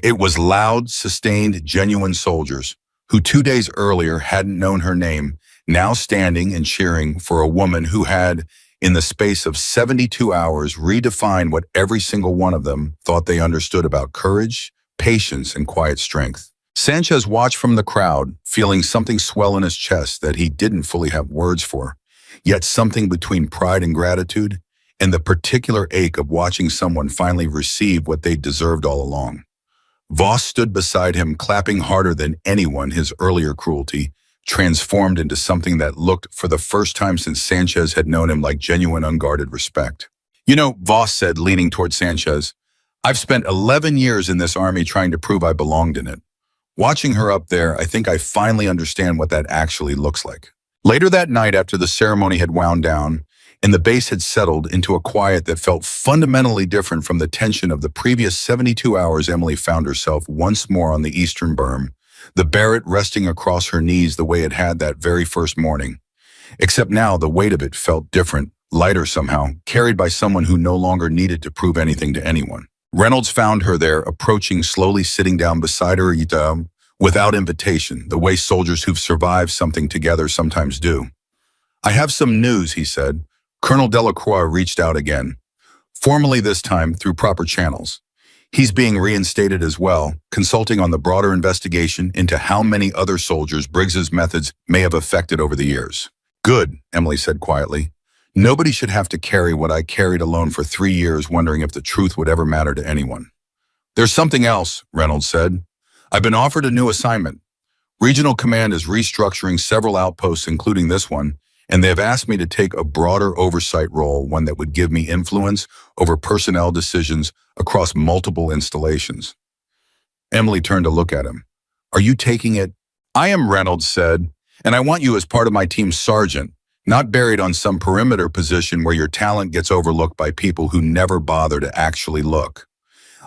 Speaker 1: It was loud, sustained, genuine soldiers who 2 days earlier hadn't known her name, now standing and cheering for a woman who had, in the space of 72 hours, redefined what every single one of them thought they understood about courage, patience, and quiet strength. Sanchez watched from the crowd, feeling something swell in his chest that he didn't fully have words for, yet something between pride and gratitude, and the particular ache of watching someone finally receive what they deserved all along. Voss stood beside him, clapping harder than anyone. His earlier cruelty transformed into something that looked, for the first time since Sanchez had known him, like genuine, unguarded respect. You know, Voss said, leaning toward Sanchez, I've spent 11 years in this army trying to prove I belonged in it. Watching her up there, I think I finally understand what that actually looks like. Later that night, after the ceremony had wound down, and the base had settled into a quiet that felt fundamentally different from the tension of the previous 72 hours, Emily found herself once more on the eastern berm, the Barrett resting across her knees the way it had that very first morning. Except now the weight of it felt different, lighter somehow, carried by someone who no longer needed to prove anything to anyone. Reynolds found her there, approaching, slowly sitting down beside her without invitation, the way soldiers who've survived something together sometimes do. I have some news, he said. Colonel Delacroix reached out again, formally this time through proper channels. He's being reinstated as well, consulting on the broader investigation into how many other soldiers Briggs's methods may have affected over the years. Good, Emily said quietly. Nobody should have to carry what I carried alone for 3 years, wondering if the truth would ever matter to anyone. There's something else, Reynolds said. I've been offered a new assignment. Regional Command is restructuring several outposts, including this one, and they have asked me to take a broader oversight role, one that would give me influence over personnel decisions across multiple installations. Emily turned to look at him. Are you taking it? I am, Reynolds said, and I want you as part of my team's sergeant, not buried on some perimeter position where your talent gets overlooked by people who never bother to actually look.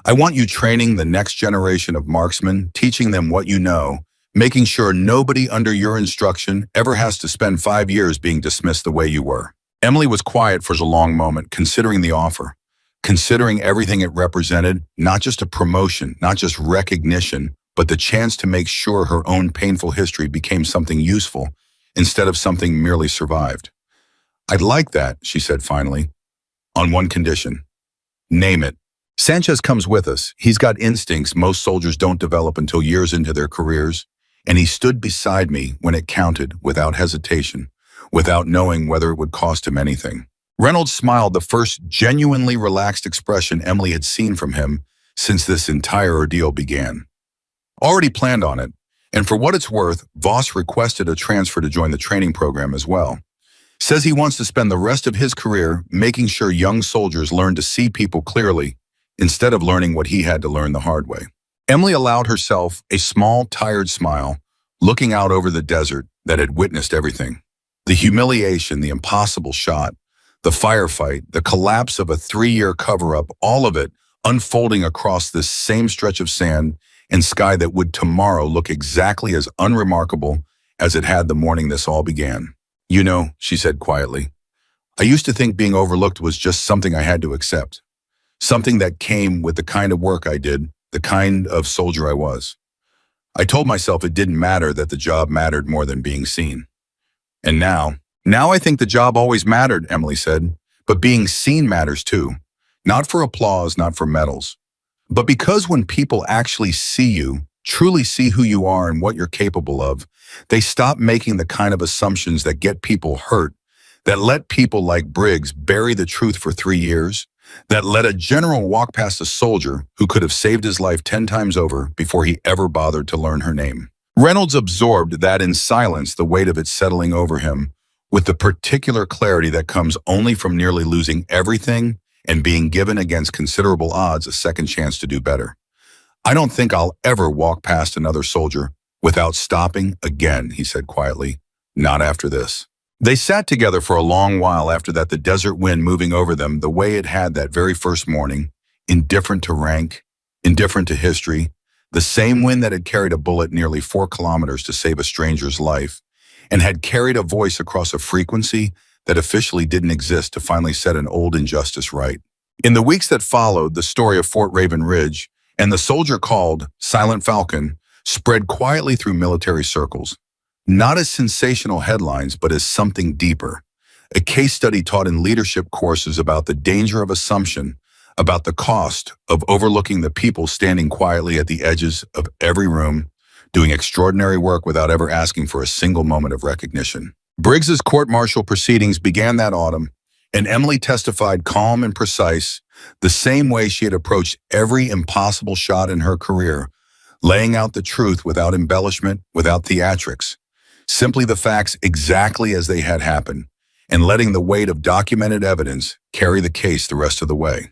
Speaker 1: I want you training the next generation of marksmen, teaching them what you know, making sure nobody under your instruction ever has to spend 5 years being dismissed the way you were. Emily was quiet for a long moment, considering the offer, considering everything it represented, not just a promotion, not just recognition, but the chance to make sure her own painful history became something useful instead of something merely survived. I'd like that, she said finally, on one condition. Name it. Sanchez comes with us. He's got instincts most soldiers don't develop until years into their careers, and he stood beside me when it counted without hesitation, without knowing whether it would cost him anything. Reynolds smiled, the first genuinely relaxed expression Emily had seen from him since this entire ordeal began. Already planned on it, And for what it's worth, Voss requested a transfer to join the training program as well. Says he wants to spend the rest of his career making sure young soldiers learn to see people clearly instead of learning what he had to learn the hard way. Emily allowed herself a small, tired smile, looking out over the desert that had witnessed everything. The humiliation, the impossible shot, the firefight, the collapse of a 3-year cover-up, all of it unfolding across this same stretch of sand and sky that would tomorrow look exactly as unremarkable as it had the morning this all began. You know, she said quietly, I used to think being overlooked was just something I had to accept. Something that came with the kind of work I did, the kind of soldier I was. I told myself it didn't matter, that the job mattered more than being seen. And now I think the job always mattered, Emily said, but being seen matters too. Not for applause, not for medals, but because when people actually see you, truly see who you are and what you're capable of, they stop making the kind of assumptions that get people hurt, that let people like Briggs bury the truth for 3 years, that let a general walk past a soldier who could have saved his life 10 times over before he ever bothered to learn her name. Reynolds absorbed that in silence, the weight of it settling over him, with the particular clarity that comes only from nearly losing everything and being given against considerable odds a second chance to do better. I don't think I'll ever walk past another soldier without stopping again, he said quietly. Not after this. They sat together for a long while after that, the desert wind moving over them the way it had that very first morning, indifferent to rank, indifferent to history, the same wind that had carried a bullet nearly 4 kilometers to save a stranger's life, and had carried a voice across a frequency that officially didn't exist to finally set an old injustice right. In the weeks that followed, the story of Fort Raven Ridge and the soldier called Silent Falcon spread quietly through military circles, not as sensational headlines, but as something deeper. A case study taught in leadership courses about the danger of assumption, about the cost of overlooking the people standing quietly at the edges of every room, doing extraordinary work without ever asking for a single moment of recognition. Briggs's court-martial proceedings began that autumn, and Emily testified calm and precise, the same way she had approached every impossible shot in her career, laying out the truth without embellishment, without theatrics, simply the facts exactly as they had happened, and letting the weight of documented evidence carry the case the rest of the way.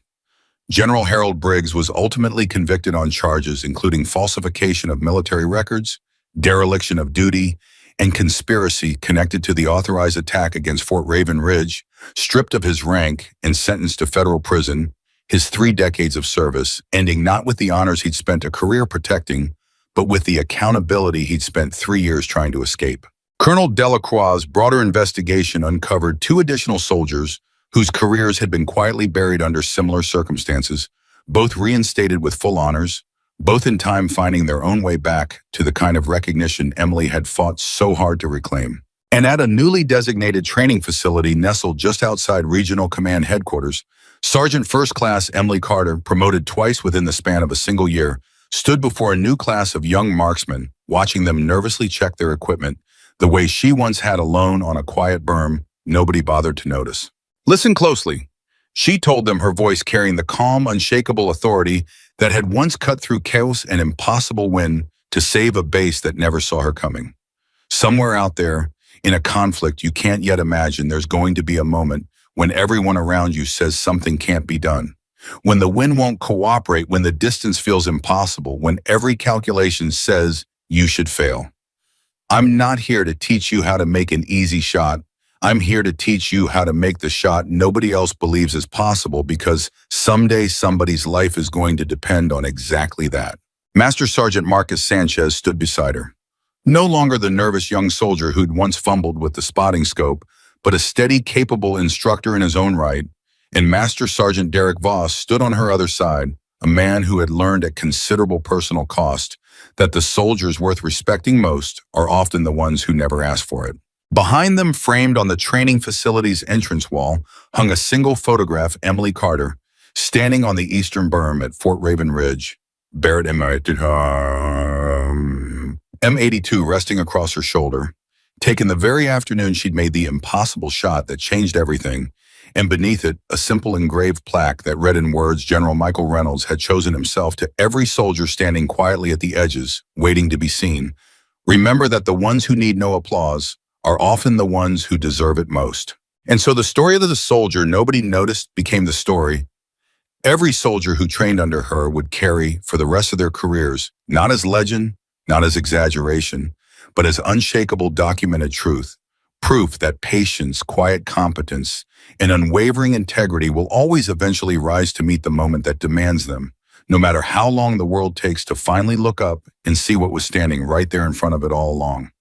Speaker 1: General Harold Briggs was ultimately convicted on charges including falsification of military records, dereliction of duty, and conspiracy connected to the authorized attack against Fort Raven Ridge, stripped of his rank and sentenced to federal prison, his 3 decades of service, ending not with the honors he'd spent a career protecting, but with the accountability he'd spent 3 years trying to escape. Colonel Delacroix's broader investigation uncovered 2 additional soldiers whose careers had been quietly buried under similar circumstances, both reinstated with full honors, both in time finding their own way back to the kind of recognition Emily had fought so hard to reclaim. And at a newly designated training facility nestled just outside Regional Command Headquarters, Sergeant First Class Emily Carter, promoted twice within the span of a single year, stood before a new class of young marksmen, watching them nervously check their equipment, the way she once had alone on a quiet berm nobody bothered to notice. Listen closely. She told them, her voice carrying the calm, unshakable authority that had once cut through chaos and impossible wind to save a base that never saw her coming. Somewhere out there, in a conflict you can't yet imagine, there's going to be a moment when everyone around you says something can't be done, when the wind won't cooperate, when the distance feels impossible, when every calculation says you should fail. I'm not here to teach you how to make an easy shot. I'm here to teach you how to make the shot nobody else believes is possible, because someday somebody's life is going to depend on exactly that. Master Sergeant Marcus Sanchez stood beside her. No longer the nervous young soldier who'd once fumbled with the spotting scope, but a steady, capable instructor in his own right, and Master Sergeant Derek Voss stood on her other side, a man who had learned at considerable personal cost that the soldiers worth respecting most are often the ones who never ask for it. Behind them, framed on the training facility's entrance wall, hung a single photograph, Emily Carter, standing on the eastern berm at Fort Raven Ridge, Barrett M82 resting across her shoulder, taken the very afternoon she'd made the impossible shot that changed everything, and beneath it, a simple engraved plaque that read in words General Michael Reynolds had chosen himself to every soldier standing quietly at the edges, waiting to be seen, Remember that the ones who need no applause are often the ones who deserve it most. And so the story of the soldier nobody noticed became the story every soldier who trained under her would carry for the rest of their careers, not as legend, not as exaggeration, but as unshakable documented truth, proof that patience, quiet competence, and unwavering integrity will always eventually rise to meet the moment that demands them, no matter how long the world takes to finally look up and see what was standing right there in front of it all along.